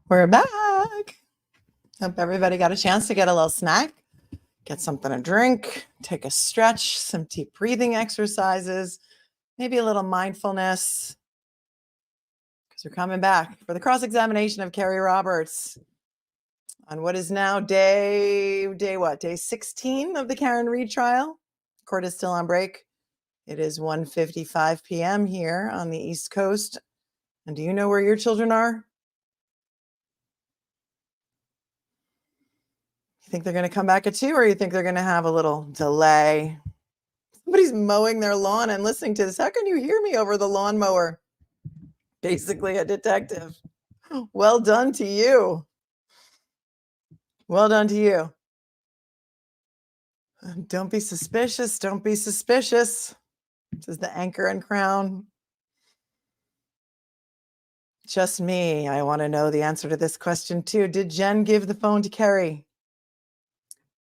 We're back. Hope everybody got a chance to get a little snack, get something to drink, take a stretch, some deep breathing exercises, maybe a little mindfulness, because we're coming back for the cross-examination of Kerry Roberts on what is now day 16 of the Karen Reed trial. Court is still on break. It is 1:55 p.m. here on the East Coast. And do you know where your children are? You think they're going to come back at 2, or you think they're going to have a little delay? Somebody's mowing their lawn and listening to this. How can you hear me over the lawnmower? Basically a detective. Well done to you. Well done to you. Don't be suspicious. Don't be suspicious. This is the Anchor and Crown. Just me. I want to know the answer to this question too. Did Jen give the phone to Kerry?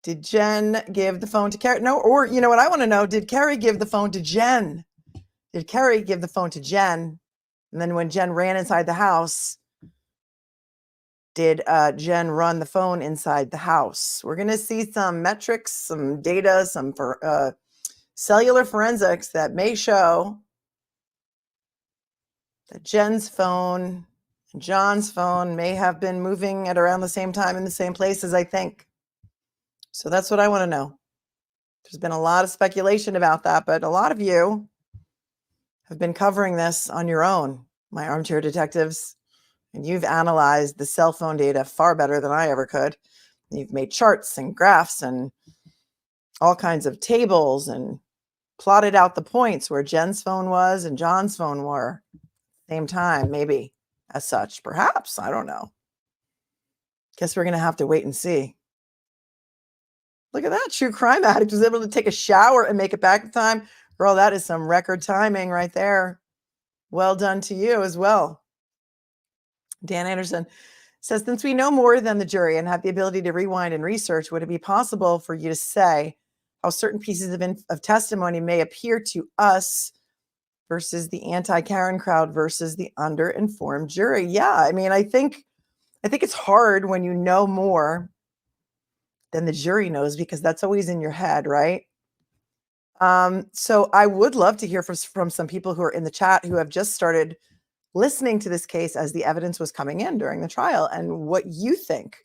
Did Jen give the phone to Kerry? No, or you know what I want to know? Did Kerry give the phone to Jen? Did Kerry give the phone to Jen? And then when Jen ran inside the house, did Jen run the phone inside the house? We're going to see some metrics, some data, some cellular forensics that may show that Jen's phone and John's phone may have been moving at around the same time in the same places, I think. So that's what I want to know. There's been a lot of speculation about that, but a lot of you have been covering this on your own, my armchair detectives, and you've analyzed the cell phone data far better than I ever could. You've made charts and graphs and all kinds of tables and plotted out the points where Jen's phone was and John's phone were. Same time, maybe as such, perhaps, I don't know. Guess we're going to have to wait and see. Look at that. True crime addict was able to take a shower and make it back in time. Girl, that is some record timing right there. Well done to you as well. Dan Anderson says, since we know more than the jury and have the ability to rewind and research, would it be possible for you to say how certain pieces of testimony may appear to us versus the anti-Karen crowd versus the under-informed jury? Yeah, I mean, I think it's hard when you know more than the jury knows, because that's always in your head, right? So I would love to hear from some people who are in the chat who have just started listening to this case as the evidence was coming in during the trial, and what you think.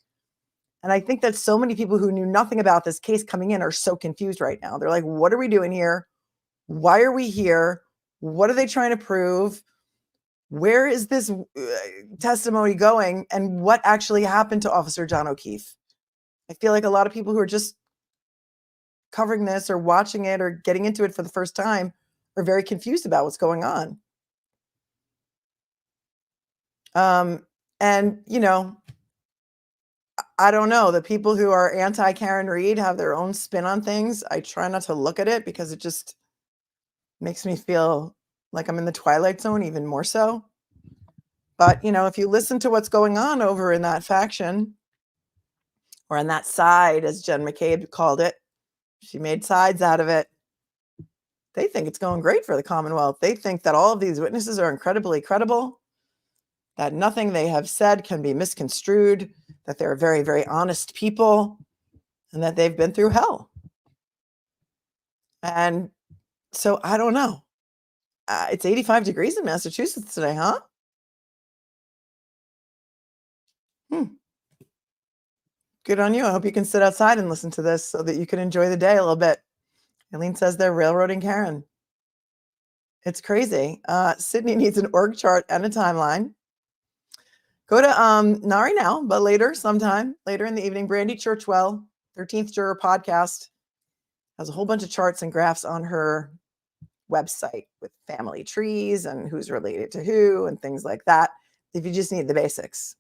And I think that so many people who knew nothing about this case coming in are so confused right now. They're like, what are we doing here? Why are we here? What are they trying to prove? Where is this testimony going? And what actually happened to Officer John O'Keefe? I feel like a lot of people who are just covering this or watching it or getting into it for the first time are very confused about what's going on. And, you know, I don't know. The people who are anti-Karen Reed have their own spin on things. I try not to look at it because it just makes me feel like I'm in the Twilight Zone even more so. But, you know, if you listen to what's going on over in that faction or on that side, as Jen McCabe called it, she made sides out of it. They think it's going great for the Commonwealth. They think that all of these witnesses are incredibly credible, that nothing they have said can be misconstrued, that they're very, very honest people, and that they've been through hell. And so I don't know. It's 85 degrees in Massachusetts today, huh? Good on you. I hope you can sit outside and listen to this so that you can enjoy the day a little bit. Eileen says they're railroading Karen. It's crazy. Sydney needs an org chart and a timeline. Go to not right now, but later, sometime later in the evening. Brandy Churchwell, 13th Juror podcast, has a whole bunch of charts and graphs on her website with family trees and who's related to who and things like that, if you just need the basics.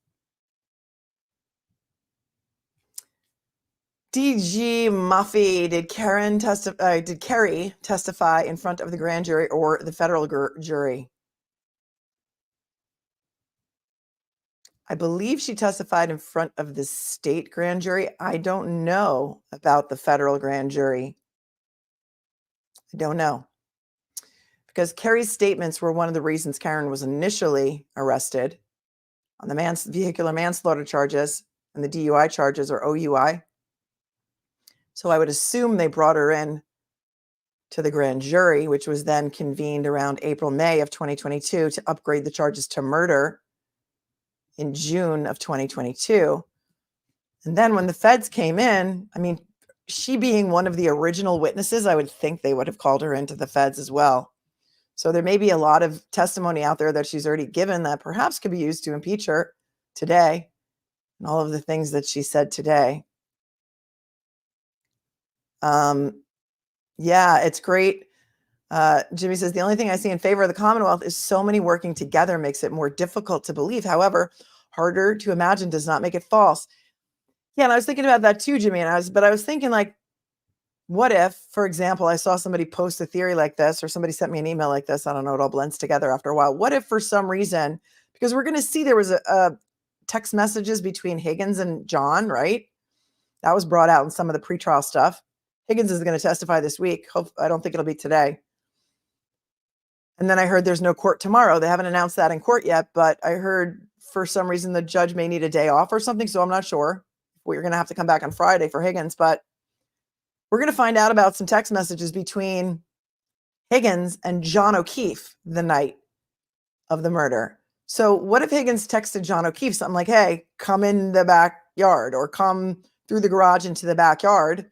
DG Muffy, did Kerry testify in front of the grand jury or the federal jury? I believe she testified in front of the state grand jury. I don't know about the federal grand jury. I don't know. Because Kerry's statements were one of the reasons Karen was initially arrested. on the vehicular manslaughter charges and the DUI charges, or OUI. So I would assume they brought her in to the grand jury, which was then convened around April, May of 2022 to upgrade the charges to murder in June of 2022. And then when the feds came in, I mean, she being one of the original witnesses, I would think they would have called her into the feds as well. So there may be a lot of testimony out there that she's already given that perhaps could be used to impeach her today, and all of the things that she said today. Yeah, it's great. Jimmy says, the only thing I see in favor of the Commonwealth is so many working together makes it more difficult to believe. However, harder to imagine does not make it false. Yeah, and I was thinking about that too, Jimmy. I was thinking, like, what if, for example, I saw somebody post a theory like this, or somebody sent me an email like this. I don't know, it all blends together after a while. What if for some reason, because we're going to see there was a text messages between Higgins and John, right? That was brought out in some of the pretrial stuff. Higgins is going to testify this week. I don't think it'll be today. And then I heard there's no court tomorrow. They haven't announced that in court yet, but I heard for some reason the judge may need a day off or something. So I'm not sure. We're going to have to come back on Friday for Higgins, but we're going to find out about some text messages between Higgins and John O'Keefe the night of the murder. So what if Higgins texted John O'Keefe something like, hey, come in the backyard, or come through the garage into the backyard?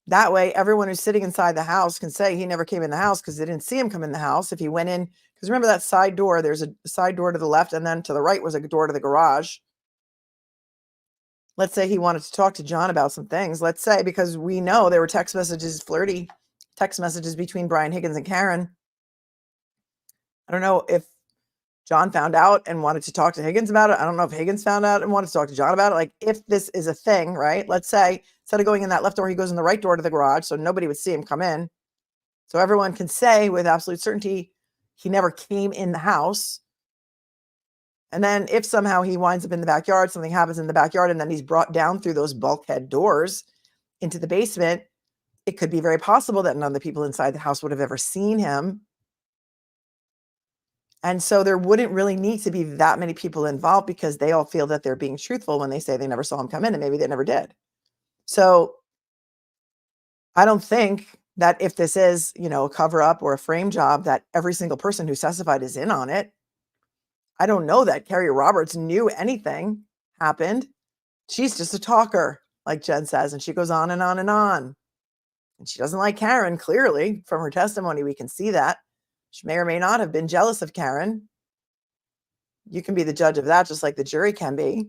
That way, everyone who's sitting inside the house can say he never came in the house because they didn't see him come in the house. If he went in, because remember that side door, there's a side door to the left, and then to the right was a door to the garage. Let's say he wanted to talk to John about some things. Let's say, because we know there were text messages, flirty text messages between Brian Higgins and Karen. I don't know if John found out and wanted to talk to Higgins about it. I don't know if Higgins found out and wanted to talk to John about it. Like, if this is a thing, right? Let's say instead of going in that left door, he goes in the right door to the garage, so nobody would see him come in. So everyone can say with absolute certainty he never came in the house. And then if somehow he winds up in the backyard, something happens in the backyard, and then he's brought down through those bulkhead doors into the basement, it could be very possible that none of the people inside the house would have ever seen him. And so there wouldn't really need to be that many people involved, because they all feel that they're being truthful when they say they never saw him come in, and maybe they never did. So I don't think that if this is, a cover up or a frame job, that every single person who testified is in on it. I don't know that KERRY Roberts knew anything happened. She's just a talker, like Jen says, and she goes on and on and on. And she doesn't like Karen, clearly. From her testimony, we can see that. She may or may not have been jealous of Karen. You can be the judge of that, just like the jury can be.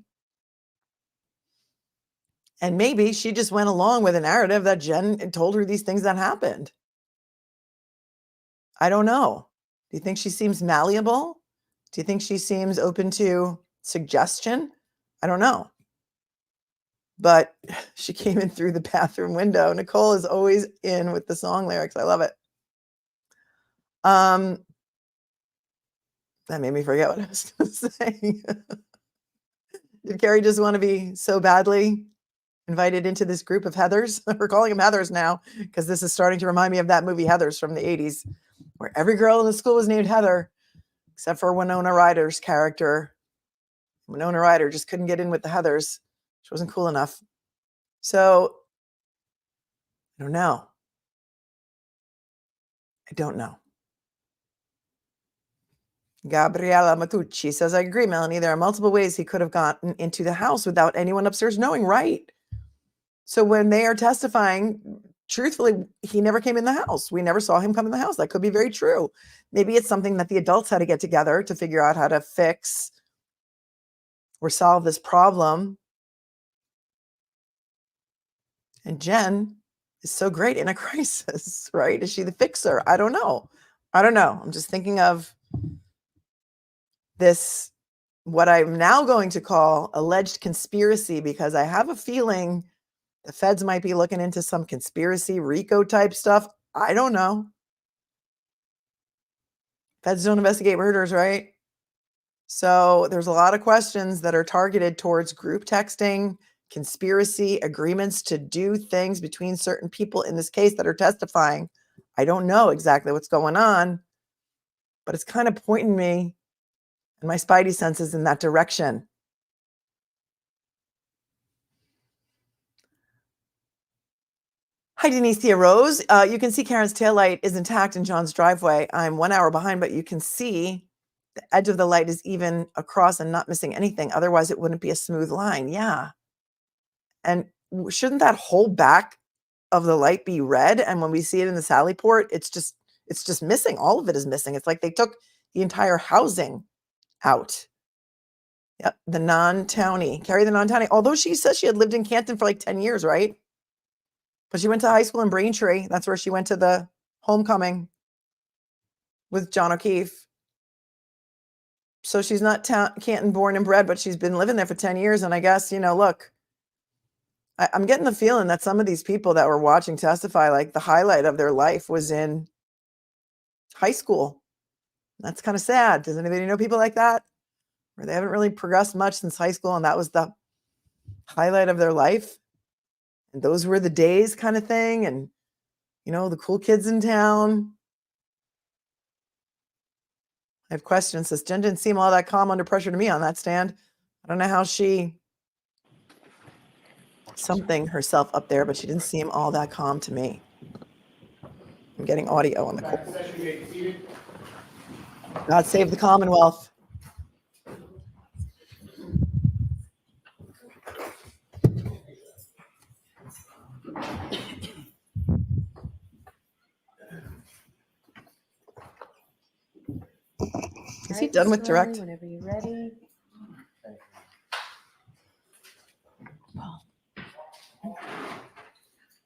And maybe she just went along with a narrative that Jen told her these things that happened. I don't know. Do you think she seems malleable? Do you think she seems open to suggestion? I don't know. But she came in through the bathroom window. Nicole is always in with the song lyrics. I love it. That made me forget what I was going to say. Did KERRY just want to be so badly invited into this group of Heathers? We're calling them Heathers now, because this is starting to remind me of that movie Heathers from the 80s, where every girl in the school was named Heather, except for Winona Ryder's character. Winona Ryder just couldn't get in with the Heathers. She wasn't cool enough. So I don't know. Gabriela Matucci says, I agree, Melanie. There are multiple ways he could have gotten into the house without anyone upstairs knowing, right? So when they are testifying, truthfully, he never came in the house. We never saw him come in the house. That could be very true. Maybe it's something that the adults had to get together to figure out how to fix or solve this problem. And Jen is so great in a crisis, right? Is she the fixer? I don't know. I'm just thinking of this, what I'm now going to call alleged conspiracy, because I have a feeling the feds might be looking into some conspiracy RICO type stuff. I don't know. Feds don't investigate murders, right? So there's a lot of questions that are targeted towards group texting, conspiracy, agreements to do things between certain people in this case that are testifying. I don't know exactly what's going on, but it's kind of pointing me And my spidey sense is in that direction. Hi, Denicia Rose. You can see Karen's taillight is intact in John's driveway. I'm 1 hour behind, but you can see the edge of the light is even across and not missing anything. Otherwise, it wouldn't be a smooth line. Yeah. And shouldn't that whole back of the light be red? And when we see it in the Sally port, it's just missing. All of it is missing. It's like they took the entire housing out. Yep. The non-townie, Carrie the non-townie. Although she says she had lived in Canton for like 10 years, right? But she went to high school in Braintree. That's where she went to the homecoming with John O'Keefe. So she's not Canton born and bred, but she's been living there for 10 years. And I guess, look, I'm getting the feeling that some of these people that were watching testify, like the highlight of their life was in high school. That's kind of sad. Does anybody know people like that? Where they haven't really progressed much since high school, and that was the highlight of their life. And those were the days kind of thing. And, the cool kids in town. I have questions. Says Jen didn't seem all that calm under pressure to me on that stand. I don't know how she something herself up there, but she didn't seem all that calm to me. I'm getting audio on the call. God save the Commonwealth. Is he done with Direct? Whenever you're ready.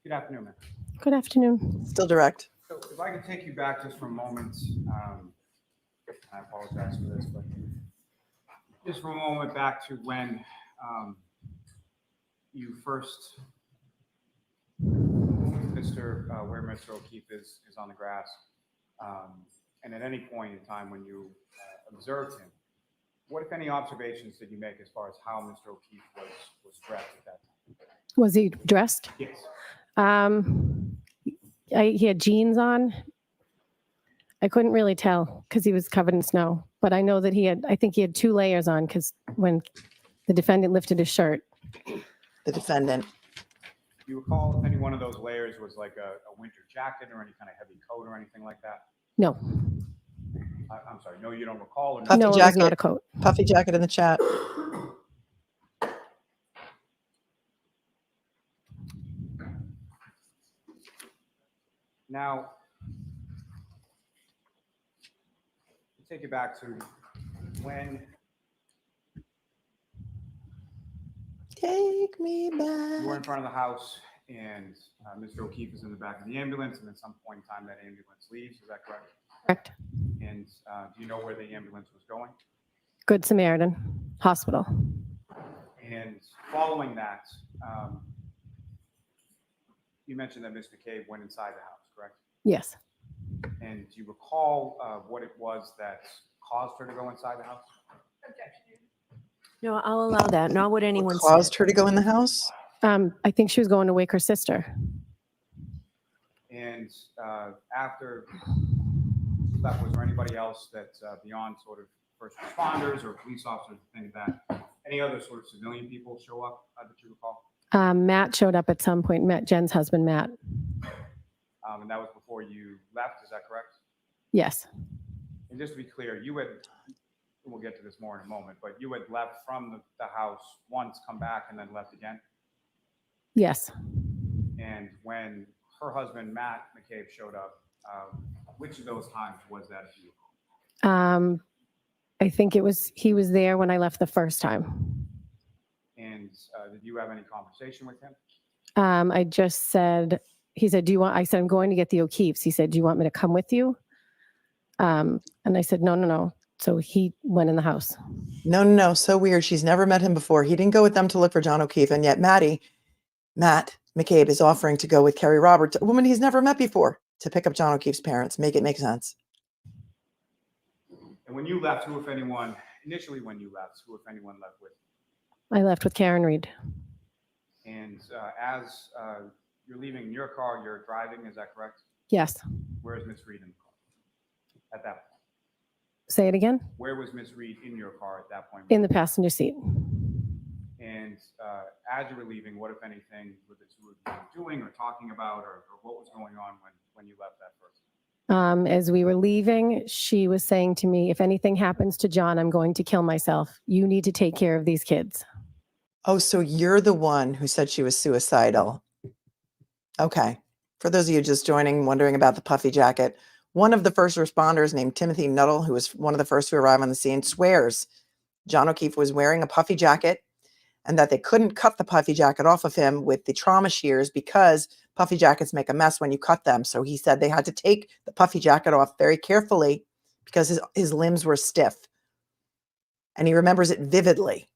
Good afternoon, ma'am. Good afternoon. Still Direct. So if I could take you back just for a moment, I apologize for this, but just for a moment back to when you first, where Mr. O'Keefe is on the grass, and at any point in time when you observed him, what, if any, observations did you make as far as how Mr. O'Keefe was dressed at that time? Was he dressed? Yes. He had jeans on. I couldn't really tell because he was covered in snow, but I know that I think he had 2 layers on because when the defendant lifted his shirt. The defendant. Do you recall if any one of those layers was like a winter jacket or any kind of heavy coat or anything like that? No. I'm sorry. No, you don't recall? Or Puffy no, jacket. it was not a coat. Puffy jacket in the chat. Now, take you back to when Take me you were in back. front of the house and Mr. O'Keefe is in the back of the ambulance, and at some point in time that ambulance leaves. Is that correct? Correct. And do you know where the ambulance was going? Good Samaritan Hospital. And following that, you mentioned that Ms. McCabe went inside the house, correct? Yes. And do you recall what it was that caused her to go inside the house? No, I'll allow that. Not what anyone What said. caused her to go in the house? I think she was going to wake her sister. And after that, was there anybody else that beyond sort of first responders or police officers, things like that, any other sort of civilian people show up that you recall? Matt showed up at some point. Jen's husband, Matt. And that was before you left, is that correct? Yes. And just to be clear, you had, we'll get to this more in a moment, but you had left from the house once, come back, and then left again? Yes. And when her husband, Matt McCabe, showed up, which of those times was that, if you recall? I think he was there when I left the first time. And did you have any conversation with him? I just said, he said, I said, I'm going to get the O'Keefes. He said, do you want me to come with you? And I said, no. So he went in the house. No. So weird. She's never met him before. He didn't go with them to look for John O'Keefe. And yet Matt McCabe is offering to go with Kerry Roberts, a woman he's never met before, to pick up John O'Keefe's parents. Make it make sense. And when you left, who, if anyone, initially when you left, who, if anyone, left with you? I left with Karen Reed. And as you're leaving your car, you're driving, is that correct? Yes. Where is Miss Reed in the car at that point? Say it again. Where was Miss Reed in your car at that point? In the passenger seat. And as you were leaving, what, if anything, were the two of you doing or talking about, or what was going on when you left that first? As we were leaving, she was saying to me, if anything happens to John, I'm going to kill myself. You need to take care of these kids. Oh, so you're the one who said she was suicidal. Okay. For those of you just joining, wondering about the puffy jacket, one of the first responders named Timothy Nuttall, who was one of the first to arrive on the scene, swears John O'Keefe was wearing a puffy jacket and that they couldn't cut the puffy jacket off of him with the trauma shears because puffy jackets make a mess when you cut them. So he said they had to take the puffy jacket off very carefully because his limbs were stiff. And he remembers it vividly,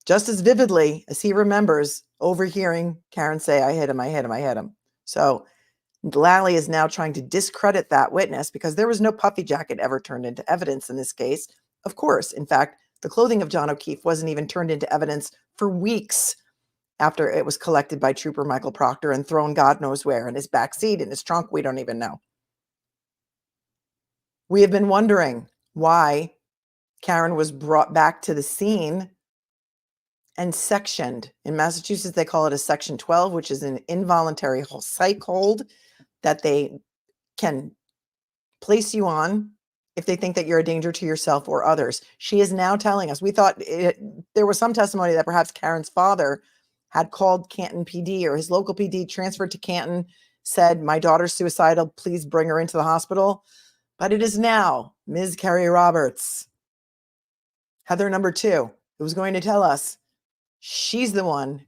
just as vividly as he remembers overhearing Karen say, I hit him, I hit him, I hit him. So Lally is now trying to discredit that witness because there was no puffy jacket ever turned into evidence in this case. Of course, in fact, the clothing of John O'Keefe wasn't even turned into evidence for weeks after it was collected by Trooper Michael Proctor and thrown God knows where, in his back seat, in his trunk, we don't even know. We have been wondering why Karen was brought back to the scene and sectioned. In Massachusetts, they call it a Section 12, which is an involuntary psych hold that they can place you on if they think that you're a danger to yourself or others. She is now telling us, we thought there was some testimony that perhaps Karen's father had called Canton PD or his local PD, transferred to Canton, said, my daughter's suicidal, please bring her into the hospital. But it is now Ms. Kerry Roberts, Heather number 2, who was going to tell us she's the one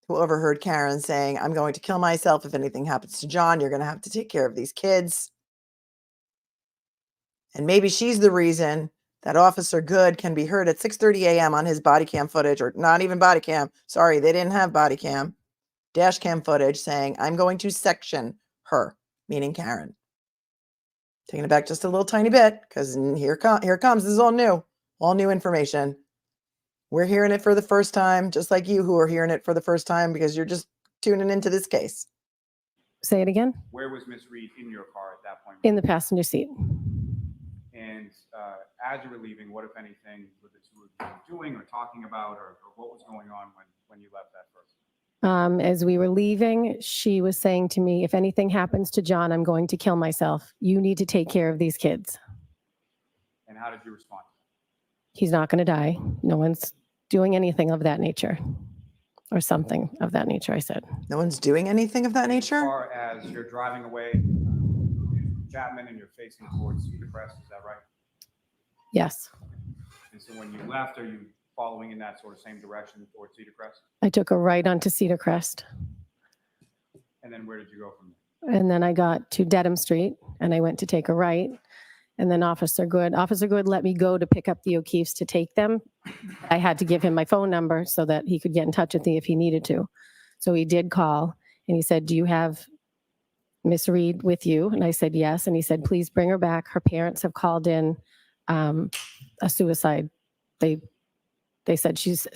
who overheard Karen saying, I'm going to kill myself if anything happens to John. You're going to have to take care of these kids. And maybe she's the reason that Officer Good can be heard at 6:30 a.m. on his body cam footage, or not even body cam. Sorry, they didn't have body cam. Dash cam footage saying, I'm going to section her, meaning Karen. Taking it back just a little tiny bit, because here comes. This is all new information. We're hearing it for the first time, just like you who are hearing it for the first time because you're just tuning into this case. Say it again. Where was Miss Reed in your car at that point? In the passenger seat. And as you were leaving, what, if anything, were the two of you doing or talking about, or what was going on when you left that first? As we were leaving, she was saying to me, if anything happens to John, I'm going to kill myself. You need to take care of these kids. And how did you respond? He's not going to die. No one's doing anything of that nature, or something of that nature, I said. No one's doing anything of that As nature? far as you're driving away Chapman and you're facing towards Cedar Crest, is that right? Yes. And so when you left, are you following in that sort of same direction towards Cedar Crest? I took a right onto Cedar Crest, And then where did you go from there? and then I got to Dedham Street, and I went to take a right. And then Officer Good let me go to pick up the O'Keefes to take them. I had to give him my phone number so that he could get in touch with me if he needed to. So he did call, and he said, do you have Miss Reed with you? And I said, yes. And he said, please bring her back. Her parents have called in a suicide. They said she's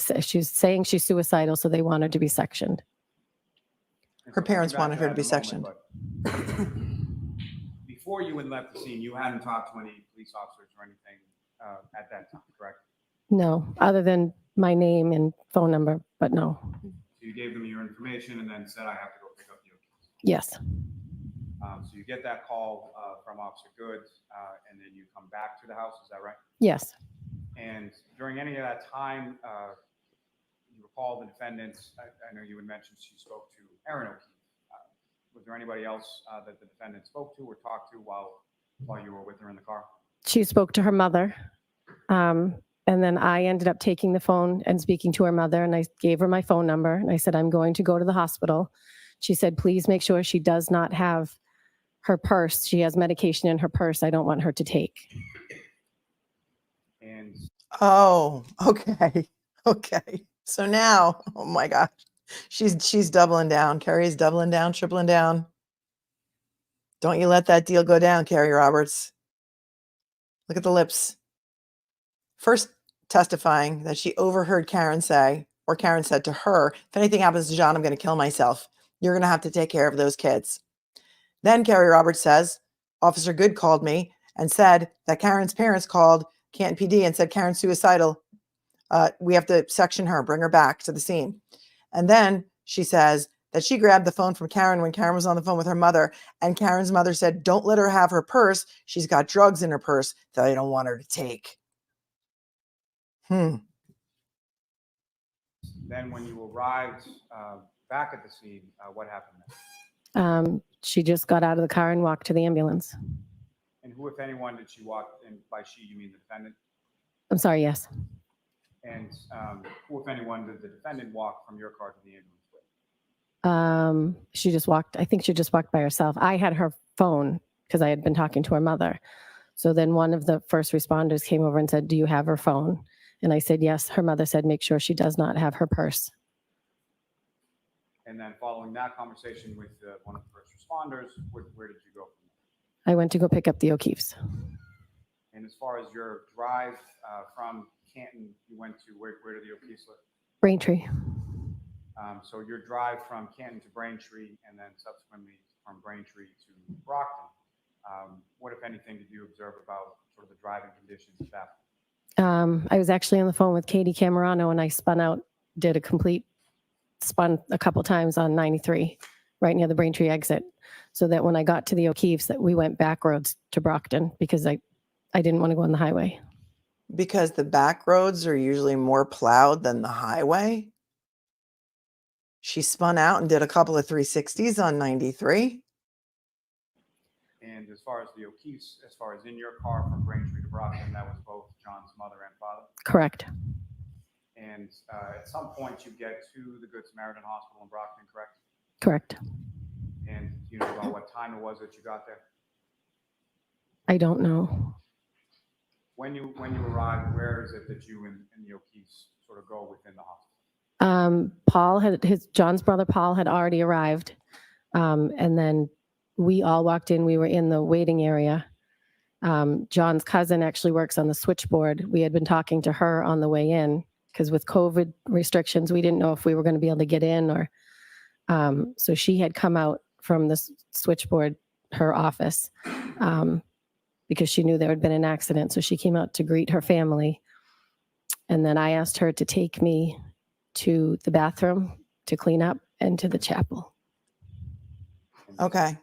saying she's suicidal, so they want her to be sectioned. And Her so parents coming back wanted to her that to in be a moment, but before you had left the scene, you hadn't talked to any police officers or anything at that time, correct? No, other than my name and phone number, but no. So you gave them your information and then said, I have to go pick up the O'Keefes. Yes. So you get that call from Officer Good, and then you come back to the house, is that right? Yes. And during any of that time, you recall the defendants, I know you had mentioned she spoke to Aaron O'Keefe. Was there anybody else that the defendant spoke to or talked to while you were with her in the car? She spoke to her mother. And then I ended up taking the phone and speaking to her mother, and I gave her my phone number, and I said, I'm going to go to the hospital. She said, please make sure she does not have her purse. She has medication in her purse. I don't want her to take. And Oh, okay. Okay. So now, oh my gosh, she's doubling down. Kerry's doubling down, tripling down. Don't you let that deal go down, Kerry Roberts. Look at the lips. First testifying that she overheard Karen say, or Karen said to her, if anything happens to John, I'm going to kill myself. You're going to have to take care of those kids. Then Kerry Roberts says, Officer Good called me and said that Karen's parents called Canton PD and said, Karen's suicidal. We have to section her, bring her back to the scene. And then she says that she grabbed the phone from Karen when Karen was on the phone with her mother. And Karen's mother said, don't let her have her purse. She's got drugs in her purse that I don't want her to take. Then when you arrived back at the scene, what happened next? She just got out of the car and walked to the ambulance. And who, if anyone, did she walk? And by she, you mean the defendant? I'm sorry, yes. And who, if anyone, did the defendant walk from your car to the ambulance with? She just walked, I think she just walked by herself. I had her phone because I had been talking to her mother. So then one of the first responders came over and said, do you have her phone? And I said, yes. Her mother said, make sure she does not have her purse. And then following that conversation with one of the first responders, where did you go from I went to go pick up the O'Keefes. there? And as far as your drive from Canton, you went to where did the O'Keefes live? Braintree. So your drive from Canton to Braintree and then subsequently from Braintree to Brockton, what, if anything, did you observe about sort of the driving conditions at that point? I was actually on the phone with Katie Camerano and I spun out, did a complete spun a couple times on 93, right near the Braintree exit. So that when I got to the O'Keefes, that we went back roads to Brockton because I didn't want to go on the highway. Because the back roads are usually more plowed than the highway. She spun out and did a couple of 360s on 93. And as far as the O'Keefes, as far as in your car from Braintree to Brockton, that was both John's mother and father? Correct. And at some point you get to the Good Samaritan Hospital in Brockton, correct? Correct. And do you know about what time it was that you got there? I don't know. When you arrived, where is it that you and the O'Keefes sort of go within the hospital? John's brother Paul had already arrived. And then we all walked in. We were in the waiting area. John's cousin actually works on the switchboard. We had been talking to her on the way in because with COVID restrictions, we didn't know if we were going to be able to get in or, so she had come out from the switchboard, her office, because she knew there had been an accident. So she came out to greet her family. And then I asked her to take me to the bathroom to clean up and to the chapel. Okay.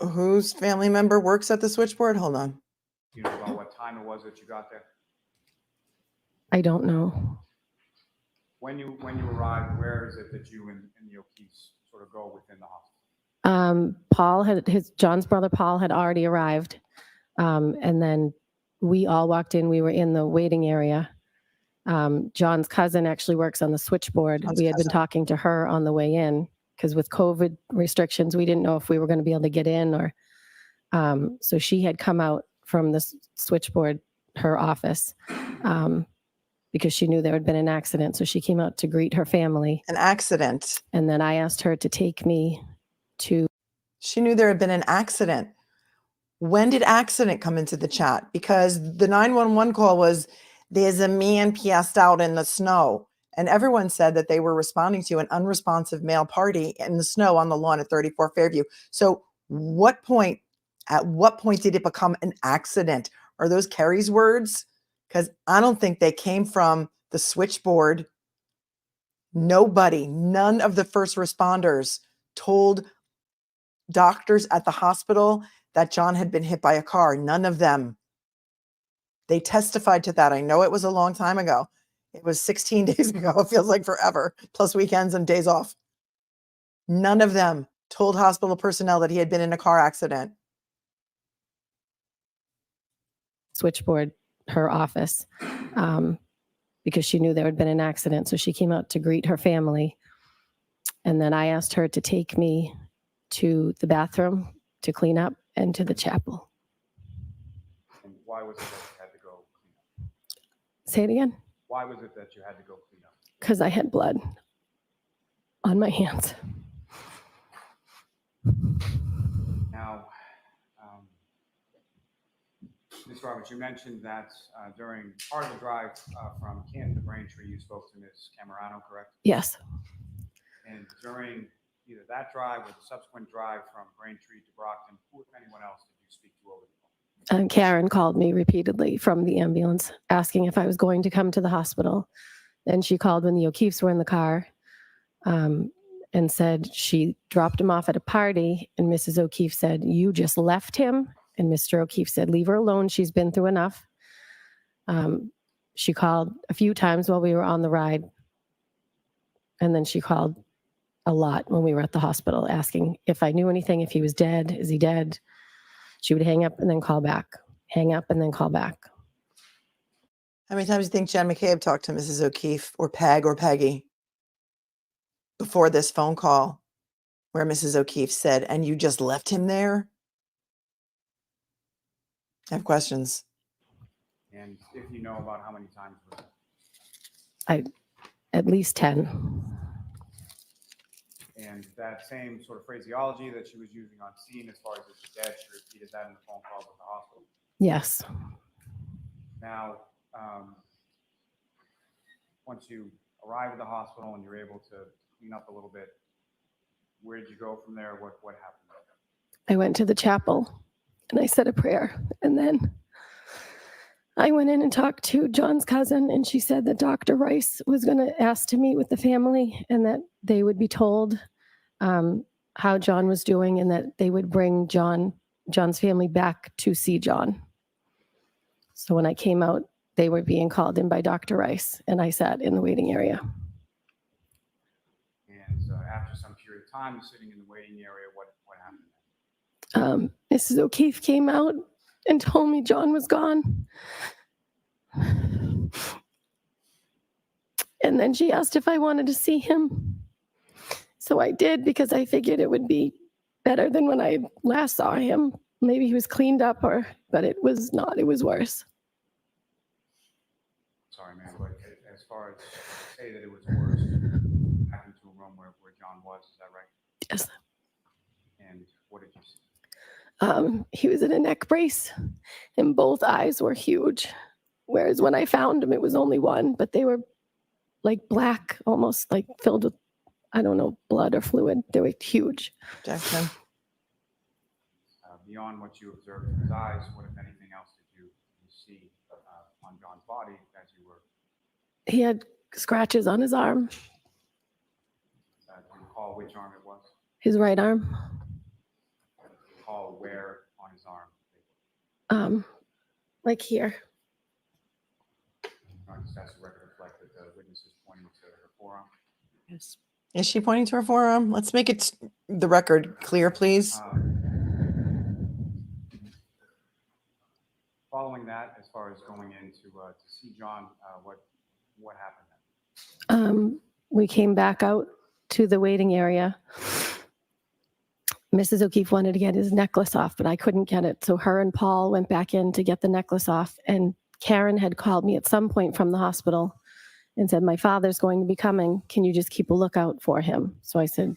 Whose family member works at the switchboard? Hold on. Do you know about what time it was that you got there? I don't know. When you arrived, where is it that you and the O'Keefes sort of go within the hospital? John's brother Paul had already arrived. And then we all walked in. We were in the waiting area. John's cousin actually works on the switchboard. We had been talking to her on the way in because with COVID restrictions, we didn't know if we were going to be able to get in or, so she had come out from the switchboard, her office, because she knew there had been an accident. So she came out to greet her family. An accident. And then I asked her to take me to. She knew there had been an accident. When did accident come into the chat? Because the 911 call was, there's a man passed out in the snow. And everyone said that they were responding to an unresponsive male party in the snow on the lawn at 34 Fairview. So at what point did it become an accident? Are those Kerry's words? Because I don't think they came from the switchboard. None of the first responders told doctors at the hospital that John had been hit by a car. None of them. They testified to that. I know it was a long time ago. It was 16 days ago. It feels like forever, plus weekends and days off. None of them told hospital personnel that he had been in a car accident. Switchboard, her office, because she knew there had been an accident. So she came out to greet her family. And then I asked her to take me to the bathroom to clean up and to the chapel. And why was it that you had to go clean up? Say it again. Why was it that you had to go clean up? Because I had blood on my hands. Now, Ms. Roberts, you mentioned that during part of the drive from Canton to Braintree, you spoke to Ms. Camerano, correct? Yes. And during either that drive or the subsequent drive from Braintree to Brockton, who, if anyone else, did you speak to over the phone? And Karen called me repeatedly from the ambulance asking if I was going to come to the hospital. Then she called when the O'Keefes were in the car and said she dropped him off at a party. And Mrs. O'Keefe said, "You just left him." And Mr. O'Keefe said, "Leave her alone. She's been through enough." She called a few times while we were on the ride. And then she called a lot when we were at the hospital asking if I knew anything, if he was dead, is he dead? She would hang up and then call back, hang up and then call back. How many times do you think Jen McCabe talked to Mrs. O'Keefe or Peg or Peggy before this phone call where Mrs. O'Keefe said, "And you just left him there"? I have questions. And if you know about how many times was it? At least 10. And that same sort of phraseology that she was using on scene as far as it's dead, she repeated that in the phone call with the hospital. Yes. Now, once you arrive at the hospital and you're able to clean up a little bit, where did you go from there? What happened? I went to the chapel and I said a prayer. And then I went in and talked to John's cousin, and she said that Dr. Rice was going to ask to meet with the family and that they would be told how John was doing and that they would bring John's family back to see John. So when I came out, they were being called in by Dr. Rice, and I sat in the waiting area. And after some period of time sitting in the waiting area, what happened? Mrs. O'Keefe came out and told me John was gone. And then she asked if I wanted to see him. So I did, because I figured it would be better than when I last saw him. Maybe he was cleaned up, but it was not. It was worse. Sorry, ma'am, but as far as say that it was worse, back into a room where John was, is that right? Yes. And what did you see? He was in a neck brace and both eyes were huge. Whereas when I found him, it was only one, but they were like black, almost like filled with, I don't know, blood or fluid. They were huge. Jackson. Beyond what you observed in his eyes, what, if anything else, did you see on John's body as you were? He had scratches on his arm, Do you recall which arm it was? his right arm. Do you recall where on his arm? Like here. Does the record reflect that the witness is pointing to her forearm? Yes. Is she pointing to her forearm? Let's make it the record clear, please. Following that, as far as going in to see John, what happened then? We came back out to the waiting area. Mrs. O'Keefe wanted to get his necklace off, but I couldn't get it. So her and Paul went back in to get the necklace off. And Karen had called me at some point from the hospital and said, "My father's going to be coming. Can you just keep a lookout for him?" So I said,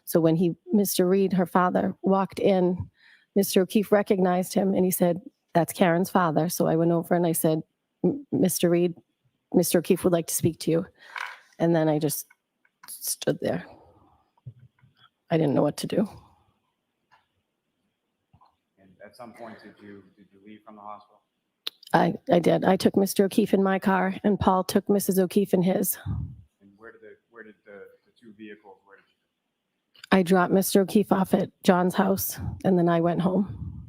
so when Mr. Reed, her father, walked in, Mr. O'Keefe recognized him and he said, "That's Karen's father." So I went over and I said, "Mr. Reed, Mr. O'Keefe would like to speak to you." And then I just stood there. I didn't know what to do. And at some point, did you leave from the hospital? I did. I took Mr. O'Keefe in my car and Paul took Mrs. O'Keefe in his. And where did the two vehicles, where did you? I dropped Mr. O'Keefe off at John's house and then I went home.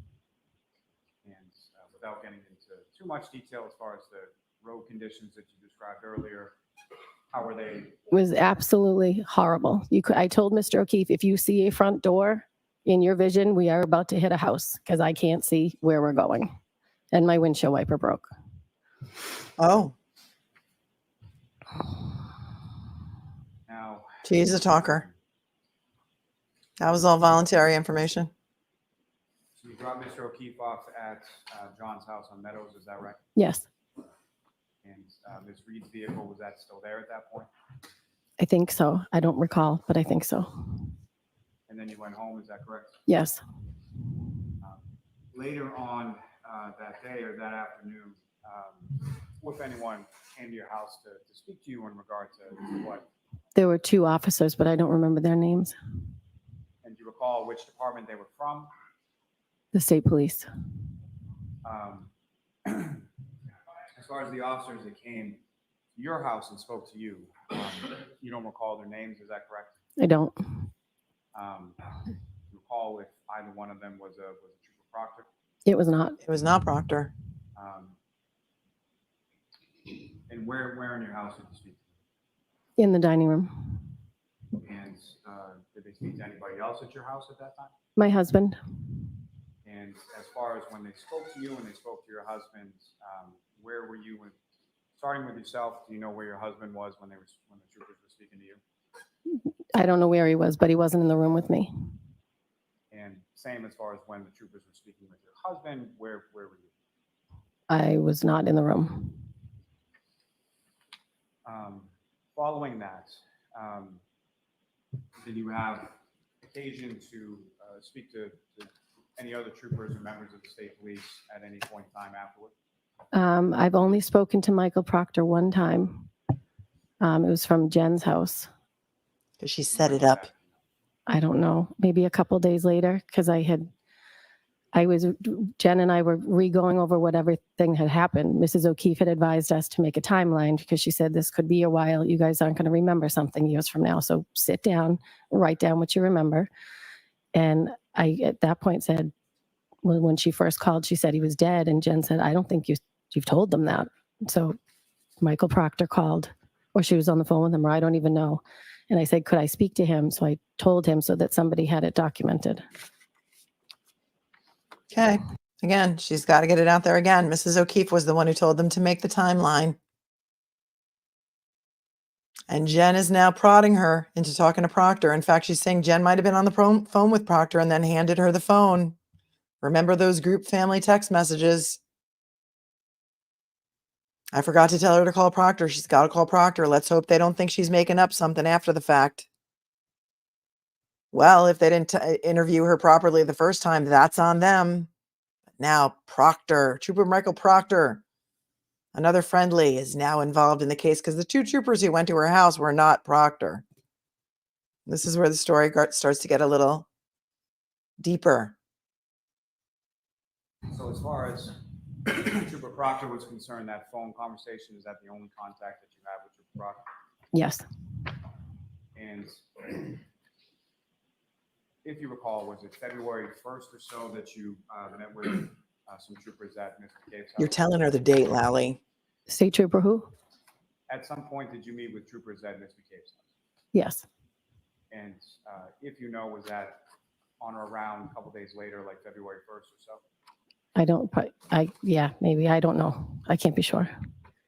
And without getting into too much detail as far as the road conditions that you described earlier, how were they? It was absolutely horrible. I told Mr. O'Keefe, if you see a front door in your vision, we are about to hit a house because I can't see where we're going. And my windshield wiper broke. Oh, Now, she's a talker. That was all voluntary information. so you dropped Mr. O'Keefe off at John's house on Meadows, is that right? Yes, And Ms. Reed's vehicle, was that still there at that point? I think so. I don't recall, but I think so. And then you went home, is that correct? Yes. Later on that day or that afternoon, who, if anyone, came to your house to speak to you in regard to what? There were 2 officers, but I don't remember their names. And do you recall which department they were from? The state police. As far as the officers that came to your house and spoke to you, you don't recall their names, is that correct? I don't. You recall if either one of them was a Trooper Proctor? It was not. It was not Proctor. And where in your house did you speak In the dining room. to them? And did they speak to anybody else at your house at that time? My husband. And as far as when they spoke to you and they spoke to your husband, where were you? Starting with yourself, do you know where your husband was when the troopers were speaking to you? I don't know where he was, but he wasn't in the room with me. And same as far as when the troopers were speaking with your husband, where were you? I was not in the room. Following that, did you have occasion to speak to any other troopers or members of the state police at any point in time afterward? I've only spoken to Michael Proctor one time. It was from Jen's house. Because she set it up. I don't know, maybe a couple days later, because Jen and I were re-going over what everything had happened. Mrs. O'Keefe had advised us to make a timeline because she said this could be a while. You guys aren't going to remember something years from now. So sit down, write down what you remember. And I, at that point, said, well, when she first called, she said he was dead. And Jen said, I don't think you've told them that. So Michael Proctor called, or she was on the phone with him, or I don't even know. And I said, could I speak to him? So I told him so that somebody had it documented. Okay. Again, she's got to get it out there again. Mrs. O'Keefe was the one who told them to make the timeline. And Jen is now prodding her into talking to Proctor. In fact, she's saying Jen might have been on the phone with Proctor and then handed her the phone. Remember those group family text messages? I forgot to tell her to call Proctor. She's got to call Proctor. Let's hope they don't think she's making up something after the fact. Well, if they didn't interview her properly the first time, that's on them. Now, Proctor, Trooper Michael Proctor, another friendly, is now involved in the case because the two troopers who went to her house were not Proctor. This is where the story starts to get a little deeper. So as far as Trooper Proctor was concerned, that phone conversation, is that the only contact that you have with Trooper Proctor? Yes. And if you recall, was it February 1st or so that you met with some troopers at Mr. Cape's house? You're telling her the date, Lally. State Trooper who? At some point, did you meet with troopers at Mr. Cape's house? Yes. And if you know, was that on or around a couple days later, like February 1st or so? Yeah, maybe. I don't know. I can't be sure.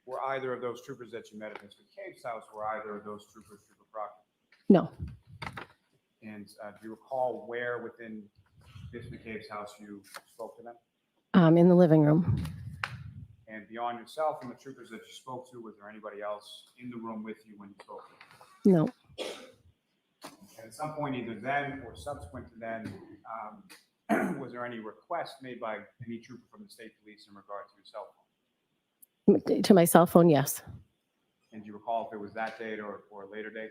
Were either of those troopers that you met at Mr. Cape's house, were either of those troopers Trooper Proctor? No. And do you recall where within Mr. Cape's house you spoke to them? In the living room. And beyond yourself and the troopers that you spoke to, was there anybody else in the room with you when you spoke to them? No. And at some point, either then or subsequent to then, was there any request made by any trooper from the state police in regard to your cell phone? To my cell phone, yes. And do you recall if it was that date or a later date?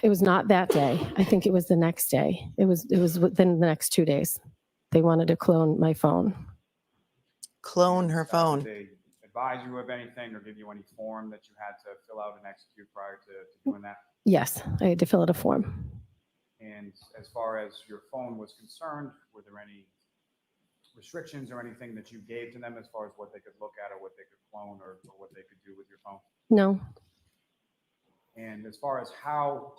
It was not that day. I think it was the next day. It was within the next 2 days. They wanted to clone my phone. Clone her phone. Did they advise you of anything or give you any form that you had to fill out and execute prior to doing that? Yes, I had to fill out a form. And as far as your phone was concerned, were there any restrictions or anything that you gave to them as far as what they could look at or what they could clone or what they could do with your phone? No. And as far as how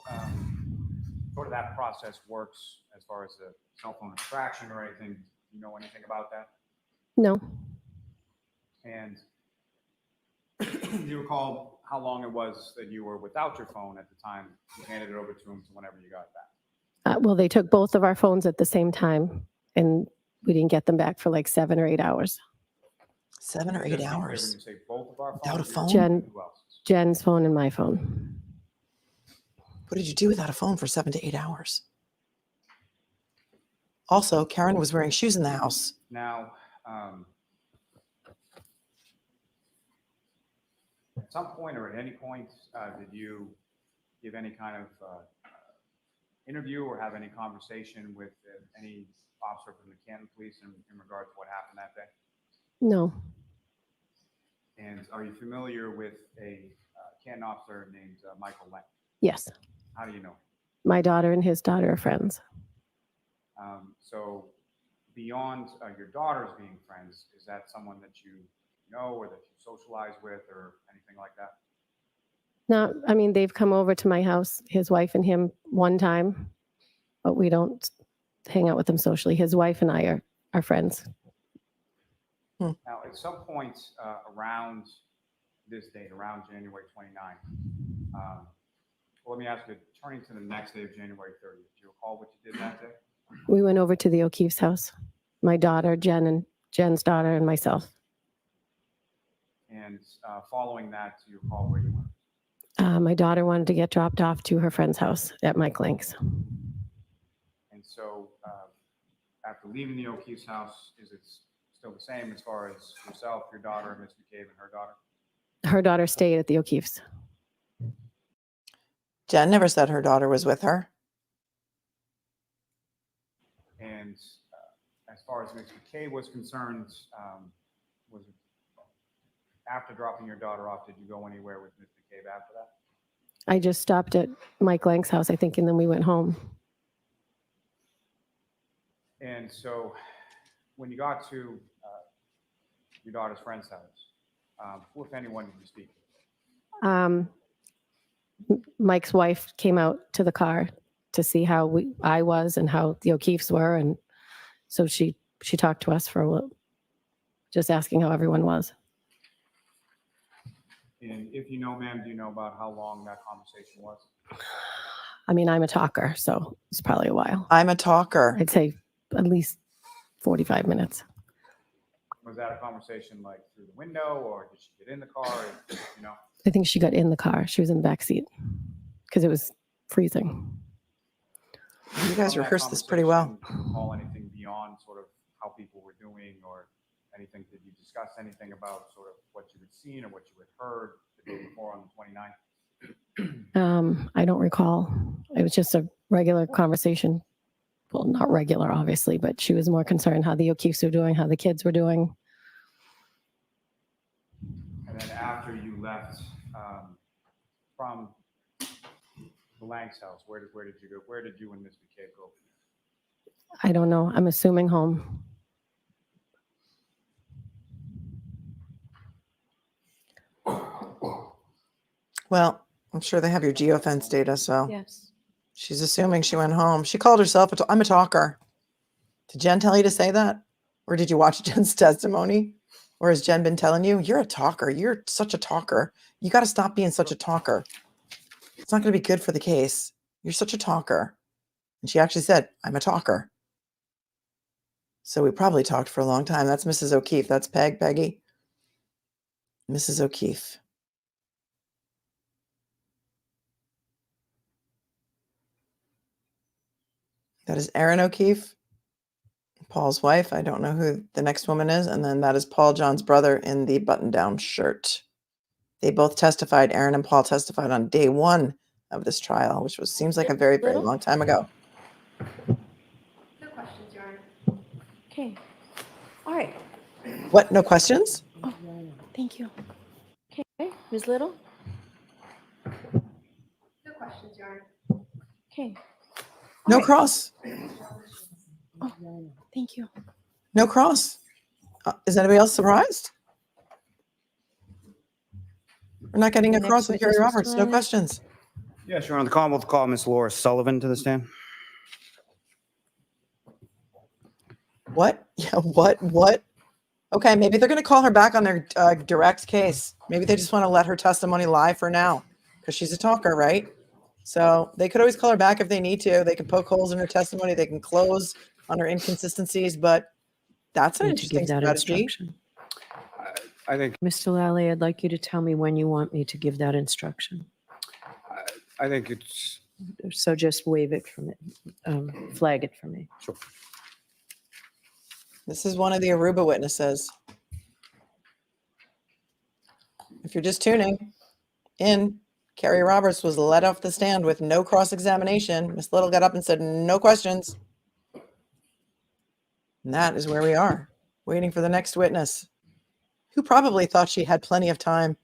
sort of that process works, as far as the cell phone extraction or anything, do you know anything about that? No. And do you recall how long it was that you were without your phone at the time you handed it over to them to whenever you got it back? Well, they took both of our phones at the same time, and we didn't get them back for like 7 or 8 hours. 7 or 8 Just to be clear, hours. when you say both of our Without a phones, phone? who else? Jen's phone and my phone. What did you do without a phone for 7 to 8 hours? Also, Karen was wearing shoes in the house. Now, at some point or at any point, did you give any kind of interview or have any conversation with any officer from the Canton Police in regard to what happened that day? No, And are you familiar with a Canton officer named Michael Lang? yes. How do you know? My daughter and his daughter are friends. So beyond your daughters being friends, is that someone that you know or that you socialize with or anything like that? No, I mean, they've come over to my house, his wife and him, one time, but we don't hang out with them socially. His wife and I are friends. Now, at some point around this date, around January 29th, well, let me ask you, turning to the next day of January 30th, do you recall what you did that day? We went over to the O'Keefe's house, my daughter, Jen, and Jen's daughter, and myself. And following that, do you recall where you went? My daughter wanted to get dropped off to her friend's house at Mike Lank's. And so after leaving the O'Keefe's house, is it still the same as far as yourself, your daughter, Ms. McCabe, and her daughter? Her daughter stayed at the O'Keefe's. Jen never said her daughter was with her. And as far as Ms. McCabe was concerned, was it after dropping your daughter off, did you go anywhere with Ms. McCabe after that? I just stopped at Mike Lank's house, I think, and then we went home. And so when you got to your daughter's friend's house, who, if anyone, did you speak to? Mike's wife came out to the car to see how I was and how the O'Keefes were, and so she talked to us for a while, just asking how everyone was. And if you know, ma'am, do you know about how long that conversation was? I mean, I'm a talker, so it's probably a while. I'm a talker. I'd say at least 45 minutes. Was that a conversation like through the window, or did she get in the car? You know, I think she got in the car. She was in the back seat because it was freezing. You guys from that rehearsed this pretty well. conversation, do you recall anything beyond sort of how people were doing, or anything? Did you discuss anything about sort of what you had seen or what you had heard the day before on the 29th? I don't recall. It was just a regular conversation. Well, not regular, obviously, but she was more concerned how the O'Keefes were doing, how the kids were doing. And then after you left from the Lang's house, where did you go? Where did you and Ms. McCabe go? I don't know. I'm assuming home. Well, I'm sure they have your geofence data, so Yes. she's assuming she went home. She called herself, I'm a talker. Did Jen tell you to say that? Or did you watch Jen's testimony? Or has Jen been telling you, you're a talker. You're such a talker. You got to stop being such a talker. It's not going to be good for the case. You're such a talker. And she actually said, I'm a talker. So we probably talked for a long time. That's Mrs. O'Keefe. That's Peggy. Mrs. O'Keefe. That is Erin O'Keefe, Paul's wife. I don't know who the next woman is. And then that is Paul John's brother in the button-down shirt. They both testified. Erin and Paul testified on day one of this trial, which seems like a very, very long time ago. No questions, Your Honor. Okay. All right. What? No questions? Oh, thank you. Okay. Ms. Little? No questions, Your Honor. Okay. No cross. Oh, thank you. No cross. Is anybody else surprised? We're not getting a The cross next with Kerry witness, Mr. Roberts. No Riley. questions. Yes, Your Honor. The Commonwealth will call Ms. Laura Sullivan to the stand. What? Yeah, what? Okay, maybe they're going to call her back on their direct case. Maybe they just want to let her testimony lie for now because she's a talker, right? So they could always call her back if they need to. They can poke holes in her testimony. They can close on her inconsistencies, but that's an Need to interesting give that strategy. instruction. I think Mr. Lally, I'd like you to tell me when you want me to give that instruction. it's So just wave it for me, flag it for me. sure. This is one of the Aruba witnesses. If you're just tuning in, Kerry Roberts was let off the stand with no cross-examination. Miss Little got up and said, no questions. And that is where we are, waiting for the next witness, who probably thought she had plenty of time.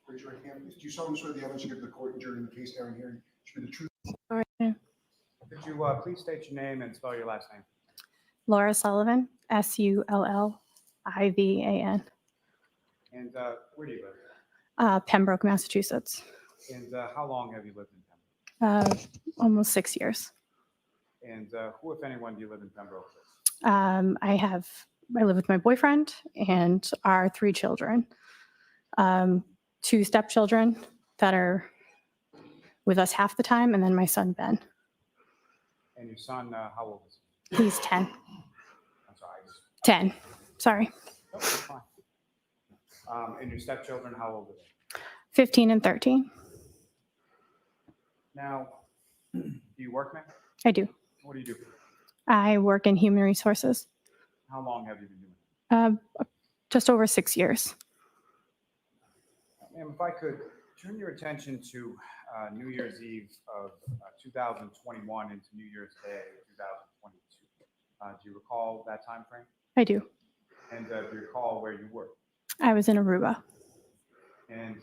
Raise your right hand, please. Do you solemnly swear the evidence you give to the court and jury in the case hearing here should be the truth? Could you please state your name and spell your last name? Laura Sullivan, Sullivan. And where do you live? Pembroke, Massachusetts. And how long have you lived in Pembroke? Almost 6 years. And who, if anyone, do you live in Pembroke with? I live with my boyfriend and our 3 children. 2 stepchildren that are with us half the time, and then my son, Ben. And your son, how old is he? He's 10. I'm sorry. 10. Sorry. Oh, that's fine. And your stepchildren, how old are they? 15 and 13. Now, do you work, man? I do. What do you do? I work in human resources. How long have you been doing it? Just over 6 years. Ma'am, if I could turn your attention to New Year's Eve of 2021 into New Year's Day of 2022. Do you recall that time frame? I do. And do you recall where you were? I was in Aruba. And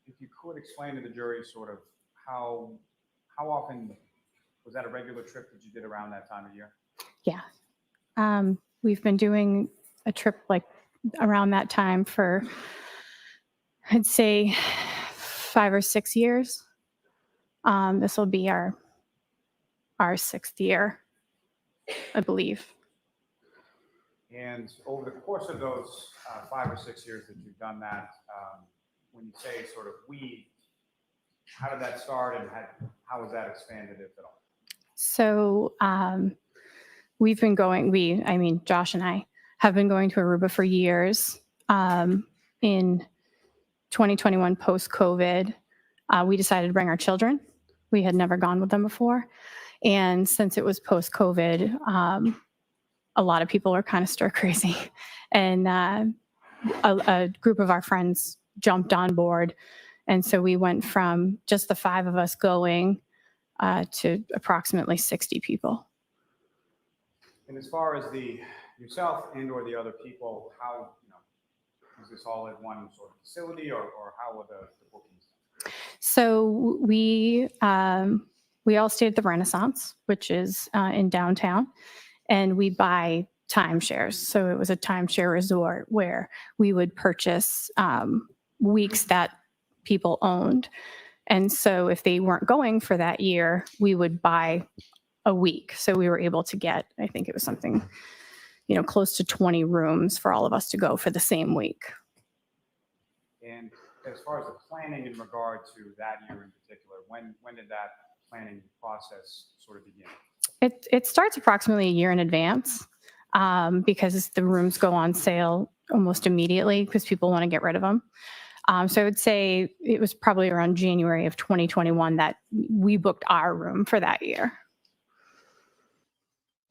if you could explain to the jury sort of how often was that a regular trip that you did around that time of year? Yeah. We've been doing a trip like around that time for, I'd say, 5 or 6 years. This will be our 6th year, I believe. And over the course of those 5 or 6 years that you've done that, when you say sort of we, how did that start and how was that expanded, if at all? So we've been going, Josh and I have been going to Aruba for years. In 2021, post-COVID, we decided to bring our children. We had never gone with them before. And since it was post-COVID, a lot of people are kind of stir crazy. And a group of our friends jumped on board. And so we went from just the 5 of us going to approximately 60 people. And as far as yourself and or the other people, how, is this all at one sort of facility or how were the bookings? So we all stayed at the Renaissance, which is in downtown, and we buy timeshares. So it was a timeshare resort where we would purchase weeks that people owned. And so if they weren't going for that year, we would buy a week. So we were able to get, I think it was something, close to 20 rooms for all of us to go for the same week. And as far as the planning in regard to that year in particular, when did that planning process sort of begin? It starts approximately a year in advance because the rooms go on sale almost immediately because people want to get rid of them. So I would say it was probably around January of 2021 that we booked our room for that year.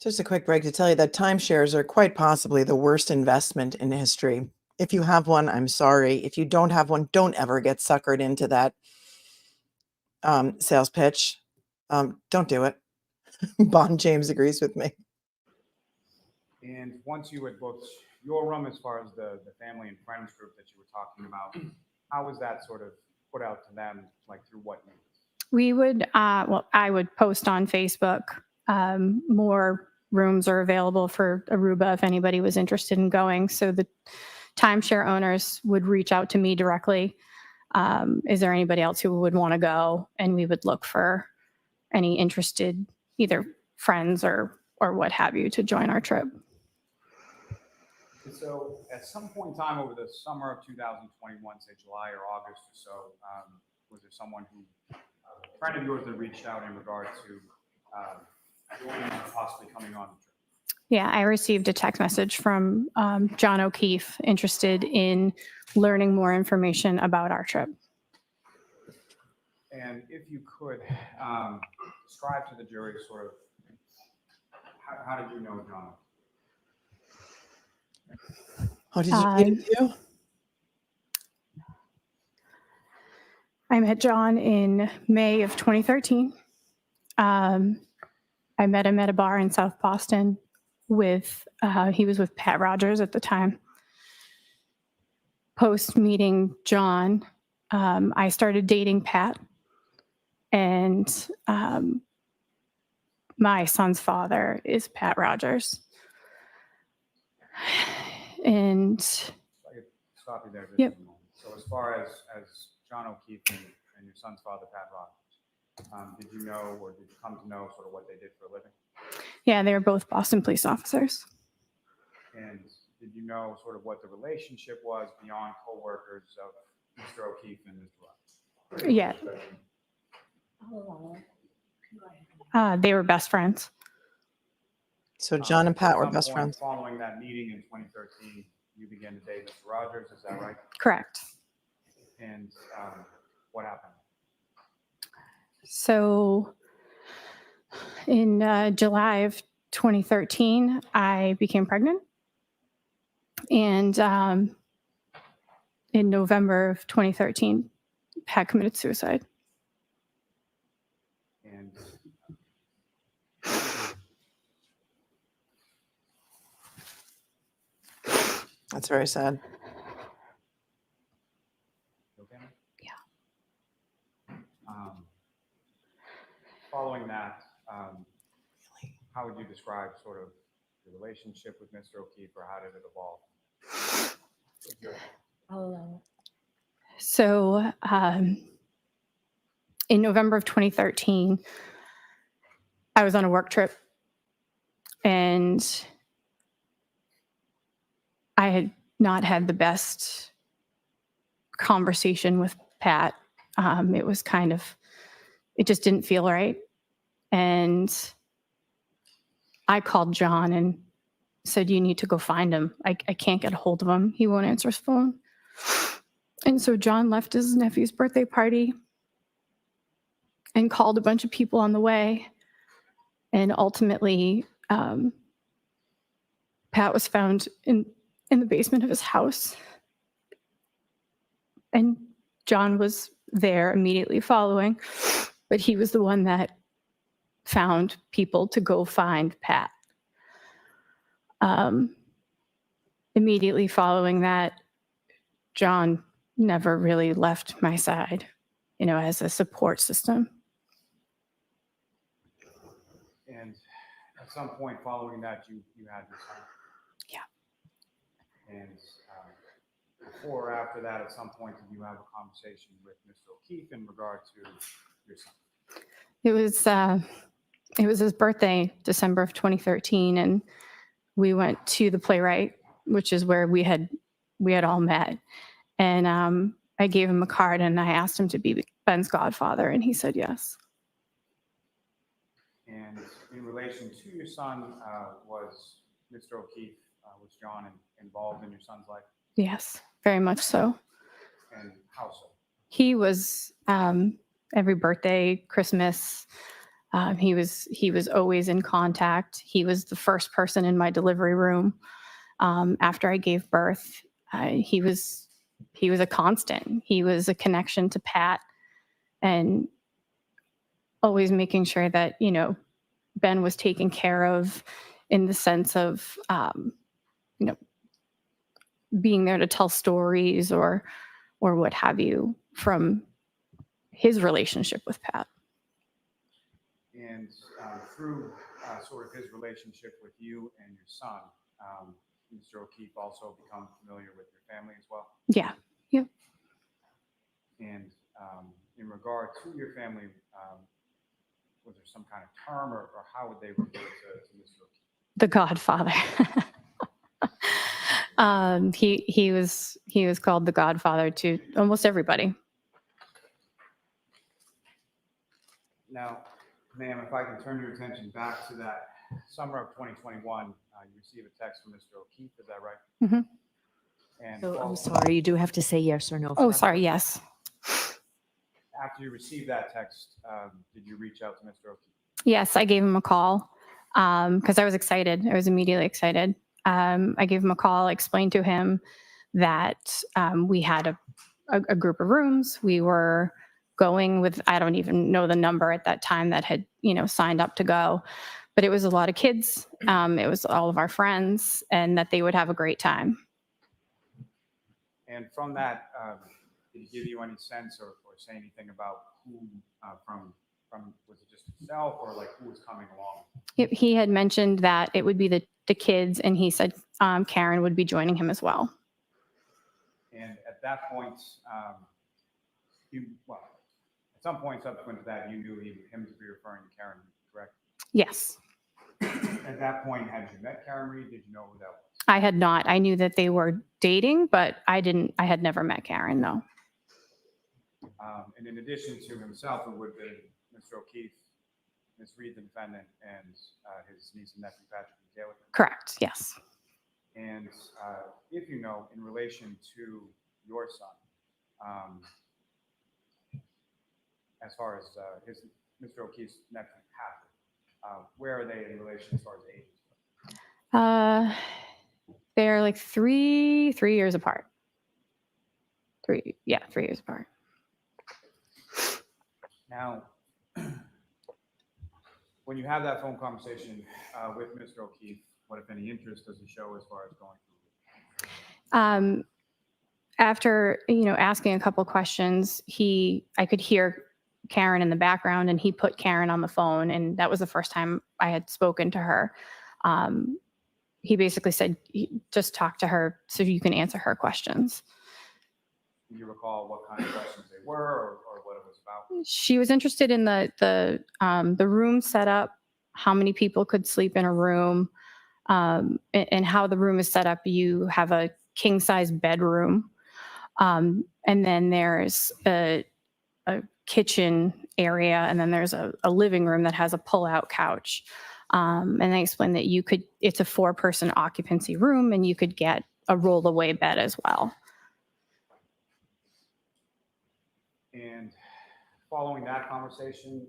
Just a quick break to tell you that timeshares are quite possibly the worst investment in history. If you have one, I'm sorry. If you don't have one, don't ever get suckered into that sales pitch. Don't do it. Bond James agrees with me. And once you had booked your room, as far as the family and friends group that you were talking about, how was that sort of put out to them, like through what means? We would, I would post on Facebook, more rooms are available for Aruba if anybody was interested in going. So the timeshare owners would reach out to me directly. Is there anybody else who would want to go? And we would look for any interested, either friends or what have you, to join our trip. And so at some point in time over the summer of 2021, say July or August or so, was there someone who, a friend of yours that reached out in regard to joining or possibly coming on the trip? Yeah, I received a text message from John O'Keefe interested in learning more information about our trip. And if you could describe to the jury sort of how did you know John? Oh, did you meet him too? I met John in May of 2013. I met him at a bar in South Boston he was with Pat Rogers at the time. Post meeting John, I started dating Pat, and my son's father is Pat Rogers. And I could stop you there just Yep. a moment. So as far as John O'Keefe and your son's father, Pat Rogers, did you know or did you come to know sort of what they did for a living? yeah, they were both Boston police officers. And did you know sort of what the relationship was beyond co-workers of Mr. O'Keefe and Mr. Rogers? Yeah. They were best friends. So John and Pat At were some best point friends. Following that meeting in 2013, you began to date Mr. Rogers, is that right? Correct. And what happened? So in July of 2013, I became pregnant. And in November of 2013, Pat committed suicide. And That's very sad. okay? Yeah. Following that, how would you describe sort of the relationship with Mr. O'Keefe, or how did it evolve? So in November of 2013, I was on a work trip, and I had not had the best conversation with Pat. It was it just didn't feel right. And I called John and said, you need to go find him. I can't get a hold of him. He won't answer his phone. And so John left his nephew's birthday party and called a bunch of people on the way. And ultimately, Pat was found in the basement of his house. And John was there immediately following, but he was the one that found people to go find Pat. Immediately following that, John never really left my side, as a support system. And at some point following that, you had your son. Yeah. And before or after that, at some point, did you have a conversation with Mr. O'Keefe in regard to your son? It was his birthday, December of 2013, and we went to the Playwright, which is where we had all met. And I gave him a card and I asked him to be Ben's godfather, and he said yes. And in relation to your son, was Mr. O'Keefe, was John involved in your son's life? Yes, very much so. And how so? He was every birthday, Christmas. He was always in contact. He was the first person in my delivery room after I gave birth. He was a constant. He was a connection to Pat, and always making sure that Ben was taken care of, in the sense of being there to tell stories or what have you from his relationship with Pat. And through sort of his relationship with you and your son, Mr. O'Keefe also become familiar with your family as well? Yeah. Yep. And in regard to your family, was there some kind of term, or how would they refer to Mr. O'Keefe? The Godfather. He was called the Godfather to almost everybody. Now, ma'am, if I can turn your attention back to that summer of 2021, you received a text from Mr. O'Keefe, is that right? Mhm. And So I'm sorry, you do have to say yes or no. Oh, for sorry. Yes. after you received that text, did you reach out to Mr. O'Keefe? Yes, I gave him a call because I was excited. I was immediately excited. I gave him a call, explained to him that we had a group of rooms. We were going with, I don't even know the number at that time that had, signed up to go. But it was a lot of kids. It was all of our friends, and that they would have a great time. And from that, did he give you any sense or say anything about who from was it just himself or like who was coming along? He had mentioned that it would be the kids, and he said Karen would be joining him as well. And at that point, at some point subsequent to that, you knew him to be referring to Karen, correct? Yes. At that point, had you met Karen Reed? Did you know who that was? I had not. I knew that they were dating, but I had never met Karen, no. And in addition to himself, it would have been Mr. O'Keefe, Ms. Reed, the defendant, and his niece and nephew, Patrick and Taylor. Correct, yes. And if you know, in relation to your son, as far as Mr. O'Keefe's nephew, Patrick, where are they in relation as far as ages? They're like three years apart. 3 years apart. Now, when you have that phone conversation with Mr. O'Keefe, what, if any, interest does he show as far as going through? After, asking a couple questions, I could hear Karen in the background, and he put Karen on the phone, and that was the first time I had spoken to her. He basically said, just talk to her so you can answer her questions. Do you recall what kind of questions they were or what it was about? She was interested in the room setup, how many people could sleep in a room, and how the room is set up. You have a king size bedroom, and then there's a kitchen area, and then there's a living room that has a pull-out couch. And they explained that it's a 4-person occupancy room, and you could get a roll-away bed as well. And following that conversation,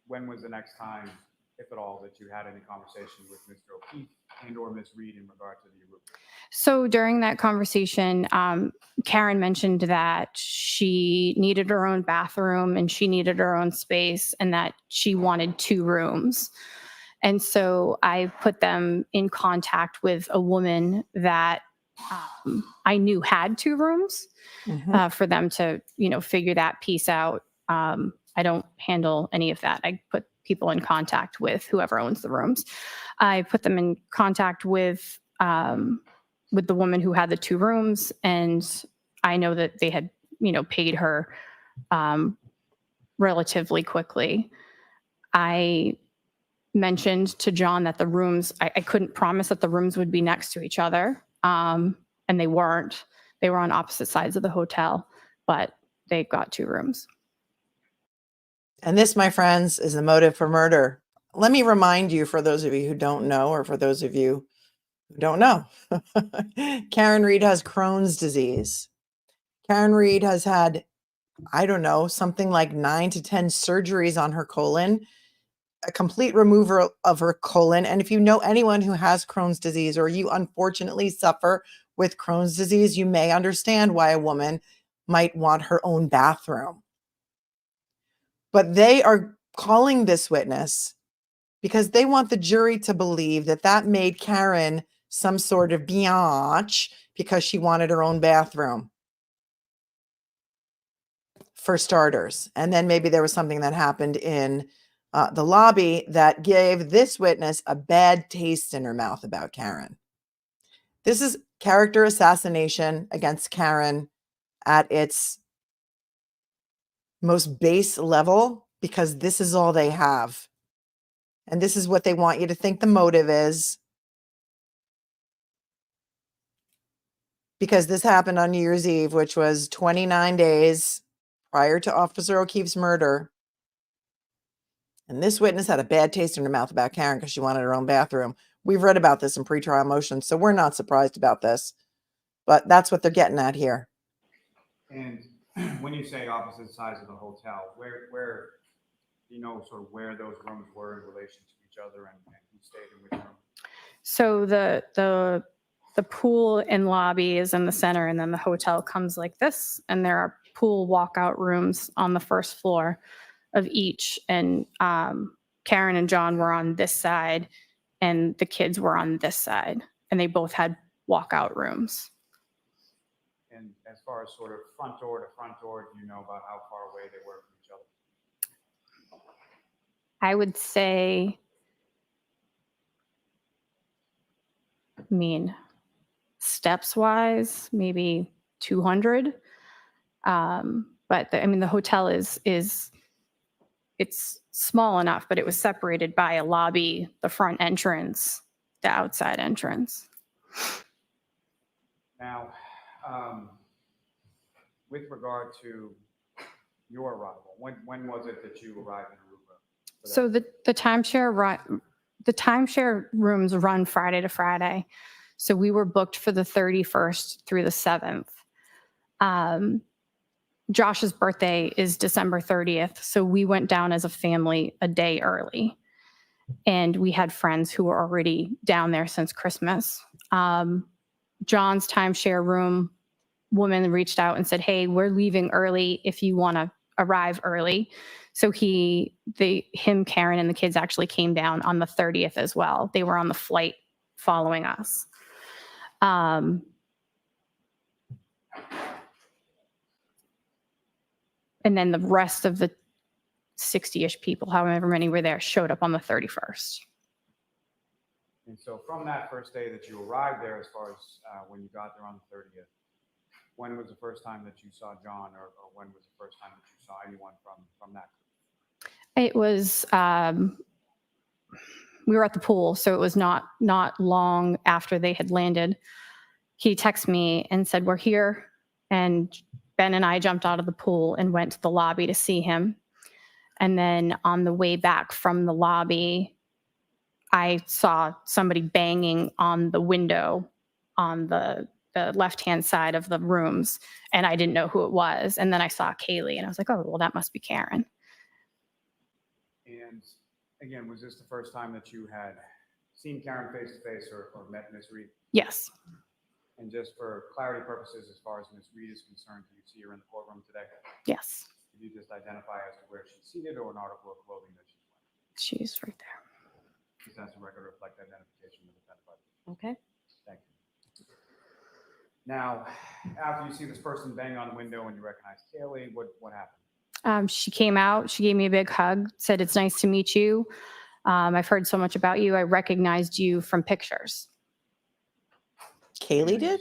when was the next time, if at all, that you had any conversation with Mr. O'Keefe and or Ms. Reed in regard to the Aruba? So during that conversation, Karen mentioned that she needed her own bathroom and she needed her own space, and that she wanted 2 rooms. And so I put them in contact with a woman that I knew had 2 rooms for them to, figure that piece out. I don't handle any of that. I put people in contact with whoever owns the rooms. I put them in contact with the woman who had the 2 rooms, and I know that they had, paid her relatively quickly. I mentioned to John that the rooms, I couldn't promise that the rooms would be next to each other, and they weren't. They were on opposite sides of the hotel, but they got 2 rooms. And this, my friends, is the motive for murder. Let me remind you, for those of you who don't know, or for those of you who don't know, Karen Reed has Crohn's disease. Karen Reed has had, I don't know, something like 9 to 10 surgeries on her colon, a complete removal of her colon. And if you know anyone who has Crohn's disease, or you unfortunately suffer with Crohn's disease, you may understand why a woman might want her own bathroom. But they are calling this witness because they want the jury to believe that that made Karen some sort of biatch because she wanted her own bathroom, for starters. And then maybe there was something that happened in the lobby that gave this witness a bad taste in her mouth about Karen. This is character assassination against Karen at its most base level, because this is all they have. And this is what they want you to think the motive is. Because this happened on New Year's Eve, which was 29 days prior to Officer O'Keefe's murder. And this witness had a bad taste in her mouth about Karen because she wanted her own bathroom. We've read about this in pretrial motions, so we're not surprised about this. But that's what they're getting at here. And when you say opposite sides of the hotel, where do you know sort of where those rooms were in relation to each other and who stayed in which room? So the pool and lobby is in the center, and then the hotel comes like this, and there are pool walkout rooms on the first floor of each. And Karen and John were on this side and the kids were on this side. And they both had walkout rooms. And as far as sort of front door to front door, do you know about how far away they were from each other? I would say, I mean, steps wise, maybe 200. But the hotel is it's small enough, but it was separated by a lobby, the front entrance, the outside entrance. Now, with regard to your arrival, when was it that you arrived in Aruba? So the timeshare rooms run Friday to Friday. So we were booked for the 31st through the 7th. Josh's birthday is December 30th. So we went down as a family a day early. And we had friends who were already down there since Christmas. John's timeshare room woman reached out and said, hey, we're leaving early if you want to arrive early. So him, Karen, and the kids actually came down on the 30th as well. They were on the flight following us. And then the rest of the 60-ish people, however many were there, showed up on the 31st. And so from that first day that you arrived there, as far as when you got there on the 30th, when was the first time that you saw John, or when was the first time that you saw anyone from that group? It was, we were at the pool, so it was not long after they had landed. He texted me and said, we're here. And Ben and I jumped out of the pool and went to the lobby to see him. And then on the way back from the lobby, I saw somebody banging on the window on the left-hand side of the rooms, and I didn't know who it was. And then I saw Kaylee, and I was like, oh, well, that must be Karen. And again, was this the first time that you had seen Karen face to face or met Ms. Reed? Yes. And just for clarity purposes, as far as Ms. Reed is concerned, do you see her in the courtroom today? Yes. Could you just identify as to where she's seated or an article of clothing that she's wearing? She's right there. Does that record reflect identification of the identified? Okay. Thank you. Now, after you see this person bang on the window and you recognize Kaylee, what happened? She came out. She gave me a big hug, said, it's nice to meet you. I've heard so much about you. I recognized you from pictures. Kaylee did?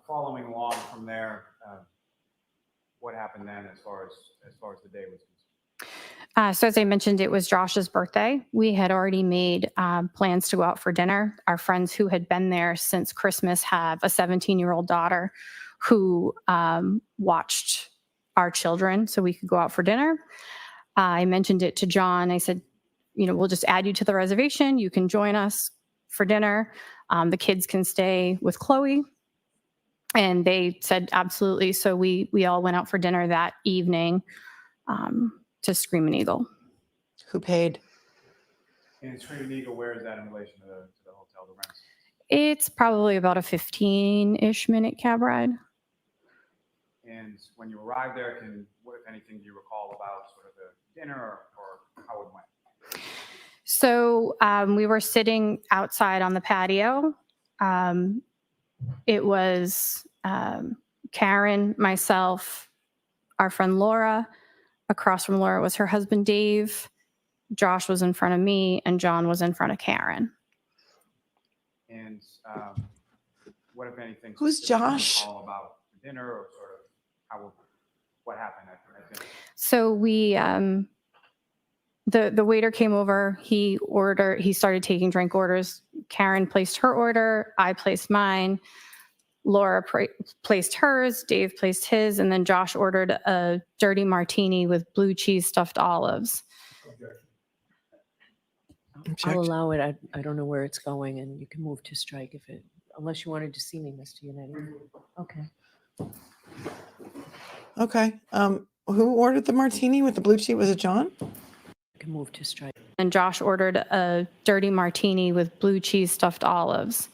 Following along from there, what happened then as far as the day was concerned? So as I mentioned, it was Josh's birthday. We had already made plans to go out for dinner. Our friends who had been there since Christmas have a 17-year-old daughter who watched our children so we could go out for dinner. I mentioned it to John. I said, we'll just add you to the reservation. You can join us for dinner. The kids can stay with Chloe. And they said, absolutely. So we all went out for dinner that evening to Screaming Eagle. Who paid? And Screaming Eagle, where is that in relation to the hotel, the rents? It's probably about a 15-ish minute cab ride. And when you arrived there, what, if anything, do you recall about sort of the dinner or how it went? So we were sitting outside on the patio. It was Karen, myself, our friend Laura. Across from Laura was her husband, Dave. Josh was in front of me, and John was in front of Karen. And what, if anything, Who's did you Josh? recall about the dinner or sort of what happened at dinner? So we, the waiter came over. He started taking drink orders. Karen placed her order. I placed mine. Laura placed hers. Dave placed his. And then Josh ordered a dirty martini with blue cheese stuffed olives. I'll allow it. I don't know where it's going, and you can move to strike unless you wanted to see me, Mr. Yannetti. Okay. Okay. Who ordered the martini with the blue cheese? Was it John? You can move to strike. And Josh ordered a dirty martini with blue cheese stuffed olives.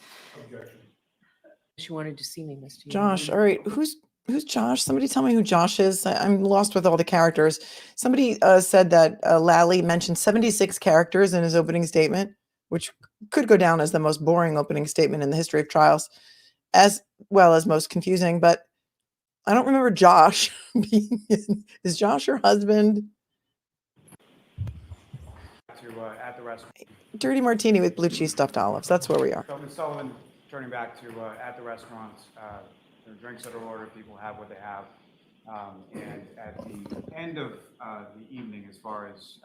Unless you wanted to see me, Mr. Yannetti. Josh. All right. Who's Who's Josh? Somebody tell me who Josh is. I'm lost with all the characters. Somebody said that Lally mentioned 76 characters in his opening statement, which could go down as the most boring opening statement in the history of trials, as well as most confusing. But I don't remember Josh being in. Is Josh your husband? At the restaurant. Dirty martini with blue cheese stuffed olives. That's where we are. So Ms. Sullivan, turning back to at the restaurants, the drinks that are ordered, people have what they have. And at the end of the evening, as far as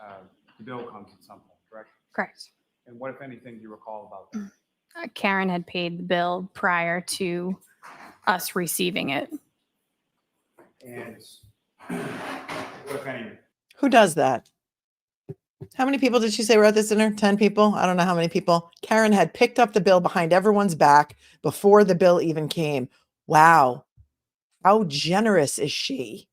the bill comes at some point, correct? Correct. And what, if anything, do you recall about that? Karen had paid the bill prior to us receiving it. And what, if any, Who does that? How many people did she say were at this dinner? 10 people? I don't know how many people. Karen had picked up the bill behind everyone's back before the bill even came. Wow. How generous is she?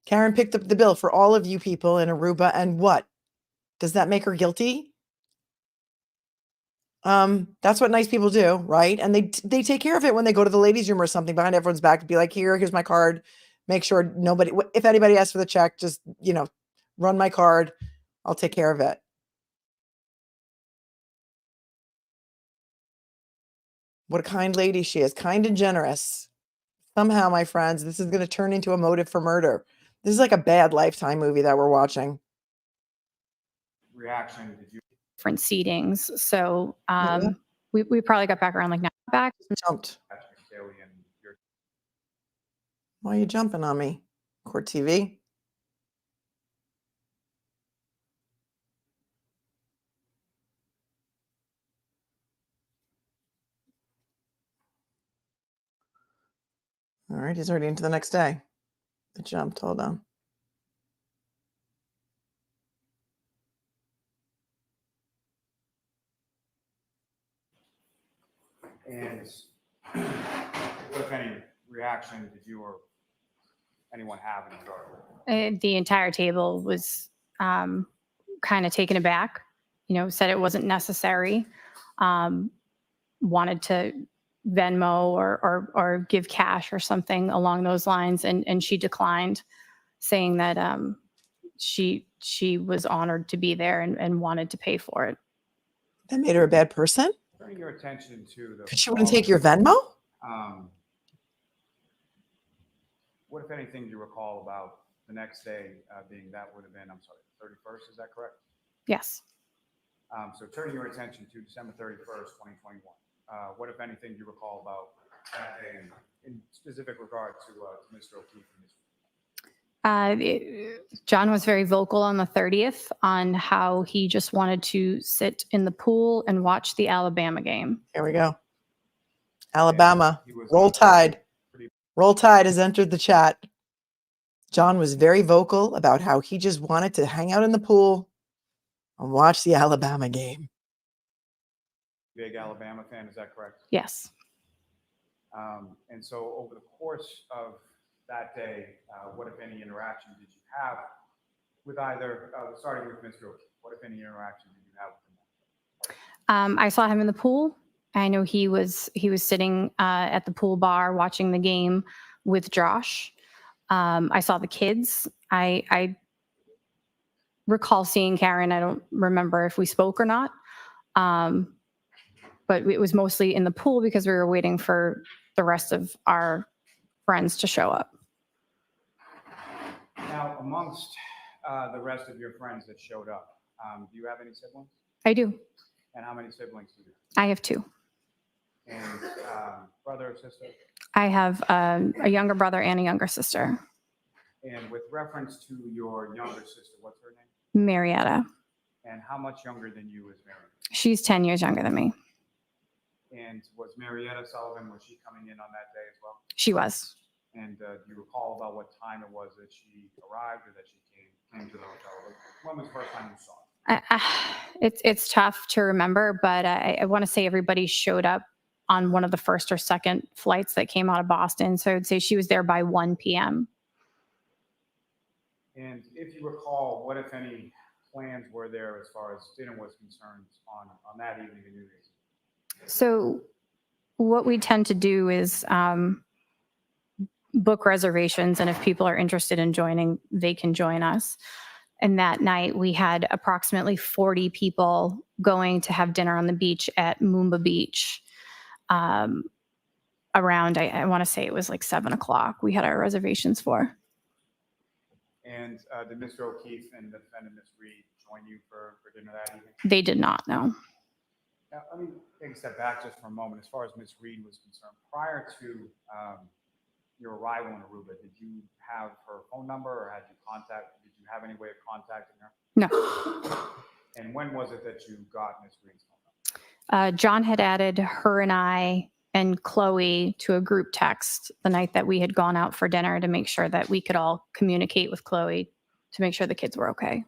Karen picked up the bill for all of you people in Aruba, and what? Does that make her guilty? That's what nice people do, right? And they take care of it when they go to the ladies' room or something behind everyone's back to be like, here's my card. Make sure nobody, if anybody asks for the check, just, run my card. I'll take care of it. What a kind lady she is, kind and generous. Somehow, my friends, this is going to turn into a motive for murder. This is like a bad Lifetime movie that we're watching. reaction did you? Different seatings. So Yeah. we probably got back around like 9 back. Jumped. Patrick Staley and your Why are you jumping on me? Court TV. All right, he's already into the next day. It jumped. Hold on. And what, if any, reaction did you or anyone have in regard? The entire table was kind of taken aback, said it wasn't necessary, wanted to Venmo or give cash or something along those lines. And she declined, saying that she was honored to be there and wanted to pay for it. That made her a bad person? Turning your attention to the. Because she wouldn't take your Venmo? What, if anything, do you recall about the next day being that would have been, I'm sorry, 31st, is that correct? Yes. So turning your attention to December 31st, 2021, what, if anything, do you recall about that day in specific regard to Mr. O'Keefe and his? John was very vocal on the 30th on how he just wanted to sit in the pool and watch the Alabama game. Here we go. Alabama. He was, Roll Tide. Roll Tide has entered the chat. John was very vocal about how he just wanted to hang out in the pool and watch the Alabama game. Big Alabama fan, is that correct? Yes. And so over the course of that day, what, if any, interaction did you have with either, starting with Mr. O'Keefe, what, if any, interaction did you have with him? I saw him in the pool. I know he was sitting at the pool bar watching the game with Josh. I saw the kids. I recall seeing Karen. I don't remember if we spoke or not. But it was mostly in the pool because we were waiting for the rest of our friends to show up. Now, amongst the rest of your friends that showed up, do you have any siblings? I do. And how many siblings do you I have 2. have? And brother or sister? I have a younger brother and a younger sister. And with reference to your younger sister, what's her name? Marietta. And how much younger than you is Marietta? She's 10 years younger than me. And was Marietta Sullivan, was she coming in on that day as well? She was. And do you recall about what time it was that she arrived or that she came to the hotel? When was the first time you saw her? It's tough to remember, but I want to say everybody showed up on one of the first or second flights that came out of Boston. So I would say she was there by 1 p.m. And if you recall, what, if any, plans were there as far as dinner was concerned on that evening in New Year's? So what we tend to do is book reservations, and if people are interested in joining, they can join us. And that night we had approximately 40 people going to have dinner on the beach at Moomba Beach. Around, I want to say it was like 7 o'clock. We had our reservations for. And did Mr. O'Keefe and the defendant, Ms. Reed, join you for dinner that evening? They did not know. Now, let me take a step back just for a moment. As far as Ms. Reed was concerned, prior to your arrival in Aruba, did you have her phone number, or did you have any way of contacting her? No. And when was it that you got Ms. Reed's phone number? John had added her and I and Chloe to a group text the night that we had gone out for dinner to make sure that we could all communicate with Chloe to make sure the kids were okay.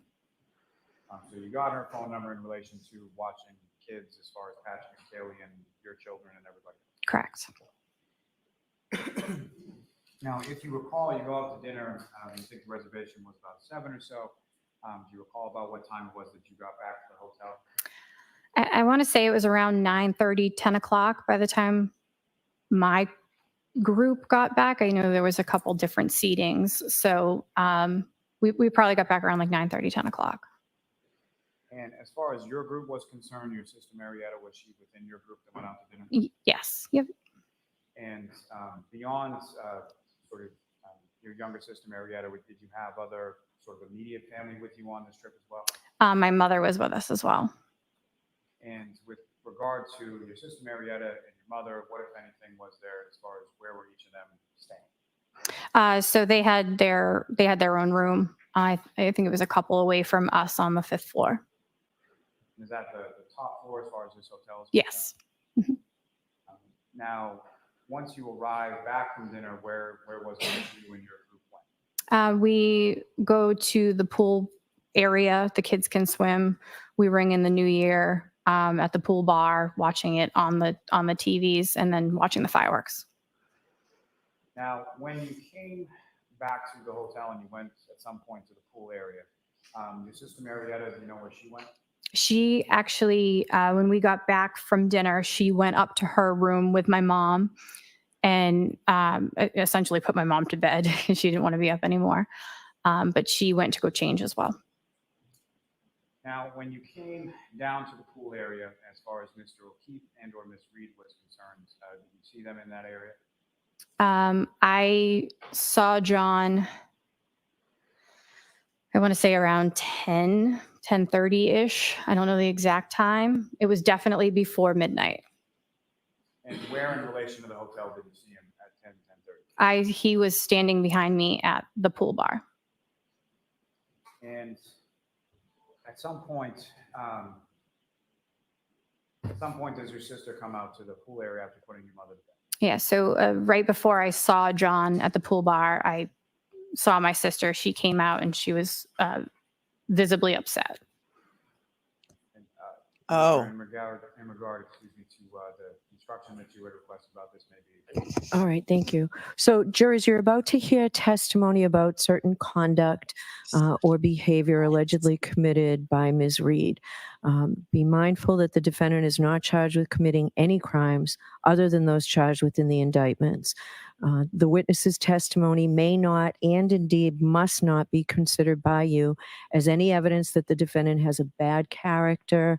So you got her phone number in relation to watching kids, as far as Patrick and Kaylee and your children and everybody. Correct. Now, if you recall, you go out to dinner, you think the reservation was about 7 or so. Do you recall about what time it was that you got back to the hotel? I want to say it was around 9:30, 10 o'clock by the time my group got back. I know there was a couple different seatings. So we probably got back around like 9:30, 10 o'clock. And as far as your group was concerned, your sister Marietta, was she within your group that went out to dinner? Yes. Yep. And beyond your younger sister Marietta, did you have other sort of immediate family with you on this trip as well? My mother was with us as well. And with regard to your sister Marietta and your mother, what, if anything, was there as far as where were each of them staying? So they had their own room. I think it was a couple away from us on the 5th floor. Is that the top floor as far as this hotel is concerned? Yes. Mhm. Now, once you arrived back from dinner, where was it that you and your group went? We go to the pool area. The kids can swim. We ring in the new year at the pool bar, watching it on the TVs, and then watching the fireworks. Now, when you came back to the hotel and you went at some point to the pool area, your sister Marietta, do you know where she went? She actually, when we got back from dinner, she went up to her room with my mom and essentially put my mom to bed because she didn't want to be up anymore. But she went to go change as well. Now, when you came down to the pool area, as far as Mr. O'Keefe and or Ms. Reed was concerned, did you see them in that area? I saw John, I want to say around 10:30-ish. I don't know the exact time. It was definitely before midnight. And where in relation to the hotel did you see him at 10:30? He was standing behind me at the pool bar. And at some point does your sister come out to the pool area after putting your mother to bed? Yeah, so right before I saw John at the pool bar, I saw my sister. She came out and she was visibly upset. And, Oh. In regard, excuse me, to the instruction that you had requested about this, maybe. All right, thank you. So, jurors, you're about to hear testimony about certain conduct or behavior allegedly committed by Ms. Reed. Be mindful that the defendant is not charged with committing any crimes other than those charged within the indictments. The witness's testimony may not and indeed must not be considered by you as any evidence that the defendant has a bad character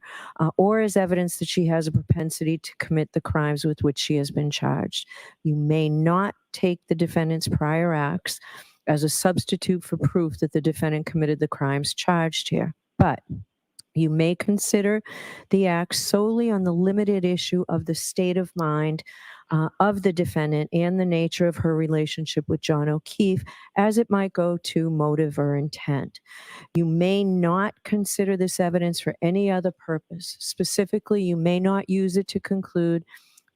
or as evidence that she has a propensity to commit the crimes with which she has been charged. You may not take the defendant's prior acts as a substitute for proof that the defendant committed the crimes charged here, but you may consider the acts solely on the limited issue of the state of mind of the defendant and the nature of her relationship with John O'Keefe as it might go to motive or intent. You may not consider this evidence for any other purpose. Specifically, you may not use it to conclude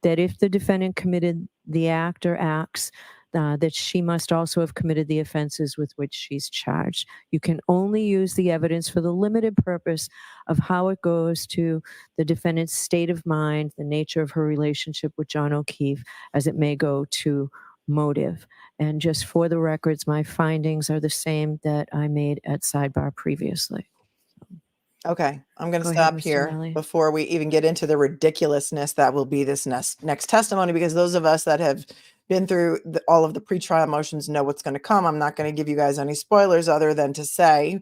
that if the defendant committed the act or acts, that she must also have committed the offenses with which she's charged. You can only use the evidence for the limited purpose of how it goes to the defendant's state of mind, the nature of her relationship with John O'Keefe, as it may go to motive. And just for the records, my findings are the same that I made at sidebar previously. Okay, I'm going to Go ahead, stop Mr. here Riley. before we even get into the ridiculousness that will be this next testimony, because those of us that have been through all of the pretrial motions, know what's going to come. I'm not going to give you guys any spoilers other than to say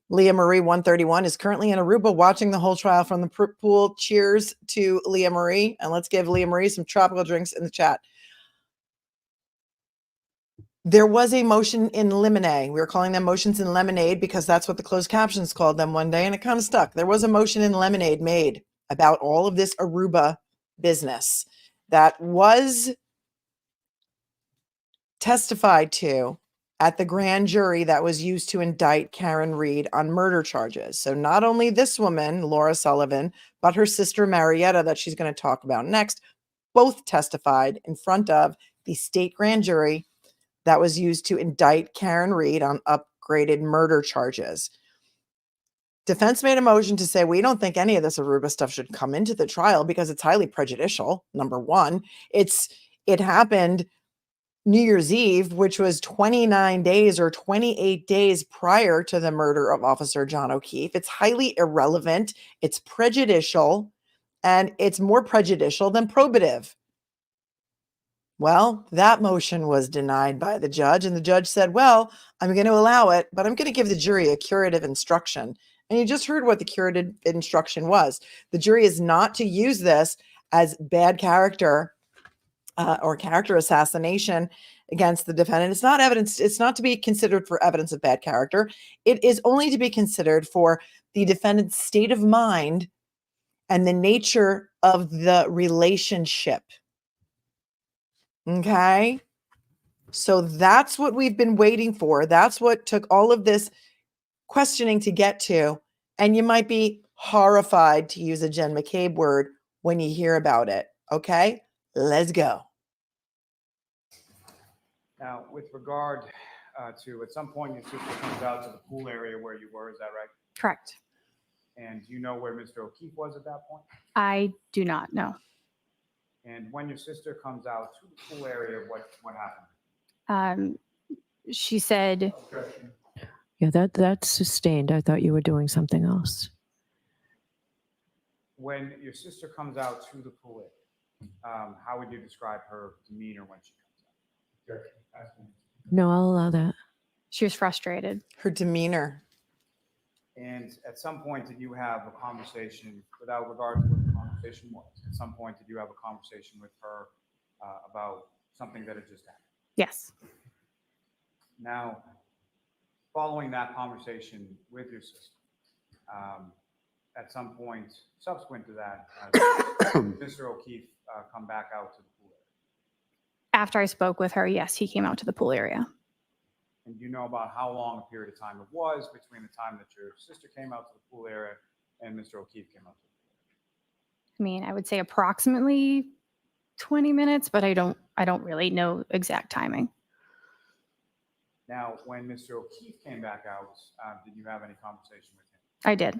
Leah Marie 131 is currently in Aruba watching the whole trial from the pool. Cheers to Leah Marie. And let's give Leah Marie some tropical drinks in the chat. There was a motion in limine. We were calling them motions in lemonade because that's what the closed captions called them one day, and it kind of stuck. There was a motion in lemonade made about all of this Aruba business that was testified to at the grand jury that was used to indict Karen Reed on murder charges. So not only this woman, Laura Sullivan, but her sister Marietta, that she's going to talk about next, both testified in front of the state grand jury that was used to indict Karen Reed on upgraded murder charges. Defense made a motion to say, we don't think any of this Aruba stuff should come into the trial because it's highly prejudicial. Number one, it happened New Year's Eve, which was 29 days or 28 days prior to the murder of Officer John O'Keefe. It's highly irrelevant. It's prejudicial, and it's more prejudicial than probative. Well, that motion was denied by the judge, and the judge said, well, I'm going to allow it, but I'm going to give the jury a curative instruction. And you just heard what the curative instruction was. The jury is not to use this as bad character or character assassination against the defendant. It's not evidence. It's not to be considered for evidence of bad character. It is only to be considered for the defendant's state of mind and the nature of the relationship. Okay. So that's what we've been waiting for. That's what took all of this questioning to get to. And you might be horrified, to use a Jen McCabe word, when you hear about it. Okay. Let's go. Now, with regard to, at some point, your sister comes out to the pool area where you were, is that right? Correct. And do you know where Mr. O'Keefe was at that point? I do not know. And when your sister comes out to the pool area, what happened? She said, Yeah, that's sustained. I thought you were doing something else. When your sister comes out to the pool area, how would you describe her demeanor when she comes out? No, I'll allow that. she was frustrated. Her demeanor. And at some point, did you have a conversation, without regard to what the conversation was, at some point, did you have a conversation with her about something that had just happened? Yes. Now, following that conversation with your sister, at some point subsequent to that, Mr. O'Keefe come back out to the pool area. After I spoke with her, yes, he came out to the pool area. And do you know about how long a period of time it was between the time that your sister came out to the pool area and Mr. O'Keefe came out to the pool area? I mean, I would say approximately 20 minutes, but I don't really know exact timing. Now, when Mr. O'Keefe came back out, did you have any conversation with him? I did.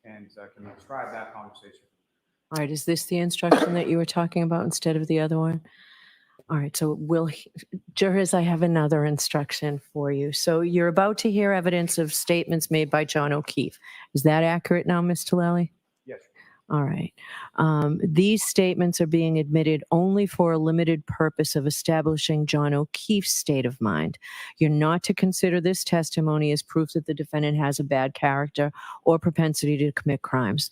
And can you describe that conversation? All right, is this the instruction that you were talking about instead of the other one? All right, so jurors, I have another instruction for you. So you're about to hear evidence of statements made by John O'Keefe. Is that accurate now, Ms. Tillelli? Yes. All right. These statements are being admitted only for a limited purpose of establishing John O'Keefe's state of mind. You're not to consider this testimony as proof that the defendant has a bad character or propensity to commit crimes.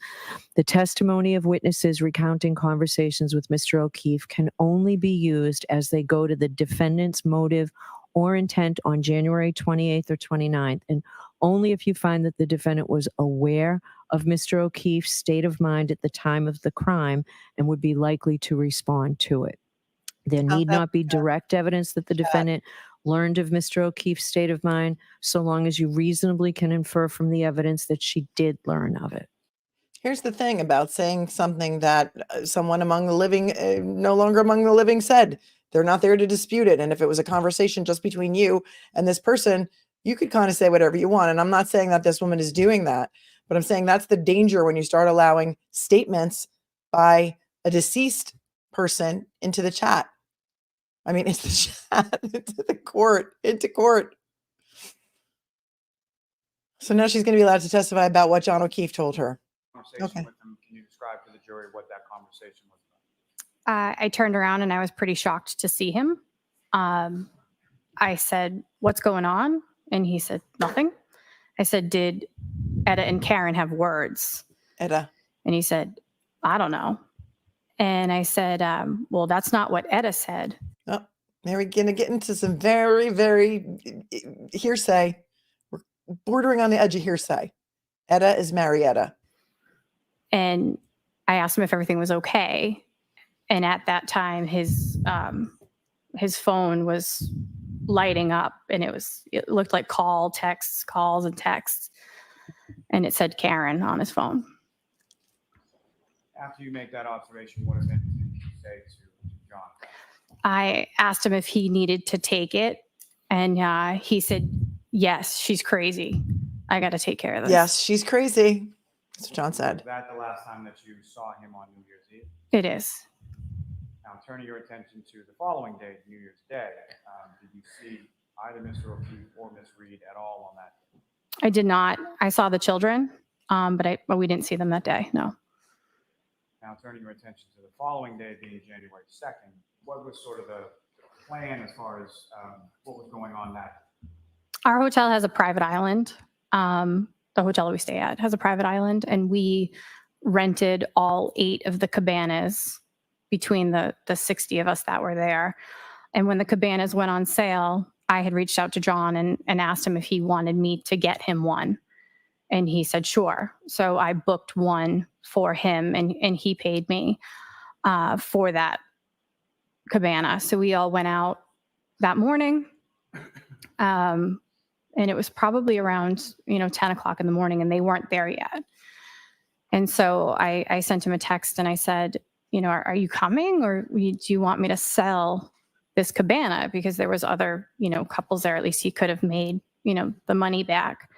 The testimony of witnesses recounting conversations with Mr. O'Keefe can only be used as they go to the defendant's motive or intent on January 28th or 29th, and only if you find that the defendant was aware of Mr. O'Keefe's state of mind at the time of the crime and would be likely to respond to it. There need not be direct evidence that the defendant learned of Mr. O'Keefe's state of mind, so long as you reasonably can infer from the evidence that she did learn of it. Here's the thing about saying something that someone among the living, no longer among the living, said. They're not there to dispute it. And if it was a conversation just between you and this person, you could kind of say whatever you want. And I'm not saying that this woman is doing that, but I'm saying that's the danger when you start allowing statements by a deceased person into the chat. I mean, it's the chat, into the court, into court. So now she's going to be allowed to testify about what John O'Keefe told her. Conversation Okay. with him, can you describe to the jury what that conversation was about? I turned around and I was pretty shocked to see him. I said, "What's going on?" And he said, "Nothing." I said, "Did Etta and Karen have words?" Etta. And he said, "I don't know." And I said, "Well, that's not what Etta said." Oh, now we're going to get into some very, very hearsay. We're bordering on the edge of hearsay. Etta is Marietta. And I asked him if everything was okay. And at that time, his phone was lighting up, and it looked like calls and texts, and it said Karen on his phone. After you make that observation, what, if anything, did you say to John? I asked him if he needed to take it, and he said, "Yes, she's crazy. I got to take care of this." Yes, she's crazy. That's what John Was said. that the last time that you saw him on New Year's Eve? It is. Now, turning your attention to the following day, New Year's Day, did you see either Mr. O'Keefe or Miss Reed at all on that day? I did not. I saw the children, but we didn't see them that day. No. Now, turning your attention to the following day, being January 2nd, what was sort of the plan as far as what was going on that day? Our hotel has a private island. The hotel we stay at has a private island, and we rented all 8 of the cabanas between the 60 of us that were there. And when the cabanas went on sale, I had reached out to John and asked him if he wanted me to get him one. And he said, sure. So I booked one for him, and he paid me for that cabana. So we all went out that morning. And it was probably around, 10 o'clock in the morning, and they weren't there yet. And so I sent him a text and I said, are you coming, or do you want me to sell this cabana? Because there was other, couples there. At least he could have made, the money back.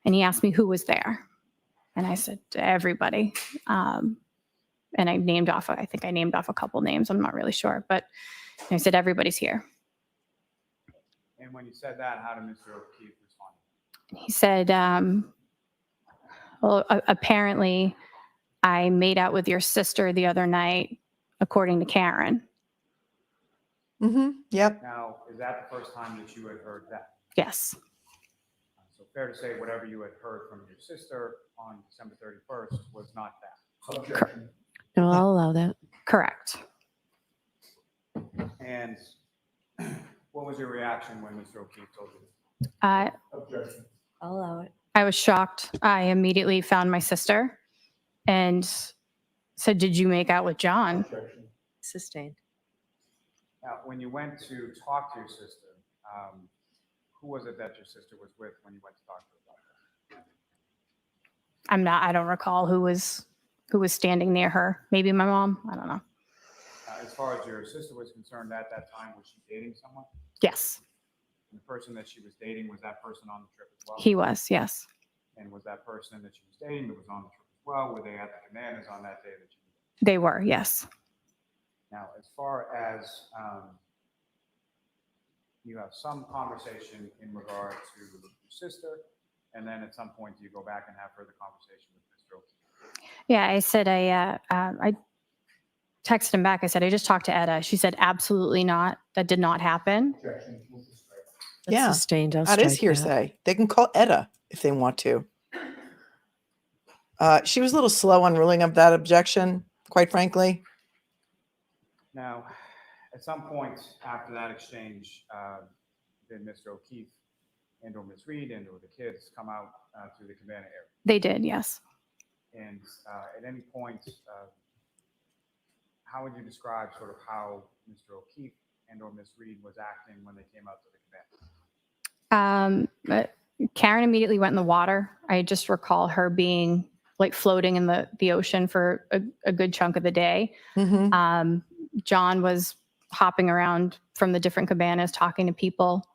And he asked me who was there. And I said, everybody. And I named off a couple names. I'm not really sure. But I said, everybody's here. And when you said that, how did Mr. O'Keefe respond? He said, well, apparently I made out with your sister the other night, according to Karen. Mm-hmm. Yep. Now, is that the first time that you had heard that? Yes. So fair to say whatever you had heard from your sister on December 31st was not that. Objection. No, I'll allow that. Correct. And what was your reaction when Mr. O'Keefe told you? Objection. I'll allow it. I was shocked. I immediately found my sister and said, did you make out with John? Objection. Sustained. Now, when you went to talk to your sister, who was it that your sister was with when you went to talk to her about that? I don't recall who was standing near her. Maybe my mom. I don't know. As far as your sister was concerned at that time, was she dating someone? Yes, And the person that she was dating, was that person on the trip as well? he was. Yes. And was that person that she was dating that was on the trip as well? Were they at the Cabanas on that day that you were They were. Yes. there? Now, as far as you have some conversation in regard to your sister, and then at some point do you go back and have further conversation with Mr. O'Keefe? Yeah, I said I texted him back. I said I just talked to Etta. She said absolutely not. That did not happen. Objection. Move to strike. That's Yeah, sustained. I'll That is strike hearsay. They can call Etta if they want to. She was a little slow on ruling of that objection, quite frankly. Now, at some point after that exchange, did Mr. O'Keefe and or Ms. Reed and or the kids come out to the Cabana area? They did. Yes. And at any point, how would you describe sort of how Mr. O'Keefe and or Ms. Reed was acting when they came out to the Cabana? But Karen immediately went in the water. I just recall her being like floating in the ocean for a good chunk of the day. Mm-hmm. John was hopping around from the different cabanas, talking to people.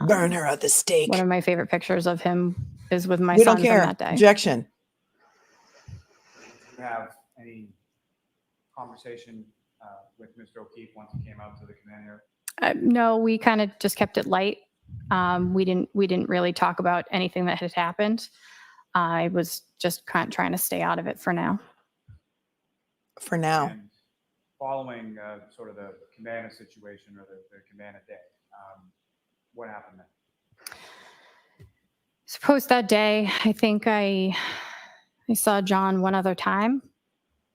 Burn her at the stake. One of my favorite pictures of him is with my We son don't care. from that day. Objection. Did you have any conversation with Mr. O'Keefe once he came out to the Cabana area? No, we kind of just kept it light. We didn't really talk about anything that had happened. I was just kind of trying to stay out of it for now. For now. And following sort of the Cabana situation or the Cabana day, what happened then? So post that day, I think I saw John one other time.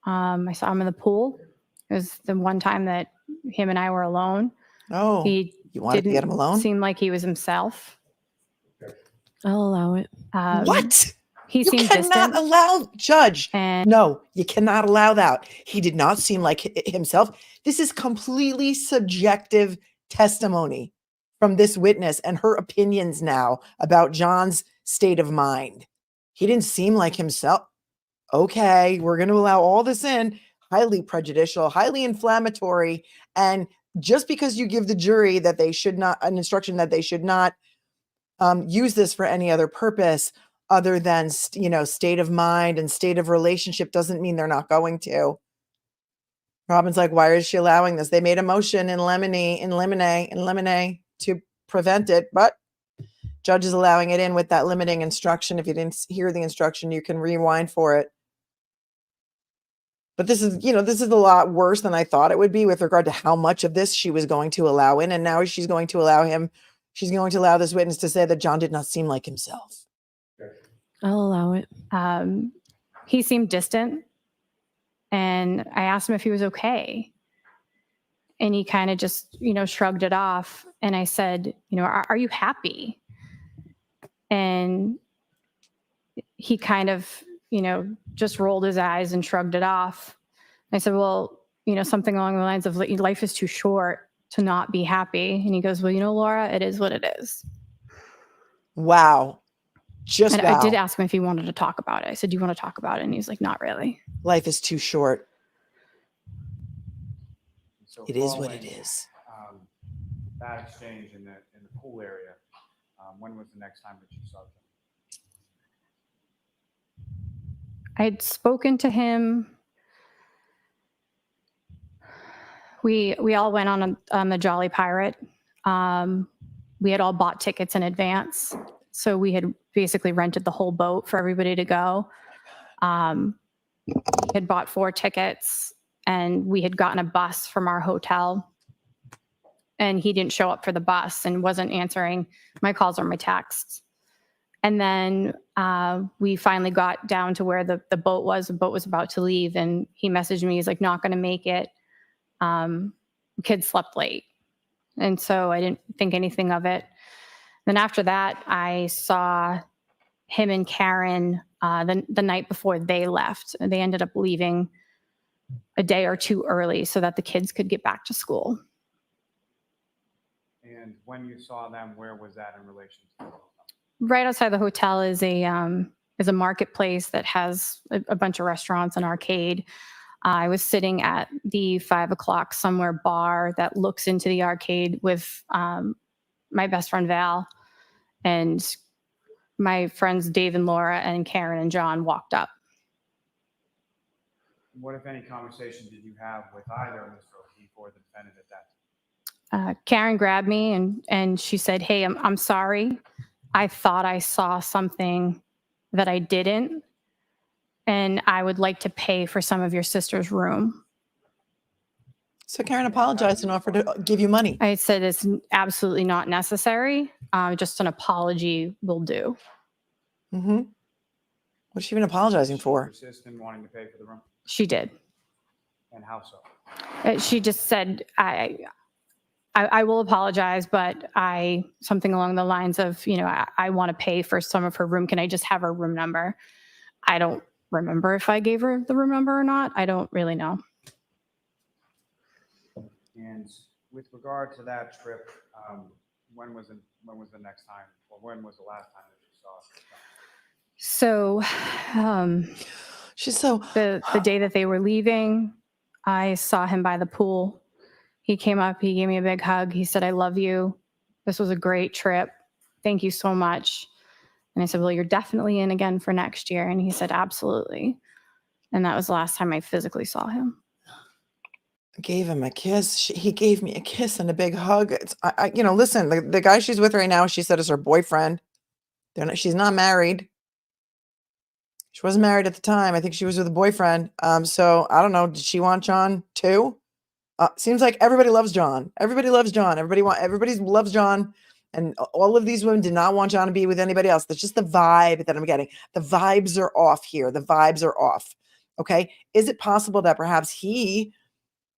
I saw him in the pool. It was the one time that him and I were alone. Oh, He you wanted to get him alone? seem like he was himself. I'll allow it. What? He You seemed cannot distant. allow, Judge. And No, you cannot allow that. He did not seem like himself. This is completely subjective testimony from this witness and her opinions now about John's state of mind. He didn't seem like himself. Okay, we're going to allow all this in. Highly prejudicial, highly inflammatory. And just because you give the jury that they should not, an instruction that they should not use this for any other purpose other than, state of mind and state of relationship doesn't mean they're not going to. Robin's like, why is she allowing this? They made a motion in limine to prevent it, but judge is allowing it in with that limiting instruction. If you didn't hear the instruction, you can rewind for it. But this is a lot worse than I thought it would be with regard to how much of this she was going to allow in. And now she's going to allow this witness to say that John did not seem like himself. I'll allow it. he seemed distant. And I asked him if he was okay. And he kind of just, shrugged it off. And I said, are you happy? And he kind of, just rolled his eyes and shrugged it off. I said, well, something along the lines of life is too short to not be happy. And he goes, well, Laura, it is what it is. Wow. And I did ask him if he wanted to talk about it. I said, do you want to talk about it? And he's like, not really. Life is too short. So It is what following, it is. That exchange in the pool area, when was the next time that you saw him? I had spoken to him. We all went on the Jolly Pirate. We had all bought tickets in advance. So we had basically rented the whole boat for everybody to go. We had bought 4 tickets and we had gotten a bus from our hotel. And he didn't show up for the bus and wasn't answering my calls or my texts. And then we finally got down to where the boat was. The boat was about to leave. And he messaged me. He's like, not going to make it. Kids slept late. And so I didn't think anything of it. Then after that, I saw him and Karen the night before they left. They ended up leaving a day or two early so that the kids could get back to school. And when you saw them, where was that in relation to? Right outside the hotel is a marketplace that has a bunch of restaurants and arcade. I was sitting at the 5 o'clock somewhere bar that looks into the arcade with my best friend Val, and my friends Dave and Laura and Karen and John walked up. What, if any, conversation did you have with either Mr. O'Keefe or the defendant at that time? Karen grabbed me and she said, hey, I'm sorry. I thought I saw something that I didn't, and I would like to pay for some of your sister's room. So Karen apologized and offered to give you money. I said it's absolutely not necessary. Just an apology will do. Mm-hmm. What's she even apologizing for? Did she persist in wanting to pay for the room? She did. And how so? She just said, I will apologize, but something along the lines of, I want to pay for some of her room. Can I just have her room number? I don't remember if I gave her the room number or not. I don't really know. And with regard to that trip, when was the next time, or when was the last time that you saw her? So She's so the day that they were leaving, I saw him by the pool. He came up, he gave me a big hug. He said, I love you. This was a great trip. Thank you so much. And I said, well, you're definitely in again for next year. And he said, absolutely. And that was the last time I physically saw him. gave him a kiss. He gave me a kiss and a big hug. It's, listen, the guy she's with right now, she said is her boyfriend. She's not married. She wasn't married at the time. I think she was with a boyfriend. So I don't know. Did she want John too? Seems like everybody loves John. Everybody loves John. Everybody loves John. And all of these women did not want John to be with anybody else. That's just the vibe that I'm getting. The vibes are off here. The vibes are off. Okay. Is it possible that perhaps he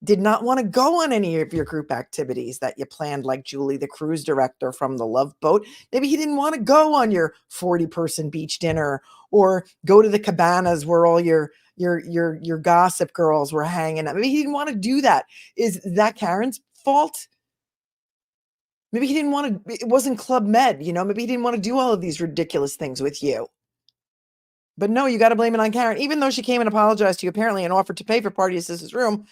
did not want to go on any of your group activities that you planned, like Julie, the cruise director from the Love Boat? Maybe he didn't want to go on your 40-person beach dinner or go to the cabanas where all your gossip girls were hanging out. Maybe he didn't want to do that. Is that Karen's fault? Maybe he didn't want to, it wasn't Club Med, maybe he didn't want to do all of these ridiculous things with you. But no, you got to blame it on Karen, even though she came and apologized to you apparently and offered to pay for Party Assist's room,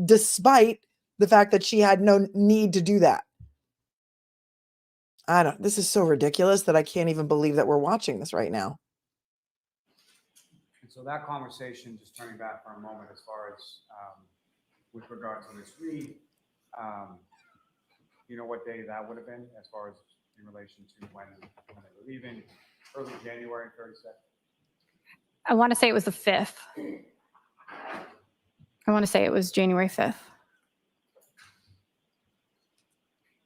despite the fact that she had no need to do that. This is so ridiculous that I can't even believe that we're watching this right now. And so that conversation, just turning back for a moment, as far as with regard to Ms. Reed, you know what day that would have been, as far as in relation to when they were leaving? Early January, 32nd? I want to say it was the 5th. I want to say it was January 5th.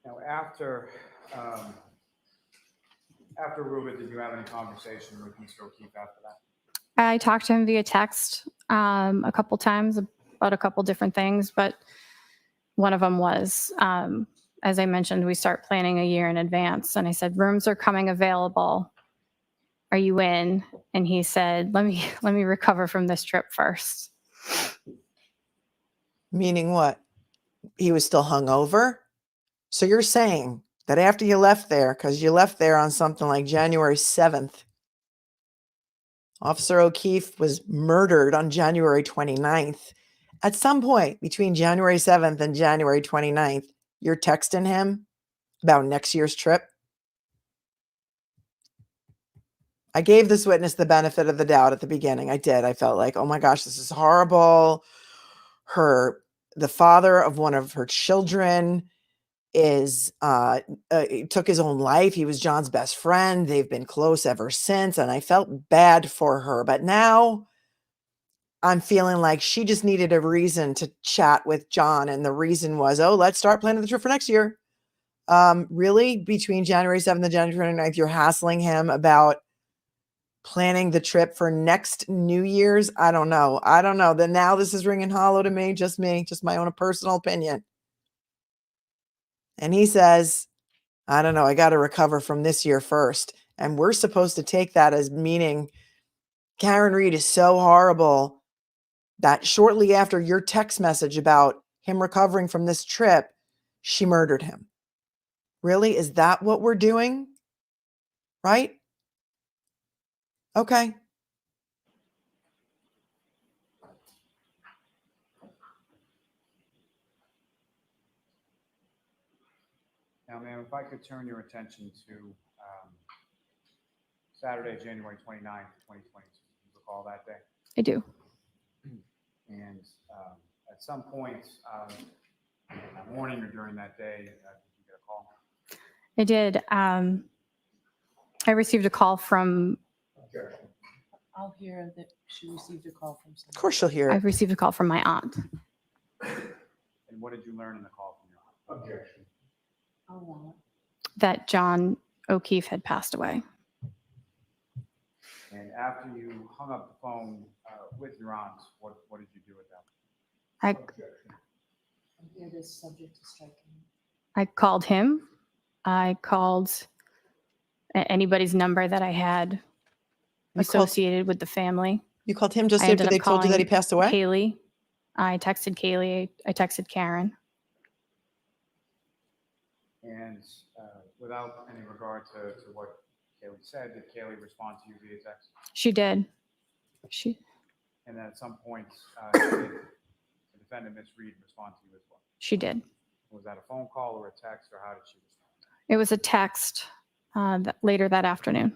Now, after Aruba, did you have any conversation with Mr. O'Keefe after that? I talked to him via text a couple times about a couple different things, but one of them was, as I mentioned, we start planning a year in advance. And I said, rooms are coming available. Are you in? And he said, let me recover from this trip first. Meaning what? He was still hungover? So you're saying that after you left there, because you left there on something like January 7th, Officer O'Keefe was murdered on January 29th. At some point between January 7th and January 29th, you're texting him about next year's trip? I gave this witness the benefit of the doubt at the beginning. I did. I felt like, oh my gosh, this is horrible. The father of one of her children took his own life. He was John's best friend. They've been close ever since. And I felt bad for her. But now I'm feeling like she just needed a reason to chat with John. And the reason was, let's start planning the trip for next year. Really, between January 7th and January 29th, you're hassling him about planning the trip for next New Year's. I don't know. Then now this is ringing hollow to me, just my own personal opinion. And he says, I don't know, I got to recover from this year first. And we're supposed to take that as meaning Karen Reed is so horrible that shortly after your text message about him recovering from this trip, she murdered him. Really? Is that what we're doing? Right? Okay. Now, ma'am, if I could turn your attention to Saturday, January 29th, 2022. You recall that day? I do. And at some point in the morning or during that day, did you get a call? I did. I received a call from, I'll hear that she received a call from someone. Of course she'll hear I it. received a call from my aunt. And what did you learn in the call from your aunt? Objection. I'll allow it. That John O'Keefe had passed away. And after you hung up the phone with your aunt, what did you do with that? I'm here this subject to striking. I called him. I called anybody's number that I had You called- associated with the family. You called him just I after ended they up told you that he calling passed away? Kaylee. I texted Kaylee. I texted Karen. And without any regard to what Kaylee said, did Kaylee respond to you via text? She did. And then at some point, did the defendant, Ms. Reed, respond to you as well? She did. Was that a phone call or a text, or how did she respond? It was a text later that afternoon.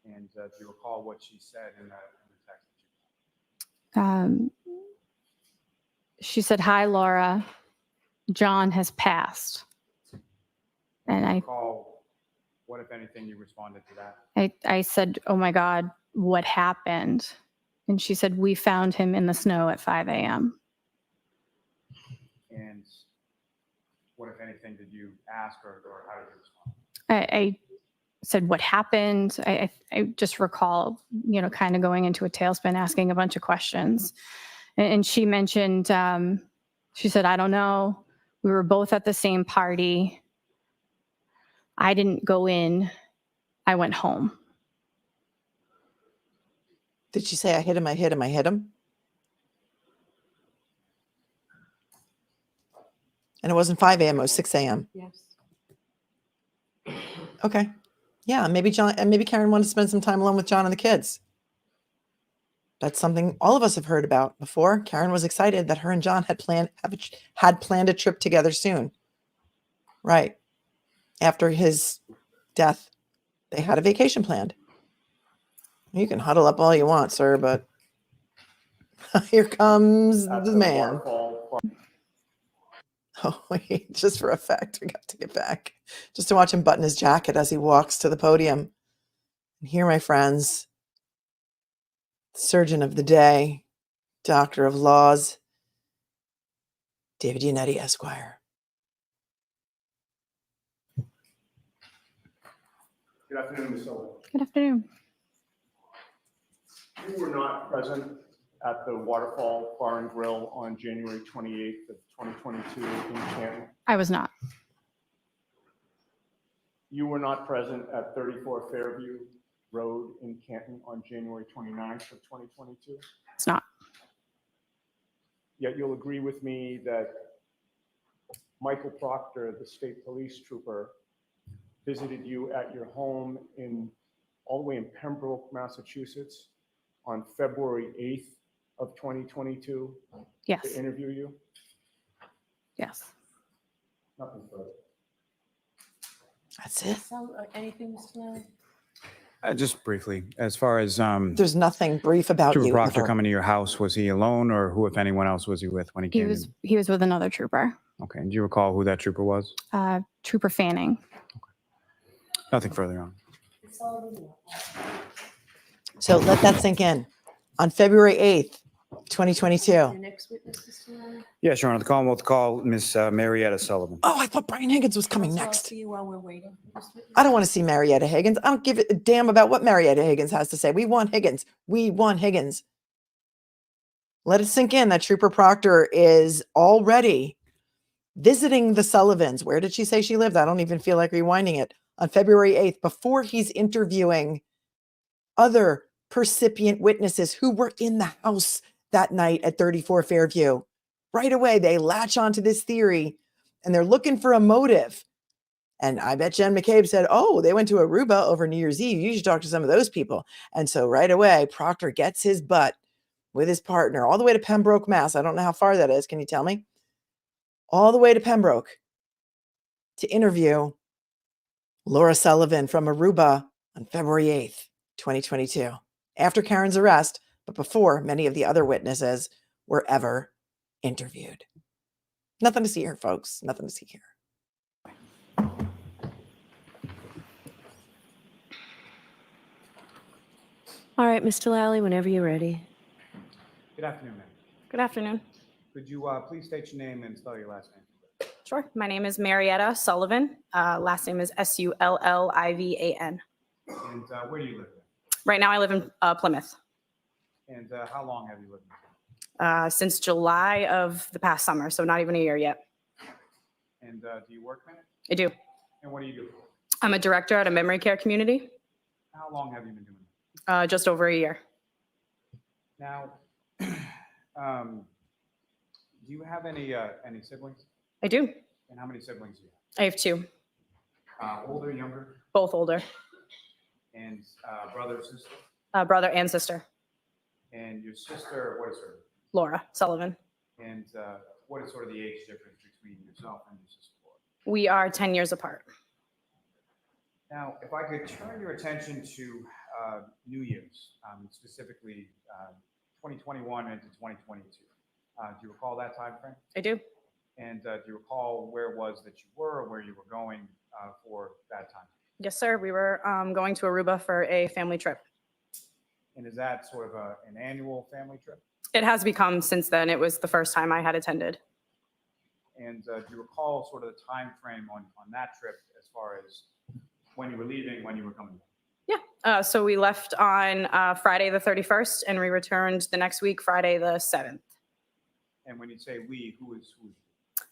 And do you recall what she said in the text that you got? She said, "Hi, Laura. John has passed." And I Recall what, if anything, you responded to that? I said, "Oh my God, what happened?" And she said, "We found him in the snow at 5 a.m." what, if anything, did you ask or how did you respond? I said what happened. I just recall, kind of going into a tailspin, asking a bunch of questions. And she mentioned, she said, I don't know. We were both at the same party. I didn't go in. I went home. Did she say, I hit him, I hit him, I hit him? And it wasn't 5 a.m., it was 6 a.m. Yes. Okay. Yeah, maybe Karen wanted to spend some time alone with John and the kids. That's something all of us have heard about before. Karen was excited that her and John had planned a trip together soon. Right. After his death, they had a vacation planned. You can huddle up all you want, sir, but here comes the man. Oh, wait, just for effect, we got to get back. Just to watch him button his jacket as he walks to the podium. And here, my friends, surgeon of the day, doctor of laws, David Yannetti, Esquire. Good afternoon, Ms. Sullivan. Good afternoon. You were not present at the Waterfall Bar and Grill on January 28th of 2022 in Canton. I was not. You were not present at 34 Fairview Road in Canton on January 29th of 2022. It's not. Yet you'll agree with me that Michael Proctor, the state police trooper, visited you at your home all the way in Pembroke, Massachusetts on February 8th of 2022 Yes. to interview you. Yes. Nothing further. That's it. Anything, Mr. Lally? Just briefly, as far as There's nothing brief about Trooper you. Proctor ever. coming to your house, was he alone, or who, if anyone else, was he with when he came? He was with another trooper, Okay. Do you recall who that trooper was? Trooper Fanning. Nothing further on. So let that sink in. On February 8th, 2022. Your next witness, Mr. Lally? Yes, Your Honor. The Commonwealth call Miss Marietta Sullivan. Oh, I thought Brian Higgins was coming Also, I'll next. see you while we're waiting for this witness. I don't want to see Marietta Higgins. I don't give a damn about what Marietta Higgins has to say. We want Higgins. We want Higgins. Let it sink in that Trooper Proctor is already visiting the Sullivans. Where did she say she lived? I don't even feel like rewinding it. On February 8th, before he's interviewing other percipient witnesses who were in the house that night at 34 Fairview. Right away, they latch onto this theory and they're looking for a motive. And I bet Jen McCabe said, oh, they went to Aruba over New Year's Eve. You should talk to some of those people. And so right away, Proctor gets his butt with his partner all the way to Pembroke, Mass. I don't know how far that is. Can you tell me? All the way to Pembroke to interview Laura Sullivan from Aruba on February 8th, 2022. After Karen's arrest, but before many of the other witnesses were ever interviewed. Nothing to see here, folks. Nothing to see here. All right, Mr. Lally, whenever you're ready. Good afternoon, ma'am. Good afternoon. Could you please state your name and spell your last name? Sure. My name is Marietta Sullivan. Last name is Sullivan. And where do you live? Right now I live in Plymouth. And how long have you lived in? Since July of the past summer, so not even a year yet. And do you work there? I do. And what do you do? I'm a director at a memory care community. How long have you been doing it? Just over a year. Now, do you have any siblings? I do. And how many siblings do you I have two, have? Older, younger, both older, and brother, sister? brother and sister, And your sister, what is her? Laura Sullivan. And what is sort of the age difference between yourself and your sister? We are 10 years apart. Now, if I could turn your attention to New Year's, specifically 2021 into 2022. Do you recall that time frame? I do. And do you recall where it was that you were or where you were going for that time? Yes, sir. We were going to Aruba for a family trip. And is that sort of an annual family trip? It has become since then. It was the first time I had attended. And do you recall sort of the time frame on that trip as far as when you were leaving, when you were coming back? So we left on Friday the 31st, and we returned the next week, Friday the 7th. And when you say we, who is?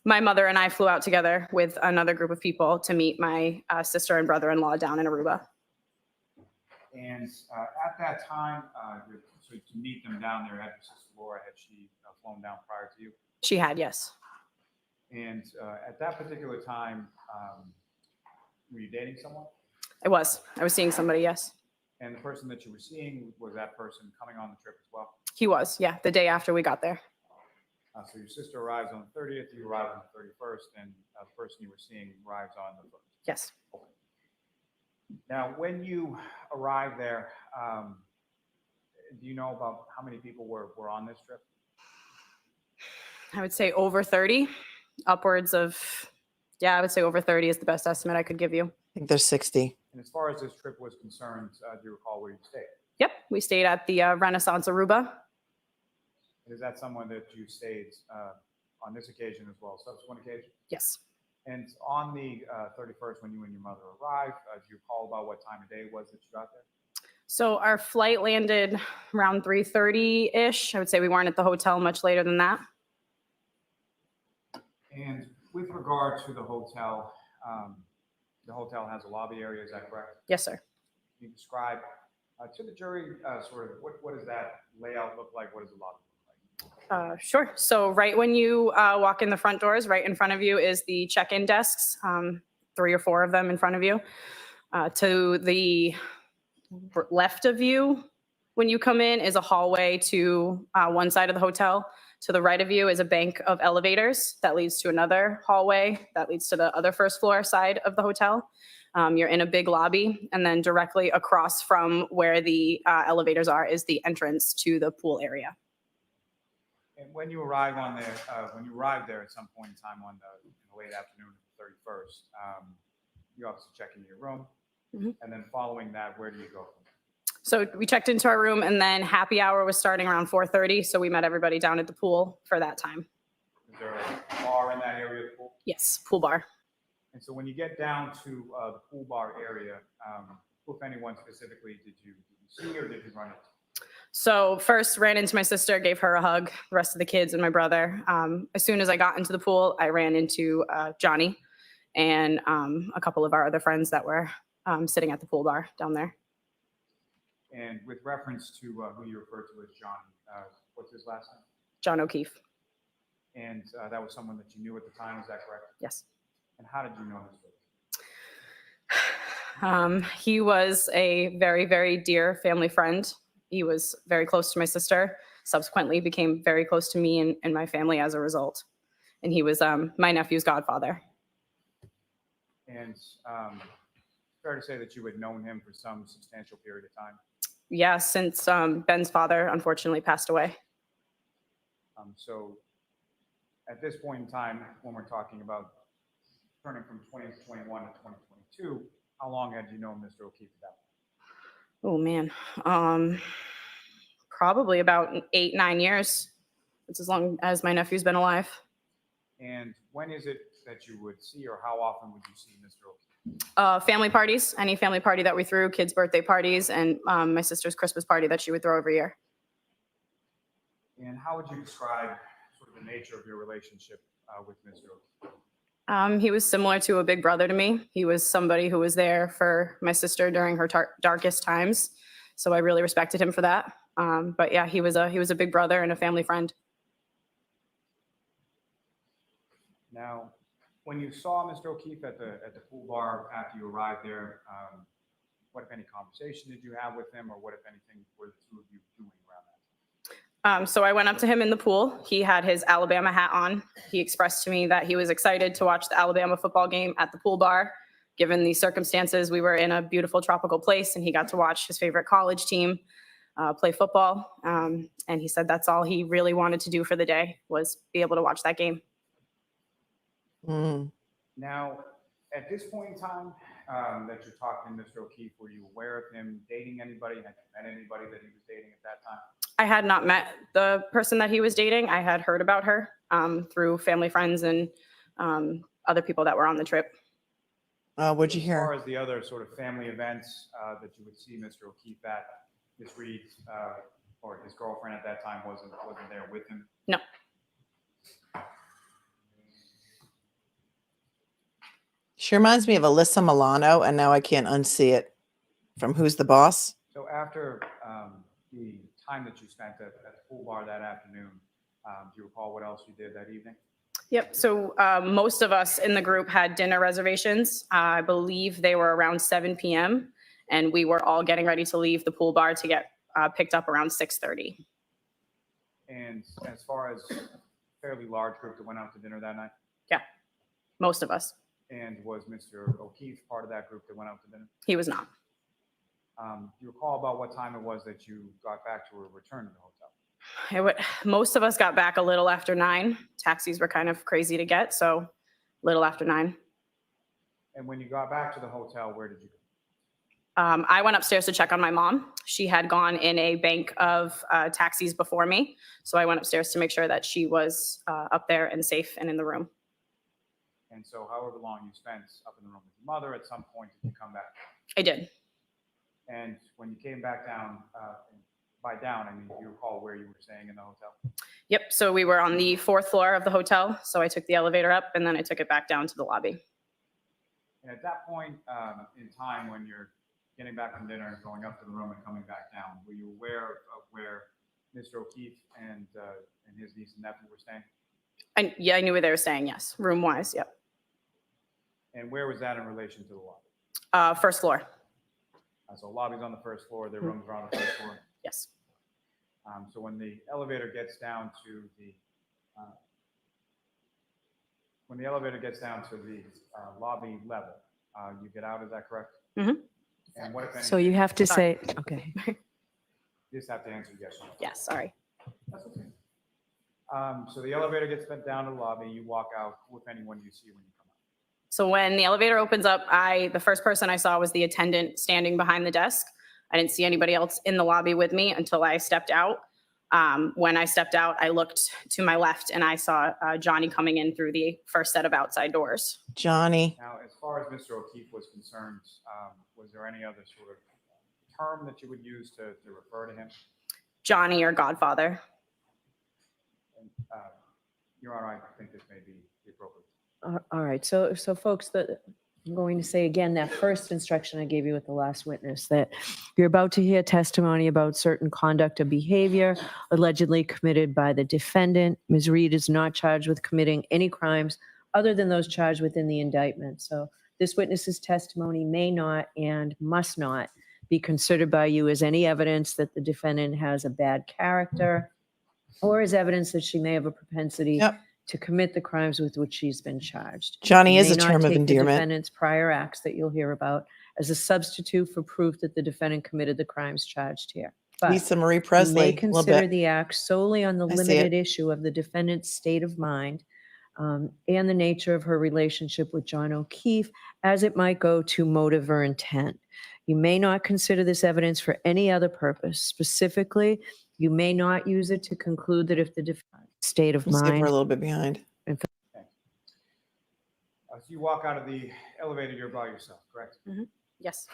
My mother and I flew out together with another group of people to meet my sister and brother-in-law down in Aruba. And at that time, so to meet them down there, had your sister Laura, had she flown down prior to you? She had, yes. And at that particular time, were you dating someone? I was seeing somebody, yes. And the person that you were seeing, was that person coming on the trip as well? He was, yeah, the day after we got there. So your sister arrives on the 30th, you arrive on the 31st, and the person you were seeing arrives on the 1st. Yes. Now, when you arrived there, do you know about how many people were on this trip? I would say over 30, upwards of, yeah, I would say over 30 is the best estimate I could give you. I think there's 60. And as far as this trip was concerned, do you recall where you stayed? Yep, we stayed at the Renaissance Aruba. Is that someone that you stayed on this occasion as well as subsequent occasion? Yes. And on the 31st, when you and your mother arrived, do you recall about what time of day it was that you got there? So our flight landed around 3:30-ish. I would say we weren't at the hotel much later than that. And with regard to the hotel has a lobby area, is that correct? Yes, sir. Can you describe to the jury sort of what does that layout look like? What does the lobby look like? Sure. So right when you walk in the front doors, right in front of you is the check-in desks, 3 or 4 of them in front of you. To the left of you, when you come in, is a hallway to one side of the hotel. To the right of you is a bank of elevators that leads to another hallway that leads to the other first floor side of the hotel. You're in a big lobby, and then directly across from where the elevators are is the entrance to the pool area. And when you arrived there at some point in time on the late afternoon of the 31st, you obviously check into your room, and then following that, where do you go? So we checked into our room, and then happy hour was starting around 4:30. So we met everybody down at the pool for that time. Is there a bar in that area of the pool? Yes, pool bar. And so when you get down to the pool bar area, who, if anyone specifically, did you see or did you run into? So first ran into my sister, gave her a hug, the rest of the kids and my brother. As soon as I got into the pool, I ran into Johnny and a couple of our other friends that were sitting at the pool bar down there. And with reference to who you referred to as Johnny, what's his last name? John O'Keefe. And that was someone that you knew at the time, is that correct? Yes. And how did you know this? He was a very, very dear family friend. He was very close to my sister, subsequently became very close to me and my family as a result. And he was my nephew's godfather. And fair to say that you had known him for some substantial period of time? Yeah, since Ben's father unfortunately passed away. So at this point in time, when we're talking about turning from 2021 to 2022, how long had you known Mr. O'Keefe at that point? Oh man, probably about 8-9 years. It's as long as my nephew's been alive. And when is it that you would see, or how often would you see Mr. O'Keefe? Family parties, any family party that we threw, kids' birthday parties, and my sister's Christmas party that she would throw every year. And how would you describe sort of the nature of your relationship with Mr. O'Keefe? He was similar to a big brother to me. He was somebody who was there for my sister during her darkest times. So I really respected him for that. But yeah, he was a big brother and a family friend. Now, when you saw Mr. O'Keefe at the pool bar after you arrived there, what, if any, conversation did you have with him, or what, if anything, were the two of you doing around that? So I went up to him in the pool. He had his Alabama hat on. He expressed to me that he was excited to watch the Alabama football game at the pool bar. Given the circumstances, we were in a beautiful tropical place, and he got to watch his favorite college team play football. And he said that's all he really wanted to do for the day, was be able to watch that game. Now, at this point in time that you're talking to Mr. O'Keefe, were you aware of him dating anybody? Had you met anybody that he was dating at that time? I had not met the person that he was dating. I had heard about her through family friends and other people that were on the trip. What'd you As far hear? as the other sort of family events that you would see Mr. O'Keefe at, Ms. Reed or his girlfriend at that time wasn't there with him? No. She reminds me of Alyssa Milano, and now I can't unsee it. From Who's the Boss? So after the time that you spent at the pool bar that afternoon, do you recall what else you did that evening? Yep. So most of us in the group had dinner reservations. I believe they were around 7 p.m. and we were all getting ready to leave the pool bar to get picked up around 6:30. And as far as a fairly large group that went out to dinner that night? Yeah, most of us. And was Mr. O'Keefe part of that group that went out to dinner? He was not. Do you recall about what time it was that you got back to or returned to the hotel? Most of us got back a little after 9. Taxis were kind of crazy to get, so little after 9. And when you got back to the hotel, where did you go? I went upstairs to check on my mom. She had gone in a bank of taxis before me, so I went upstairs to make sure that she was up there and safe and in the room. And so however long you spent up in the room with your mother, at some point did you come back? I did. And when you came back down, by down, I mean, do you recall where you were staying in the hotel? Yep, so we were on the 4th floor of the hotel, so I took the elevator up and then I took it back down to the lobby. And at that point in time, when you're getting back from dinner and going up to the room and coming back down, were you aware of where Mr. O'Keefe and his niece and nephew were staying? Yeah, I knew where they were staying, yes, room-wise, yep. And where was that in relation to the lobby? 1st floor, So lobby's on the 1st floor, their rooms are on the 1st floor. yes. So when the elevator gets down to the lobby level, you get out. Is that correct? Mhm. And what if any? So you have to Sorry. say, okay. You just have to answer yes or no. Yes, sorry. That's okay. So the elevator gets sent down to the lobby. You walk out. Who, if anyone, do you see when you come out? So when the elevator opens up, the first person I saw was the attendant standing behind the desk. I didn't see anybody else in the lobby with me until I stepped out. When I stepped out, I looked to my left and I saw Johnny coming in through the first set of outside doors. Johnny. Now, as far as Mr. O'Keefe was concerned, was there any other sort of term that you would use to refer to him? Johnny or Godfather. And, Your Honor, I think this may be the appropriate. All right. So folks, I'm going to say again, that first instruction I gave you with the last witness, that you're about to hear testimony about certain conduct or behavior allegedly committed by the defendant. Ms. Reed is not charged with committing any crimes other than those charged within the indictment. So this witness's testimony may not and must not be considered by you as any evidence that the defendant has a bad character or as evidence that she may have a propensity Yep. to commit the crimes with which she's been charged. Johnny You is may a not term of take the endearment. defendant's prior acts that you'll hear about as a substitute for proof that the defendant committed the crimes charged here. But Lisa Marie you Presley. may A little consider bit. the act solely on the I see limited it. issue of the defendant's state of mind and the nature of her relationship with John O'Keefe as it might go to motive or intent. You may not consider this evidence for any other purpose. Specifically, you may not use it to conclude that if the defendant's state of Let's see if we're a mind. little bit behind. So you walk out of the elevator, you're by yourself, correct? Yes.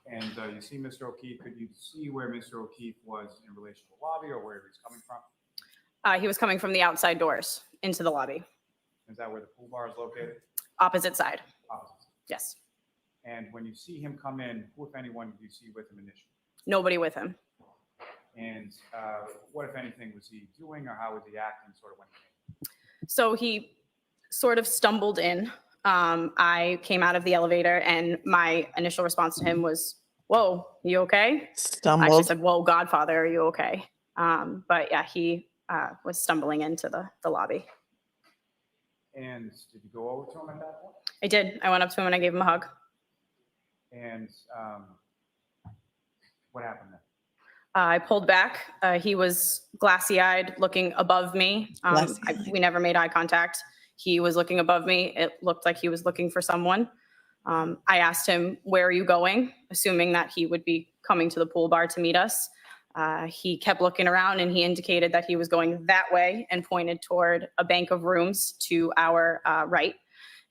And you see Mr. O'Keefe. Could you see where Mr. O'Keefe was in relation to the lobby or where he was coming from? He was coming from the outside doors into the lobby, Is that where the pool bar is located? opposite side. Opposite. Yes. And when you see him come in, who, if anyone, do you see with him initially? Nobody with him. And what, if anything, was he doing or how was he acting sort of when he came? So he sort of stumbled in. I came out of the elevator and my initial response to him was, "Whoa, you okay?" I actually Stumbled. said, "Whoa, Godfather, are you okay?" But yeah, he was stumbling into the lobby. And did you go over to him at that point? I did. I went up to him and I gave him a hug. And what happened then? I pulled back. He was glassy-eyed, looking above me. Glassy-eyed. We never made eye contact. He was looking above me. It looked like he was looking for someone. I asked him, "Where are you going?" assuming that he would be coming to the pool bar to meet us. He kept looking around and he indicated that he was going that way and pointed toward a bank of rooms to our right.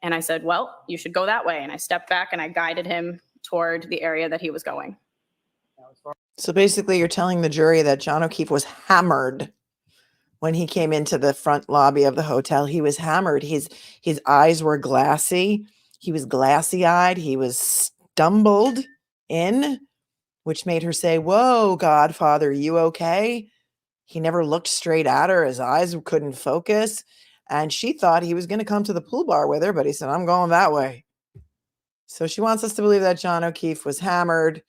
And I said, well, you should go that way. And I stepped back and I guided him toward the area that he was going. So basically, you're telling the jury that John O'Keefe was hammered when he came into the front lobby of the hotel. He was hammered. His eyes were glassy. He was glassy-eyed. He was stumbled in, which made her say, "Whoa, Godfather, you okay?" He never looked straight at her. His eyes couldn't focus. And she thought he was going to come to the pool bar with her, but he said, "I'm going that way." So she wants us to believe that John O'Keefe was hammered.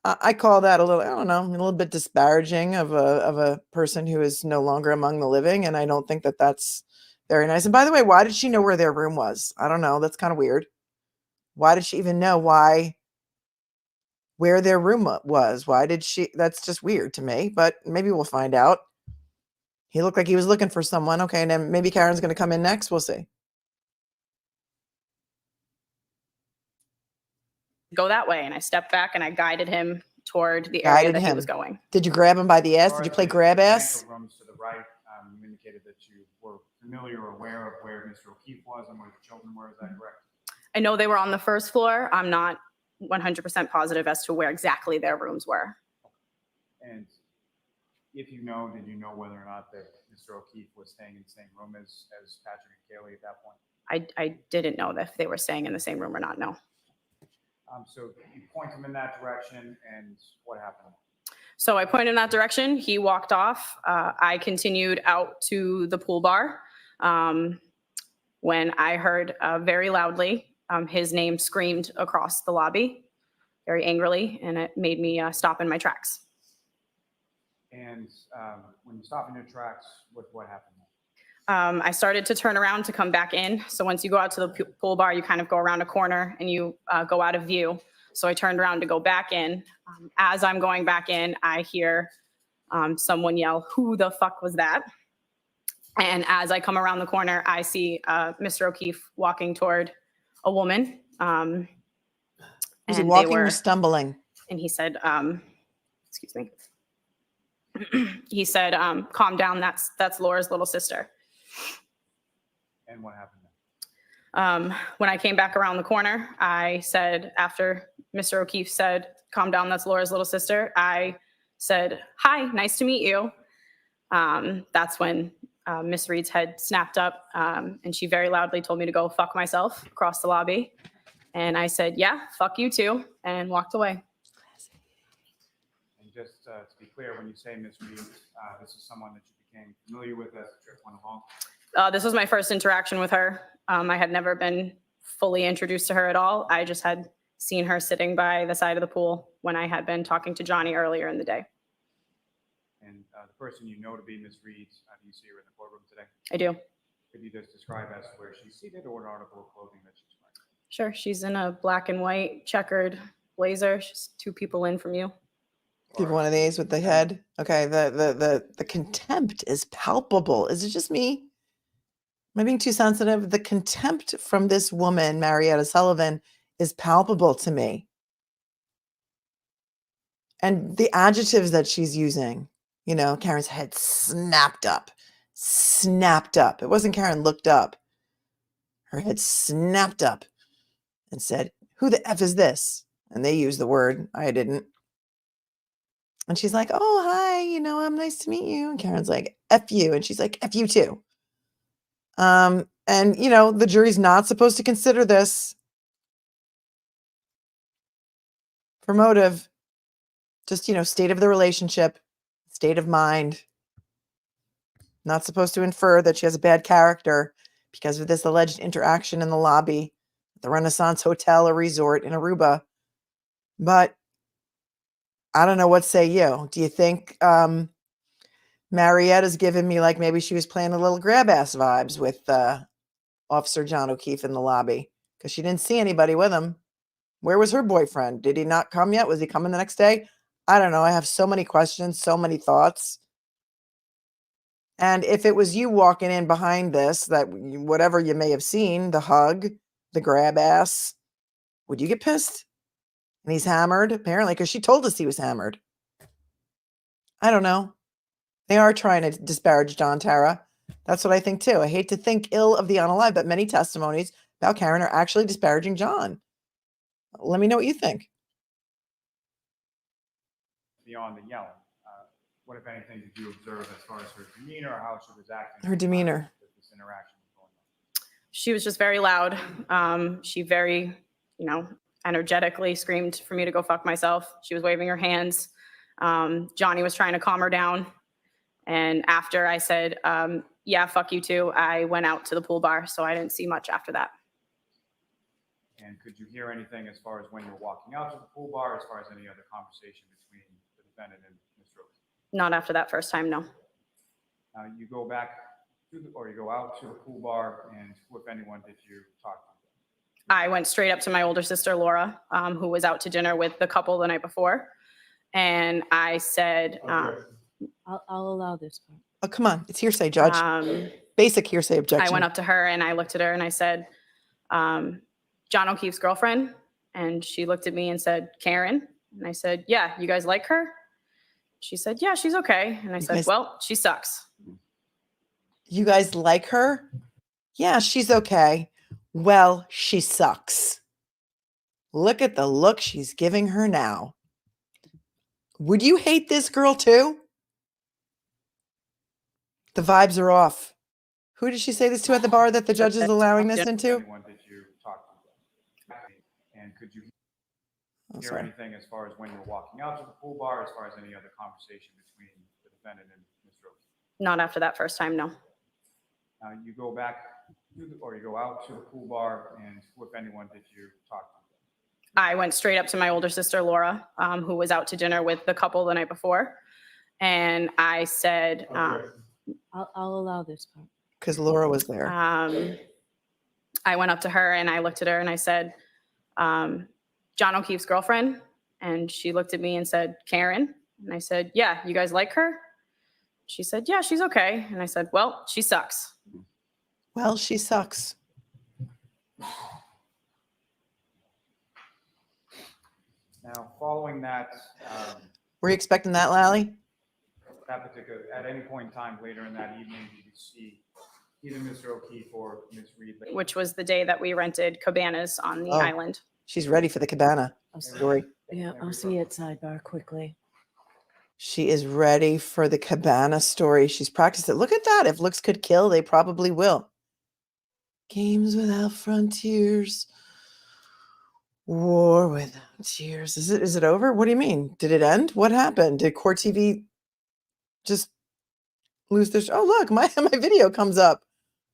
I call that a little, I don't know, a little bit disparaging of a person who is no longer among the living. And I don't think that that's very nice. And by the way, why did she know where their room was? I don't know. That's kind of weird. Why did she even know where their room was? Why did she? That's just weird to me, but maybe we'll find out. He looked like he was looking for someone. Okay. And then maybe Karen's going to come in next. We'll see. Go that way. And I stepped back and I guided him toward the area that he was going. Did you grab him by the ass? Did you play grab ass? Rooms to the right, you indicated that you were familiar or aware of where Mr. O'Keefe was and where the children were. Is that correct? I know they were on the first floor. I'm not 100% positive as to where exactly their rooms were. And if you know, did you know whether or not that Mr. O'Keefe was staying in the same room as Patrick and Kaylee at that point? I didn't know if they were staying in the same room or not, no. So you point him in that direction, and what happened? So I pointed in that direction. He walked off. I continued out to the pool bar when I heard very loudly his name screamed across the lobby very angrily, and it made me stop in my tracks. And when you stop in your tracks, what happened? I started to turn around to come back in. So once you go out to the pool bar, you kind of go around a corner and you go out of view. So I turned around to go back in. As I'm going back in, I hear someone yell, "Who the fuck was that?" And as I come around the corner, I see Mr. O'Keefe walking toward a woman. Was he walking or stumbling? And he said, excuse me. He said, "Calm down. That's Laura's little sister." And what happened then? When I came back around the corner, I said, after Mr. O'Keefe said, "Calm down, that's Laura's little sister," I said, "Hi, nice to meet you." That's when Miss Reed's head snapped up, and she very loudly told me to go fuck myself across the lobby. And I said, "Yeah, fuck you too," and walked away. And just to be clear, when you say Miss Reed, this is someone that you became familiar with as the trip went along? This was my first interaction with her. I had never been fully introduced to her at all. I just had seen her sitting by the side of the pool when I had been talking to Johnny earlier in the day. And the person you know to be Miss Reed, do you see her in the courtroom today? I do. Could you just describe as to where she's seated or an article of clothing that she's wearing? Sure. She's in a black and white checkered blazer. She's 2 people in from you. Give one of these with the head. Okay, the contempt is palpable. Is it just me? Am I being too sensitive? The contempt from this woman, Marietta Sullivan, is palpable to me. And the adjectives that she's using, you know, Karen's head snapped up. It wasn't Karen looked up. Her head snapped up and said, "Who the F is this?" And they used the word. I didn't. And she's like, "Oh, hi, you know, I'm nice to meet you." And Karen's like, "F you." And she's like, "F you too." And, you know, the jury's not supposed to consider this for motive. Just, you know, state of the relationship, state of mind. Not supposed to infer that she has a bad character because of this alleged interaction in the lobby at the Renaissance Hotel or Resort in Aruba. But I don't know, what say you? Do you think Marietta's giving me like maybe she was playing a little grab ass vibes with Officer John O'Keefe in the lobby? Because she didn't see anybody with him. Where was her boyfriend? Did he not come yet? Was he coming the next day? I don't know. I have so many questions, so many thoughts. And if it was you walking in behind this, that whatever you may have seen, the hug, the grab ass, would you get pissed? And he's hammered, apparently, because she told us he was hammered. I don't know. They are trying to disparage John, Tara. That's what I think too. I hate to think ill of the unalive, but many testimonies about Karen are actually disparaging John. Let me know what you think. Beyond the yelling, what, if anything, did you observe as far as her demeanor or how she was acting? Her demeanor. This interaction was going on? She was just very loud. She very, energetically screamed for me to go fuck myself. She was waving her hands. Johnny was trying to calm her down. And after I said, yeah, fuck you too, I went out to the pool bar. So I didn't see much after that. And could you hear anything as far as when you were walking out to the pool bar, as far as any other conversation between the defendant and Mr. O'Keefe? Not after that first time, no. You go back you go out to the pool bar, and who, if anyone, did you talk to? I went straight up to my older sister, Laura, who was out to dinner with the couple the night before. And I said, I'll allow this part. Oh, come on. It's hearsay, Judge. Basic hearsay objection. I went up to her and I looked at her and I said, John O'Keefe's girlfriend. And she looked at me and said, Karen. And I said, yeah, you guys like her? She said, yeah, she's okay. And I said, well, she sucks. You guys like her? Yeah, she's okay. Well, she sucks. Look at the look she's giving her now. Would you hate this girl too? The vibes are off. Who did she say this to at the bar that the judge is allowing this into? Anyone did you talk to? And could you hear anything as far as when you were walking out to the pool bar, as far as any other conversation between the defendant and Mr. O'Keefe? Not after that first time, no. You go back you go out to the pool bar, and who, if anyone, did you talk to? I went straight up to my older sister, Laura, who was out to dinner with the couple the night before. And I said, I'll allow this part. Because Laura was there. I went up to her and I looked at her and I said, John O'Keefe's girlfriend. And she looked at me and said, Karen. And I said, yeah, you guys like her? She said, yeah, she's okay. And I said, well, she sucks. Well, she sucks. Now, following that, Were you expecting that, Lally? at any point in time later in that evening, did you see either Mr. O'Keefe or Ms. Reed? Which was the day that we rented cabanas on the island. She's ready for the cabana story. Yeah, I'll see you at sidebar quickly. She is ready for the cabana story. She's practiced it. Look at that. If looks could kill, they probably will. Games without frontiers. War without tears. Is it over? What do you mean? Did it end? What happened? Did Court TV just lose their... Oh, look, my video comes up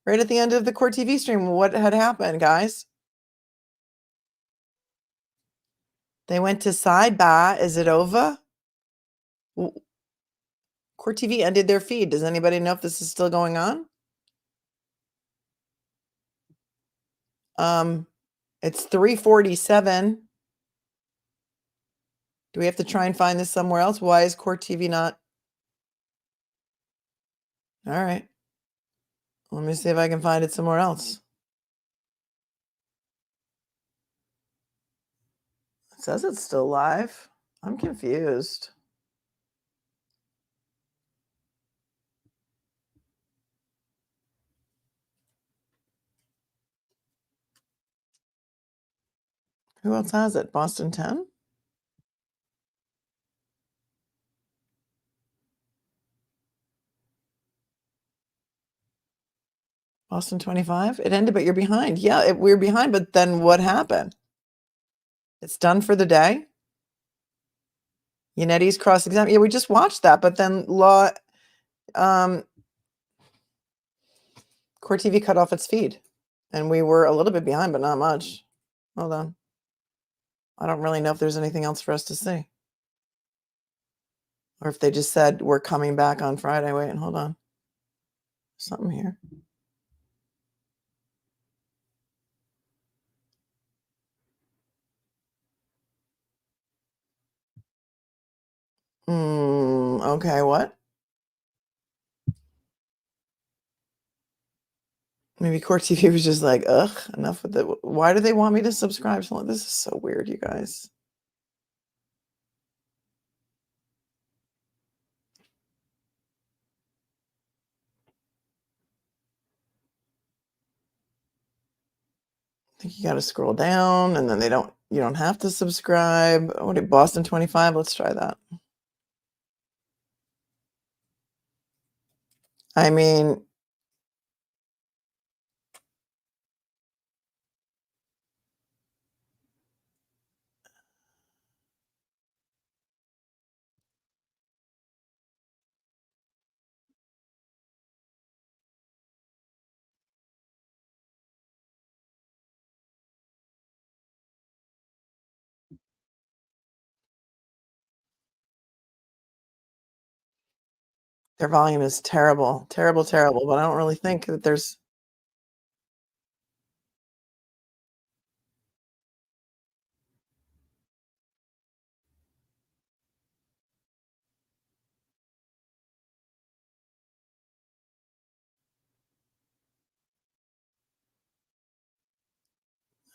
right at the end of the Court TV stream. What had happened, guys? They went to sidebar. Is it over? Court TV ended their feed. Does anybody know if this is still going on? It's 3:47. Do we have to try and find this somewhere else? Why is Court TV not? All right. Let me see if I can find it somewhere else. It says it's still live. I'm confused. Who else has it? Boston 10? Boston 25? It ended, but you're behind. Yeah, we're behind, but then what happened? It's done for the day? Yanetti's cross-exam. Yeah, we just watched that, but then Court TV cut off its feed. And we were a little bit behind, but not much. Hold on. I don't really know if there's anything else for us to see. Or if they just said, we're coming back on Friday. Wait, hold on. Something here. Okay, what? Maybe Court TV was just like, ugh, enough with it. Why do they want me to subscribe? This is so weird, you guys. think you got to scroll down, and then you don't have to subscribe. What, Boston 25? Let's try that. I mean, their volume is terrible, terrible, terrible, but I don't really think that there's.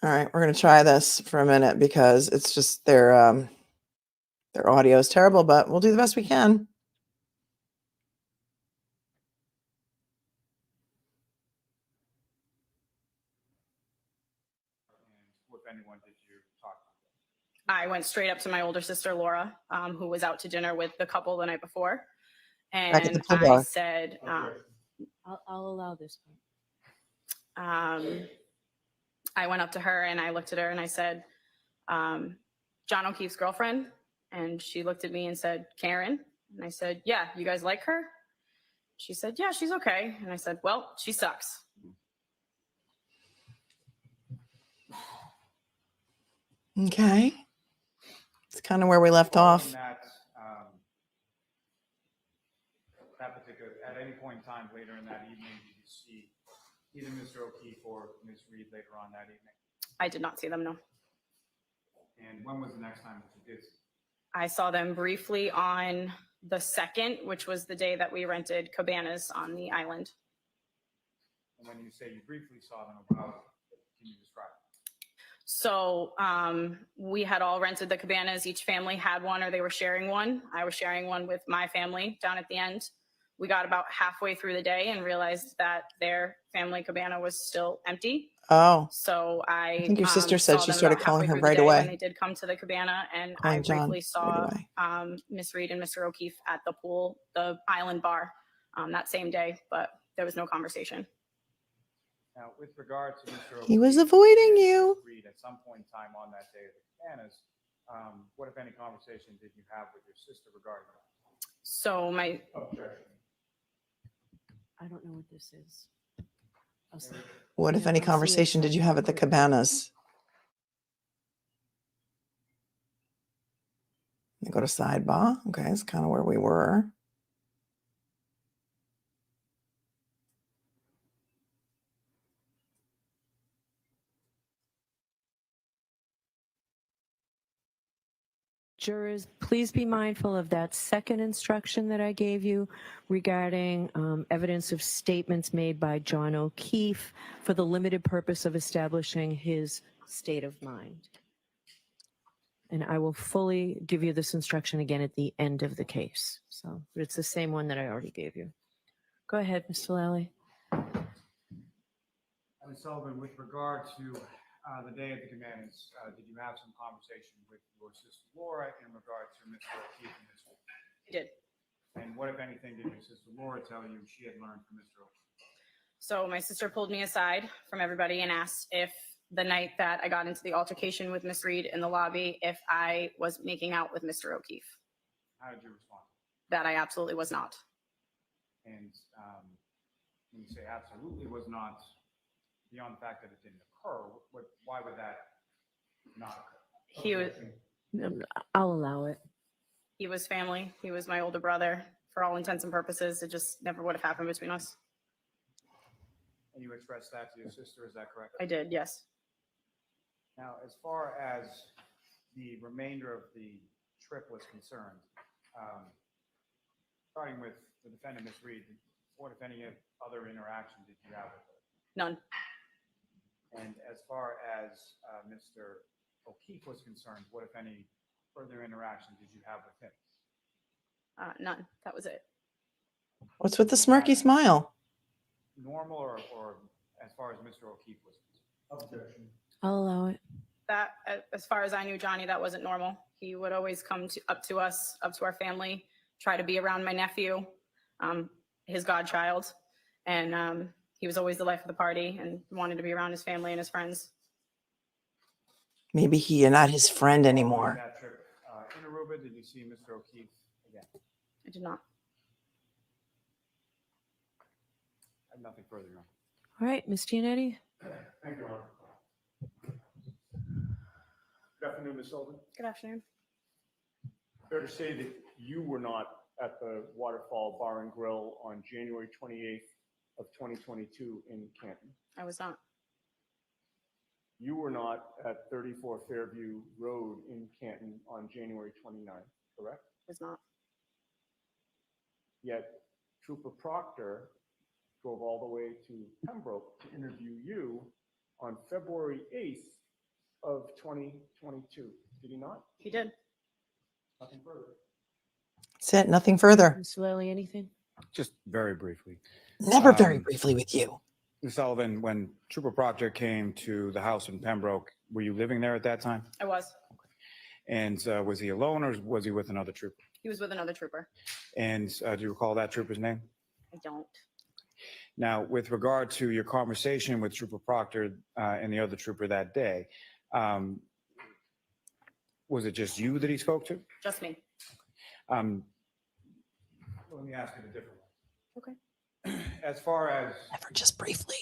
All right, we're going to try this for a minute because it's just their audio is terrible, but we'll do the best we can. And what, if anyone, did you talk to? I went straight up to my older sister, Laura, who was out to dinner with the couple the night before. Back at the And pool I bar. said, I'll allow this one. I went up to her and I looked at her and I said, John O'Keefe's girlfriend. And she looked at me and said, Karen. And I said, yeah, you guys like her? She said, yeah, she's okay. And I said, well, she sucks. Okay. It's kind of where we left off. That particular, at any point in time later in that evening, did you see either Mr. O'Keefe or Ms. Reed later on that evening? I did not see them, no. And when was the next time that you did see them? I saw them briefly on the 2nd, which was the day that we rented cabanas on the island. And when you say you briefly saw them, can you describe it? So we had all rented the cabanas. Each family had one or they were sharing one. I was sharing one with my family down at the end. We got about halfway through the day and realized that their family cabana was still empty. Oh, So I think your sister said saw she them started about calling halfway her through the right day away. when they did come to the cabana, and Calling I John briefly right saw away. Miss Reed and Mr. O'Keefe at the pool, the island bar, that same day, but there was no conversation. Now, with regard to Mr. O'Keefe, He was avoiding you. Reed at some point in time on that day of the cabanas, what, if any, conversation did you have with your sister regarding that? So I don't know what this is. I'll see. What, if Yeah, any, I'll see conversation did you have at the cabanas? You go to sidebar. Okay, that's kind of where we were. Jurors, please be mindful of that second instruction that I gave you regarding evidence of statements made by John O'Keefe for the limited purpose of establishing his state of mind. And I will fully give you this instruction again at the end of the case. So, but it's the same one that I already gave you. Go ahead, Mr. Lally. Ms. Sullivan, with regard to the day of the cabanas, did you have some conversation with your sister Laura in regard to Mr. O'Keefe and Ms. Reed? I did. And what, if anything, did your sister Laura tell you she had learned from Mr. O'Keefe? So my sister pulled me aside from everybody and asked if the night that I got into the altercation with Miss Reed in the lobby, if I was making out with Mr. O'Keefe. How did you respond? That I absolutely was not. And when you say absolutely was not, beyond the fact that it didn't occur, why would that not occur? I'll allow it. He was family. He was my older brother. For all intents and purposes, it just never would have happened between us. And you expressed that to your sister, is that correct? I did, yes. Now, as far as the remainder of the trip was concerned, starting with the defendant, Ms. Reed, what, if any, other interaction did you have with her? None. And as far as Mr. O'Keefe was concerned, what, if any, further interaction did you have with him? None. That was it. What's with the smirky smile? Normal or as far as Mr. O'Keefe was concerned? Objection. I'll allow it. That, as far as I knew Johnny, that wasn't normal. He would always come up to us, up to our family, try to be around my nephew, his godchild. And he was always the life of the party and wanted to be around his family and his friends. Maybe you're not his friend Following anymore. That trip in Aruba, did you see Mr. O'Keefe again? I did not. I have nothing further, Your Honor. All right, Ms. Giannetti? Thank you, Your Honor. Good afternoon, Ms. Sullivan. Good afternoon. Fair to say that you were not at the Waterfall Bar and Grill on January 28th of 2022 in Canton. I was not. You were not at 34 Fairview Road in Canton on January 29th, correct? Was not. Yet Trooper Proctor drove all the way to Pembroke to interview you on February 8th of 2022. Did he not? He did. Nothing further. That's it. Nothing further. Ms. Lally, anything? Just very briefly. Never very Um, briefly with you. Ms. Sullivan, when Trooper Proctor came to the house in Pembroke, were you living there at that time? I was. And was he alone or was he with another trooper? He was with another trooper. And do you recall that trooper's name? I don't. Now, with regard to your conversation with Trooper Proctor and the other trooper that day, was it just you that he spoke to? Just me. Let me ask it a different way. Okay. As far as Never just briefly.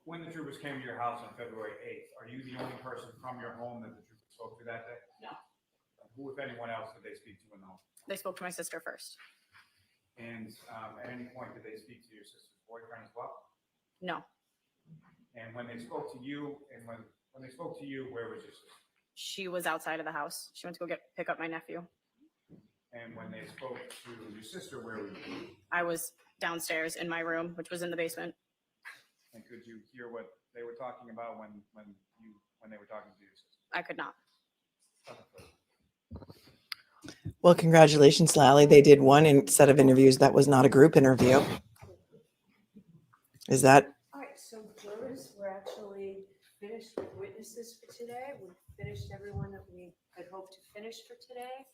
when the troopers came to your house on February 8th, are you the only person from your home that the troopers spoke to that day? No. Who, if anyone else, did they speak to in the home? They spoke to my sister first. And at any point, did they speak to your sister's boyfriend as well? No. And when they spoke to you, and when they spoke to you, where was your sister? She was outside of the house. She went to go pick up my nephew. And when they spoke to your sister, where were you? I was downstairs in my room, which was in the basement. And could you hear what they were talking about when they were talking to your sister? I could not. Nothing further. Well, congratulations, Lally. They did one set of interviews that was not a group interview. Is that All right, so jurors, we're actually finished with witnesses for today. We've finished everyone that we had hoped to finish for today.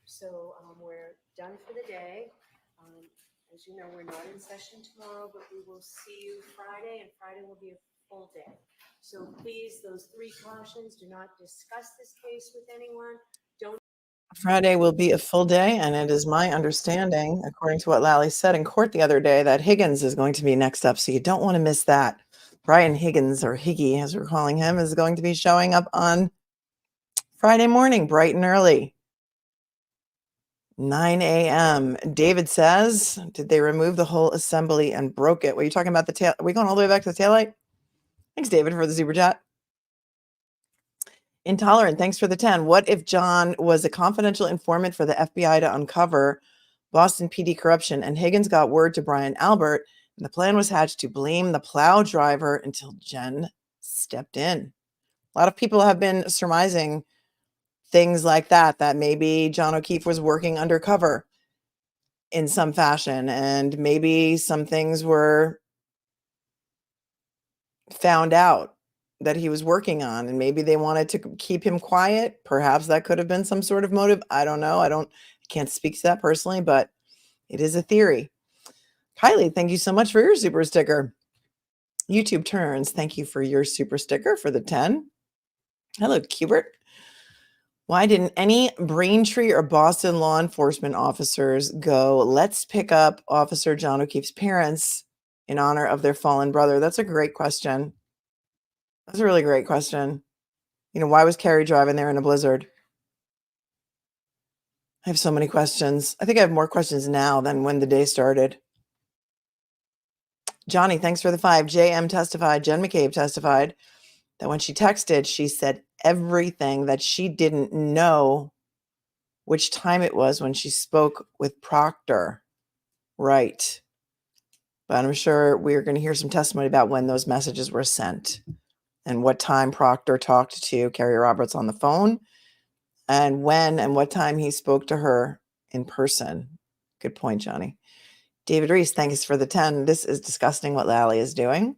So we're done for the day. As you know, we're not in session tomorrow, but we will see you Friday, and Friday will be a full day. So please, those three cautions, do not discuss this case with anyone. Friday will be a full day, and it is my understanding, according to what Lally said in court the other day, that Higgins is going to be next up, so you don't want to miss that. Brian Higgins, or Higgy as we're calling him, is going to be showing up on Friday morning, bright and early. 9 a.m. David says, did they remove the whole assembly and broke it? Were you talking about the tail? Are we going all the way back to the taillight? Thanks, David, for the super chat. Intolerant, thanks for the 10. What if John was a confidential informant for the FBI to uncover Boston PD corruption and Higgins got word to Brian Albert and the plan was hatched to blame the plow driver until Jen stepped in? A lot of people have been surmising things like that, that maybe John O'Keefe was working undercover in some fashion and maybe some things were found out that he was working on and maybe they wanted to keep him quiet. Perhaps that could have been some sort of motive. I don't know. I can't speak to that personally, but it is a theory. Kylie, thank you so much for your super sticker. YouTube Turns, thank you for your super sticker for the 10. Hello, Cubert. Why didn't any Braintree or Boston law enforcement officers go, let's pick up Officer John O'Keefe's parents in honor of their fallen brother? That's a great question. That's a really great question. You know, why was Kerry driving there in a blizzard? I have so many questions. I think I have more questions now than when the day started. Johnny, thanks for the 5. JM testified, Jen McCabe testified that when she texted, she said everything, that she didn't know which time it was when she spoke with Proctor. Right. But I'm sure we're going to hear some testimony about when those messages were sent and what time Proctor talked to Kerry Roberts on the phone and when and what time he spoke to her in person. Good point, Johnny. David Reese, thanks for the 10. This is disgusting what Lally is doing.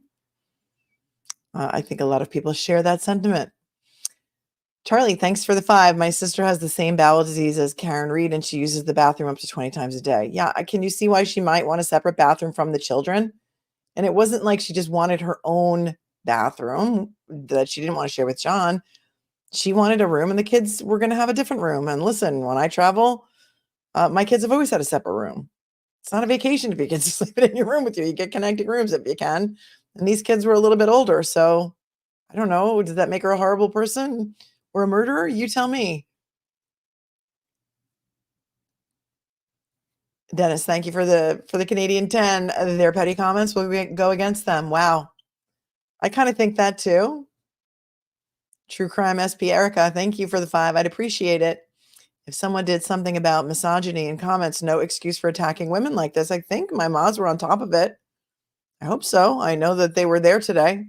I think a lot of people share that sentiment. Charlie, thanks for the 5. My sister has the same bowel disease as Karen Reed, and she uses the bathroom up to 20 times a day. Yeah, can you see why she might want a separate bathroom from the children? And it wasn't like she just wanted her own bathroom that she didn't want to share with John. She wanted a room, and the kids were going to have a different room. And listen, when I travel, my kids have always had a separate room. It's not a vacation if your kids are sleeping in your room with you. You get connecting rooms if you can. And these kids were a little bit older, so I don't know. Does that make her a horrible person or a murderer? You tell me. Dennis, thank you for the Canadian 10. Their petty comments will go against them. Wow. I kind of think that too. True Crime SP Erica, thank you for the 5. I'd appreciate it if someone did something about misogyny in comments. No excuse for attacking women like this. I think my mods were on top of it. I hope so. I know that they were there today.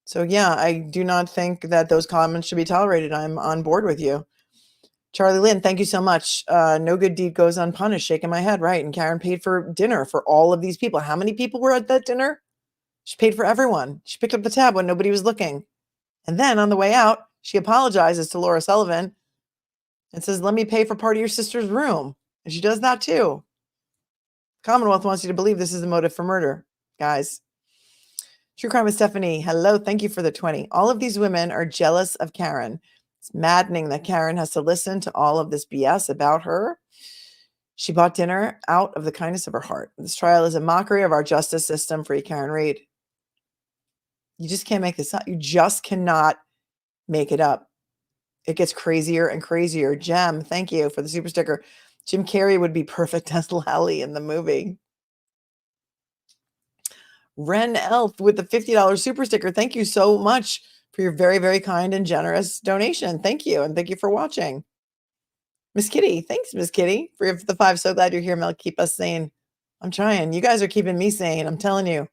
So yeah, I do not think that those comments should be tolerated. I'm on board with you. Charlie Lynn, thank you so much. No good deed goes unpunished. Shaking my head, right? And Karen paid for dinner for all of these people. How many people were at that dinner? She paid for everyone. She picked up the tab when nobody was looking. And then on the way out, she apologizes to Laura Sullivan and says, let me pay for part of your sister's room. And she does that too. Commonwealth wants you to believe this is the motive for murder, guys. True Crime with Stephanie. Hello. Thank you for the 20. All of these women are jealous of Karen. It's maddening that Karen has to listen to all of this BS about her. She bought dinner out of the kindness of her heart. This trial is a mockery of our justice system. Free Karen Reed. You just can't make this up. You just cannot make it up. It gets crazier and crazier. Jem, thank you for the super sticker. Jim Carrey would be perfect as Lally in the movie. Ren Elf with the $50 super sticker. Thank you so much for your very, very kind and generous donation. Thank you. And thank you for watching. Miss Kitty. Thanks, Miss Kitty, for the 5. So glad you're here, Mel. Keep us sane. I'm trying. You guys are keeping me sane. I'm telling you.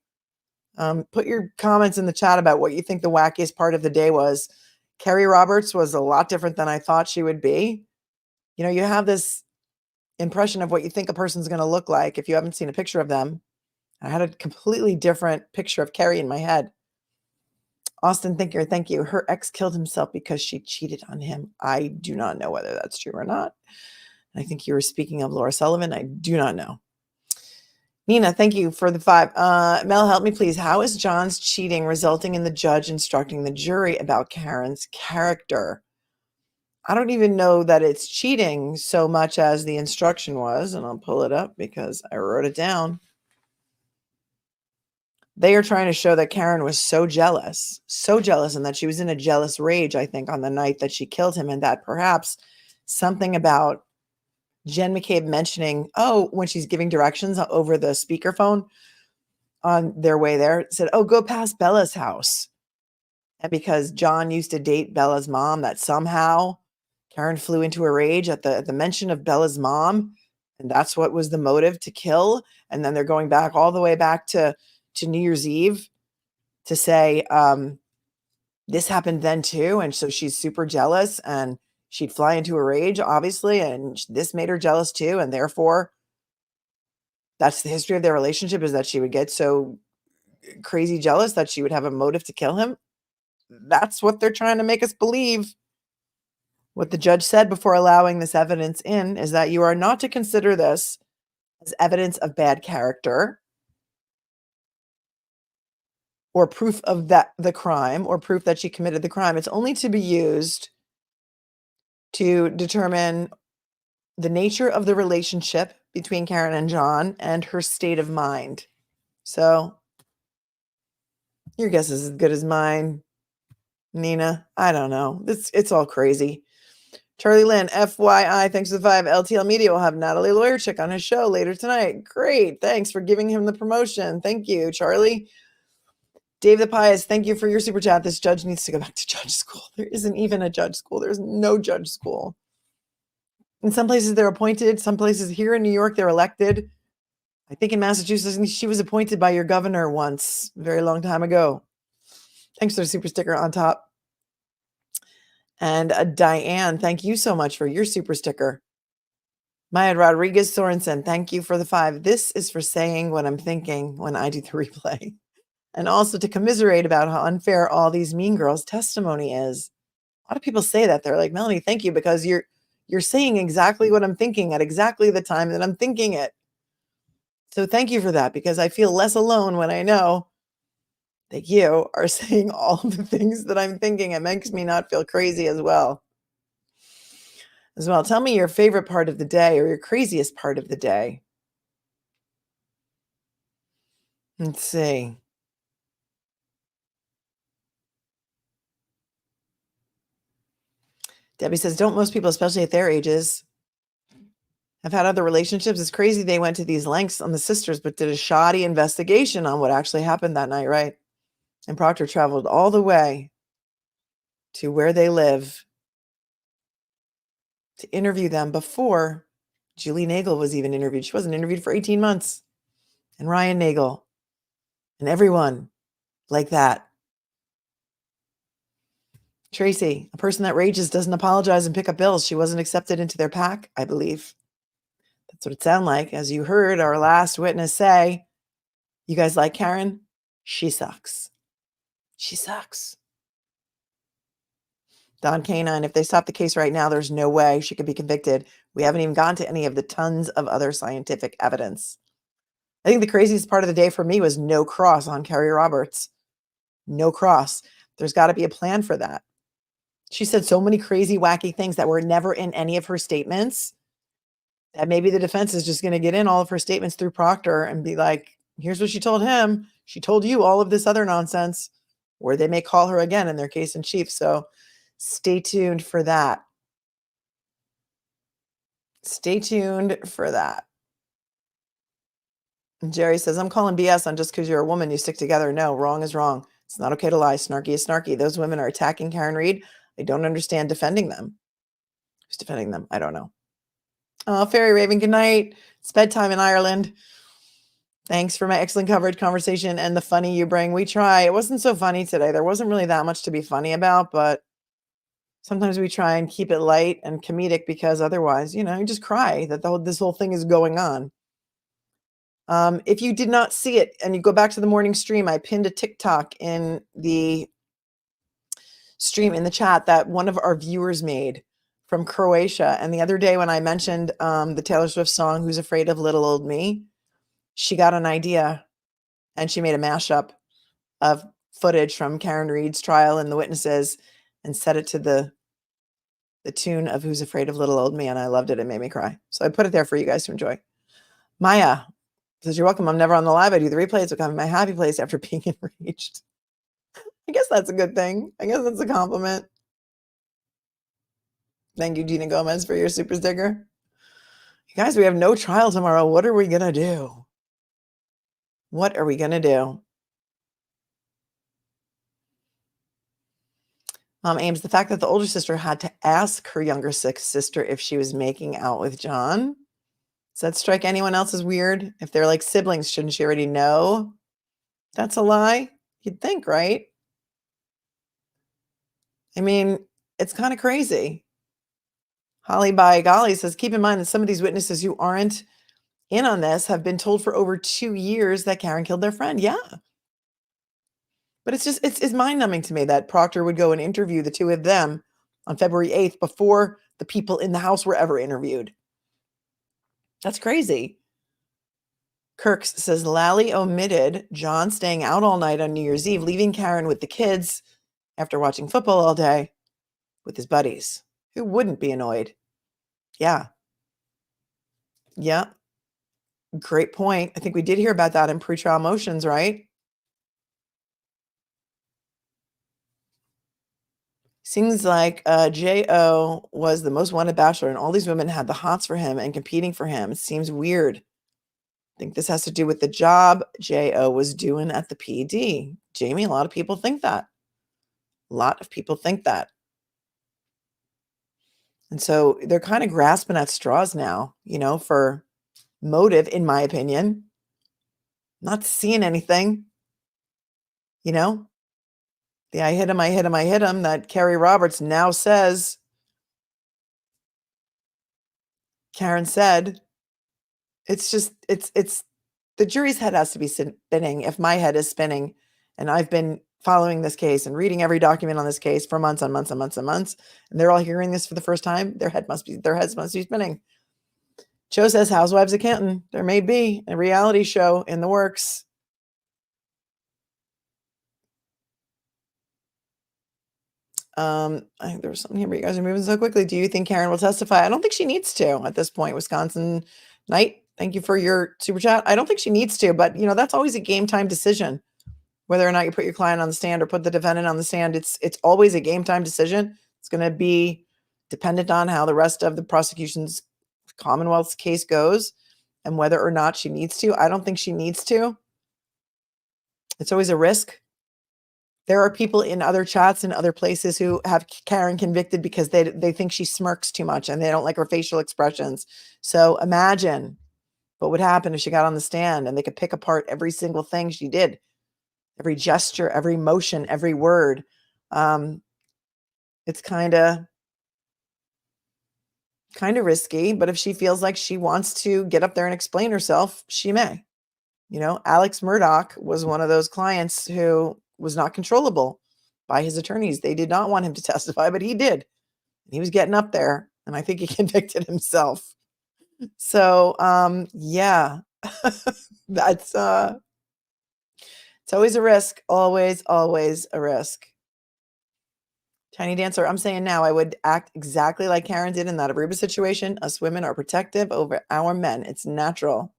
Put your comments in the chat about what you think the wackiest part of the day was. KERRY Roberts was a lot different than I thought she would be. You know, you have this impression of what you think a person's going to look like if you haven't seen a picture of them. I had a completely different picture of KERRY in my head. Austin Thinker, thank you. Her ex killed himself because she cheated on him. I do not know whether that's true or not. I think you were speaking of Laura Sullivan. I do not know. Nina, thank you for the 5. Mel, help me, please. How is John's cheating resulting in the judge instructing the jury about Karen's character? I don't even know that it's cheating so much as the instruction was, and I'll pull it up because I wrote it down. They are trying to show that Karen was so jealous, and that she was in a jealous rage, I think, on the night that she killed him, and that perhaps something about Jen McCabe mentioning, when she's giving directions over the speakerphone on their way there, said, go past Bella's house. And because John used to date Bella's mom, that somehow Karen flew into a rage at the mention of Bella's mom. And that's what was the motive to kill. And then they're going back all the way back to New Year's Eve to say, this happened then too. And so she's super jealous and she'd fly into a rage, obviously, and this made her jealous too. And therefore, that's the history of their relationship, is that she would get so crazy jealous that she would have a motive to kill him. That's what they're trying to make us believe. What the judge said before allowing this evidence in is that you are not to consider this as evidence of bad character or proof of the crime or proof that she committed the crime. It's only to be used to determine the nature of the relationship between Karen and John and her state of mind. So your guess is as good as mine, Nina. I don't know. It's all crazy. Charlie Lynn, FYI, thanks to the 5. LTL Media will have Natalie Lawyerchick on his show later tonight. Great. Thanks for giving him the promotion. Thank you, Charlie. Dave the Pious, thank you for your super chat. This judge needs to go back to judge school. There isn't even a judge school. There's no judge school. In some places they're appointed. Some places here in New York, they're elected. I think in Massachusetts, she was appointed by your governor once, a very long time ago. Thanks for the super sticker on top. And Diane, thank you so much for your super sticker. Maya Rodriguez Sorensen, thank you for the 5. This is for saying what I'm thinking when I do the replay. and also to commiserate about how unfair all these mean girls' testimony is. A lot of people say that. They're like, Melanie, thank you, because you're saying exactly what I'm thinking at exactly the time that I'm thinking it. So thank you for that, because I feel less alone when I know that you are saying all of the things that I'm thinking. It makes me not feel crazy as well. Tell me your favorite part of the day or your craziest part of the day. Let's see. Debbie says, don't most people, especially at their ages, have had other relationships? It's crazy they went to these lengths on the sisters, but did a shoddy investigation on what actually happened that night, right? And Proctor traveled all the way to where they live to interview them before Julie Nagel was even interviewed. She wasn't interviewed for 18 months. And Ryan Nagel and everyone like that. Tracy, a person that rages doesn't apologize and pick up bills. She wasn't accepted into their pack, I believe. That's what it sounded like. As you heard our last witness say, you guys like Karen? She sucks. She sucks. Don Canine, if they stop the case right now, there's no way she could be convicted. We haven't even gotten to any of the tons of other scientific evidence. I think the craziest part of the day for me was no cross on KERRY Roberts. No cross. There's got to be a plan for that. She said so many crazy, wacky things that were never in any of her statements that maybe the defense is just going to get in all of her statements through Proctor and be like, here's what she told him. She told you all of this other nonsense, or they may call her again in their case in chief. So stay tuned for that. Stay tuned for that. And Jerry says, I'm calling BS on just because you're a woman, you stick together. No, wrong is wrong. It's not okay to lie. Snarky is snarky. Those women are attacking Karen Reed. I don't understand defending them. Who's defending them? I don't know. Oh, Fairy Raven, good night. It's bedtime in Ireland. Thanks for my excellent coverage, conversation, and the funny you bring. We try. It wasn't so funny today. There wasn't really that much to be funny about, but sometimes we try and keep it light and comedic because otherwise, you just cry that this whole thing is going on. If you did not see it and you go back to the morning stream, I pinned a TikTok in the stream in the chat that one of our viewers made from Croatia. And the other day when I mentioned the Taylor Swift song, Who's Afraid of Little Old Me, she got an idea and she made a mashup of footage from Karen Reed's trial and the witnesses and set it to the tune of Who's Afraid of Little Old Me. And I loved it. It made me cry. So I put it there for you guys to enjoy. Maya says, you're welcome. I'm never on the live. I do the replays. Become my happy place after being enraged. I guess that's a good thing. I guess that's a compliment. Thank you, Gina Gomez, for your super sticker. You guys, we have no trial tomorrow. What are we going to do? What are we going to do? Mom Ames, the fact that the older sister had to ask her younger sister if she was making out with John. Does that strike anyone else as weird? If they're like siblings, shouldn't she already know that's a lie? You'd think, right? I mean, it's kind of crazy. Holly by golly says, keep in mind that some of these witnesses who aren't in on this have been told for over 2 years that Karen killed their friend. Yeah. But it's mind-numbing to me that Proctor would go and interview the two of them on February 8th before the people in the house were ever interviewed. That's crazy. Kirks says, Lally omitted John staying out all night on New Year's Eve, leaving Karen with the kids after watching football all day with his buddies. Who wouldn't be annoyed? Yeah. Yeah. Great point. I think we did hear about that in pretrial motions, right? Seems like J.O. was the most wanted bachelor, and all these women had the hots for him and competing for him. It seems weird. I think this has to do with the job J.O. was doing at the PD. Jamie, a lot of people think that. A lot of people think that. And so they're kind of grasping at straws now, for motive, in my opinion. Not seeing anything, The I hit him that KERRY Roberts now says, Karen said, it's the jury's head has to be spinning if my head is spinning And I've been following this case and reading every document on this case for months and months and months and months. And they're all hearing this for the first time. Their heads must be spinning. Joe says Housewives of Canton. There may be a reality show in the works. I think there was something here, but you guys are moving so quickly. Do you think Karen will testify? I don't think she needs to at this point. Wisconsin Knight, thank you for your super chat. I don't think she needs to, but that's always a game time decision. Whether or not you put your client on the stand or put the defendant on the stand, it's always a game time decision. It's going to be dependent on how the rest of the prosecution's Commonwealth's case goes and whether or not she needs to. I don't think she needs to. It's always a risk. There are people in other chats and other places who have Karen convicted because they think she smirks too much and they don't like her facial expressions. So imagine what would happen if she got on the stand and they could pick apart every single thing she did, every gesture, every motion, every word. It's kind of risky, but if she feels like she wants to get up there and explain herself, she may. Alex Murdoch was one of those clients who was not controllable by his attorneys. They did not want him to testify, but he did. He was getting up there, and I think he convicted himself. So, yeah, that's it's always a risk. Always, always a risk. Tiny Dancer, I'm saying now I would act exactly like Karen did in that Aruba situation. Us women are protective over our men. It's natural.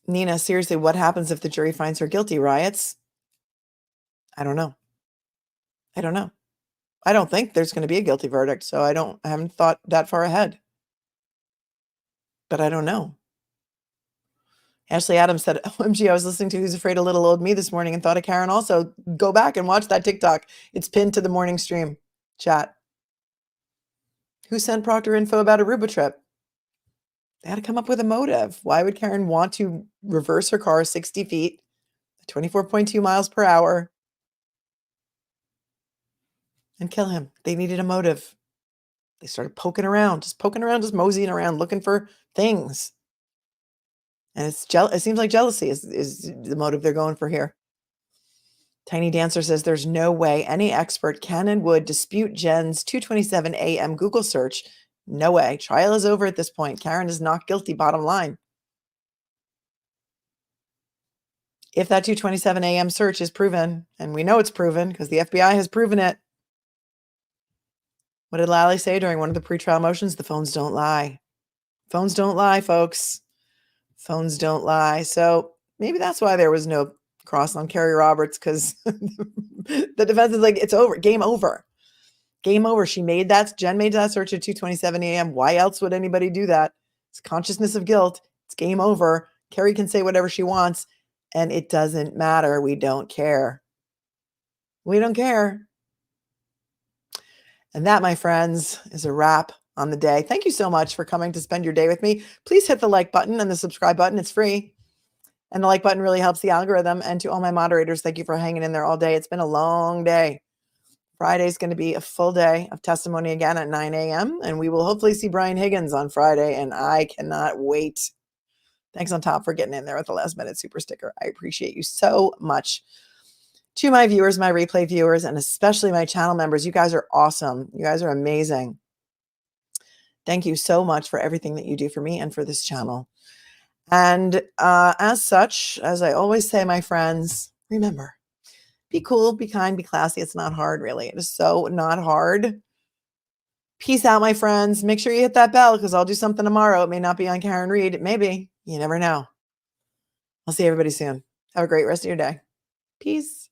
Nina, seriously, what happens if the jury finds her guilty? Riots? I don't know. I don't think there's going to be a guilty verdict, so I haven't thought that far ahead. But I don't know. Ashley Adams said, OMG, I was listening to Who's Afraid of Little Old Me this morning and thought of Karen also. Go back and watch that TikTok. It's pinned to the morning stream chat. Who sent Proctor info about Aruba trip? They had to come up with a motive. Why would Karen want to reverse her car 60 feet, 24.2 miles per hour, and kill him? They needed a motive. They started poking around, just moseying around, looking for things. And it seems like jealousy is the motive they're going for here. Tiny Dancer says there's no way any expert can and would dispute Jen's 2:27 a.m. Google search. No way. Trial is over at this point. Karen is not guilty, bottom line. If that 2:27 a.m. search is proven, and we know it's proven because the FBI has proven it. What did Lally say during one of the pretrial motions? The phones don't lie. Phones don't lie, folks. Phones don't lie. So maybe that's why there was no cross on KERRY Roberts, because the defense is like, it's over. Game over. Game over. Jen made that search at 2:27 a.m. Why else would anybody do that? It's consciousness of guilt. It's game over. KERRY can say whatever she wants, and it doesn't matter. We don't care. We don't care. And that, my friends, is a wrap on the day. Thank you so much for coming to spend your day with me. Please hit the like button and the subscribe button. It's free. And the like button really helps the algorithm. And to all my moderators, thank you for hanging in there all day. It's been a long day. Friday is going to be a full day of testimony again at 9 a.m. And we will hopefully see Brian Higgins on Friday. And I cannot wait. Thanks on top for getting in there with the last minute super sticker. I appreciate you so much. To my viewers, my replay viewers, and especially my channel members, you guys are awesome. You guys are amazing. Thank you so much for everything that you do for me and for this channel. And as such, as I always say, my friends, remember, be cool, be kind, be classy. It's not hard, really. It is so not hard. Peace out, my friends. Make sure you hit that bell because I'll do something tomorrow. It may not be on Karen Read. It may be. You never know. I'll see everybody soon. Have a great rest of your day. Peace.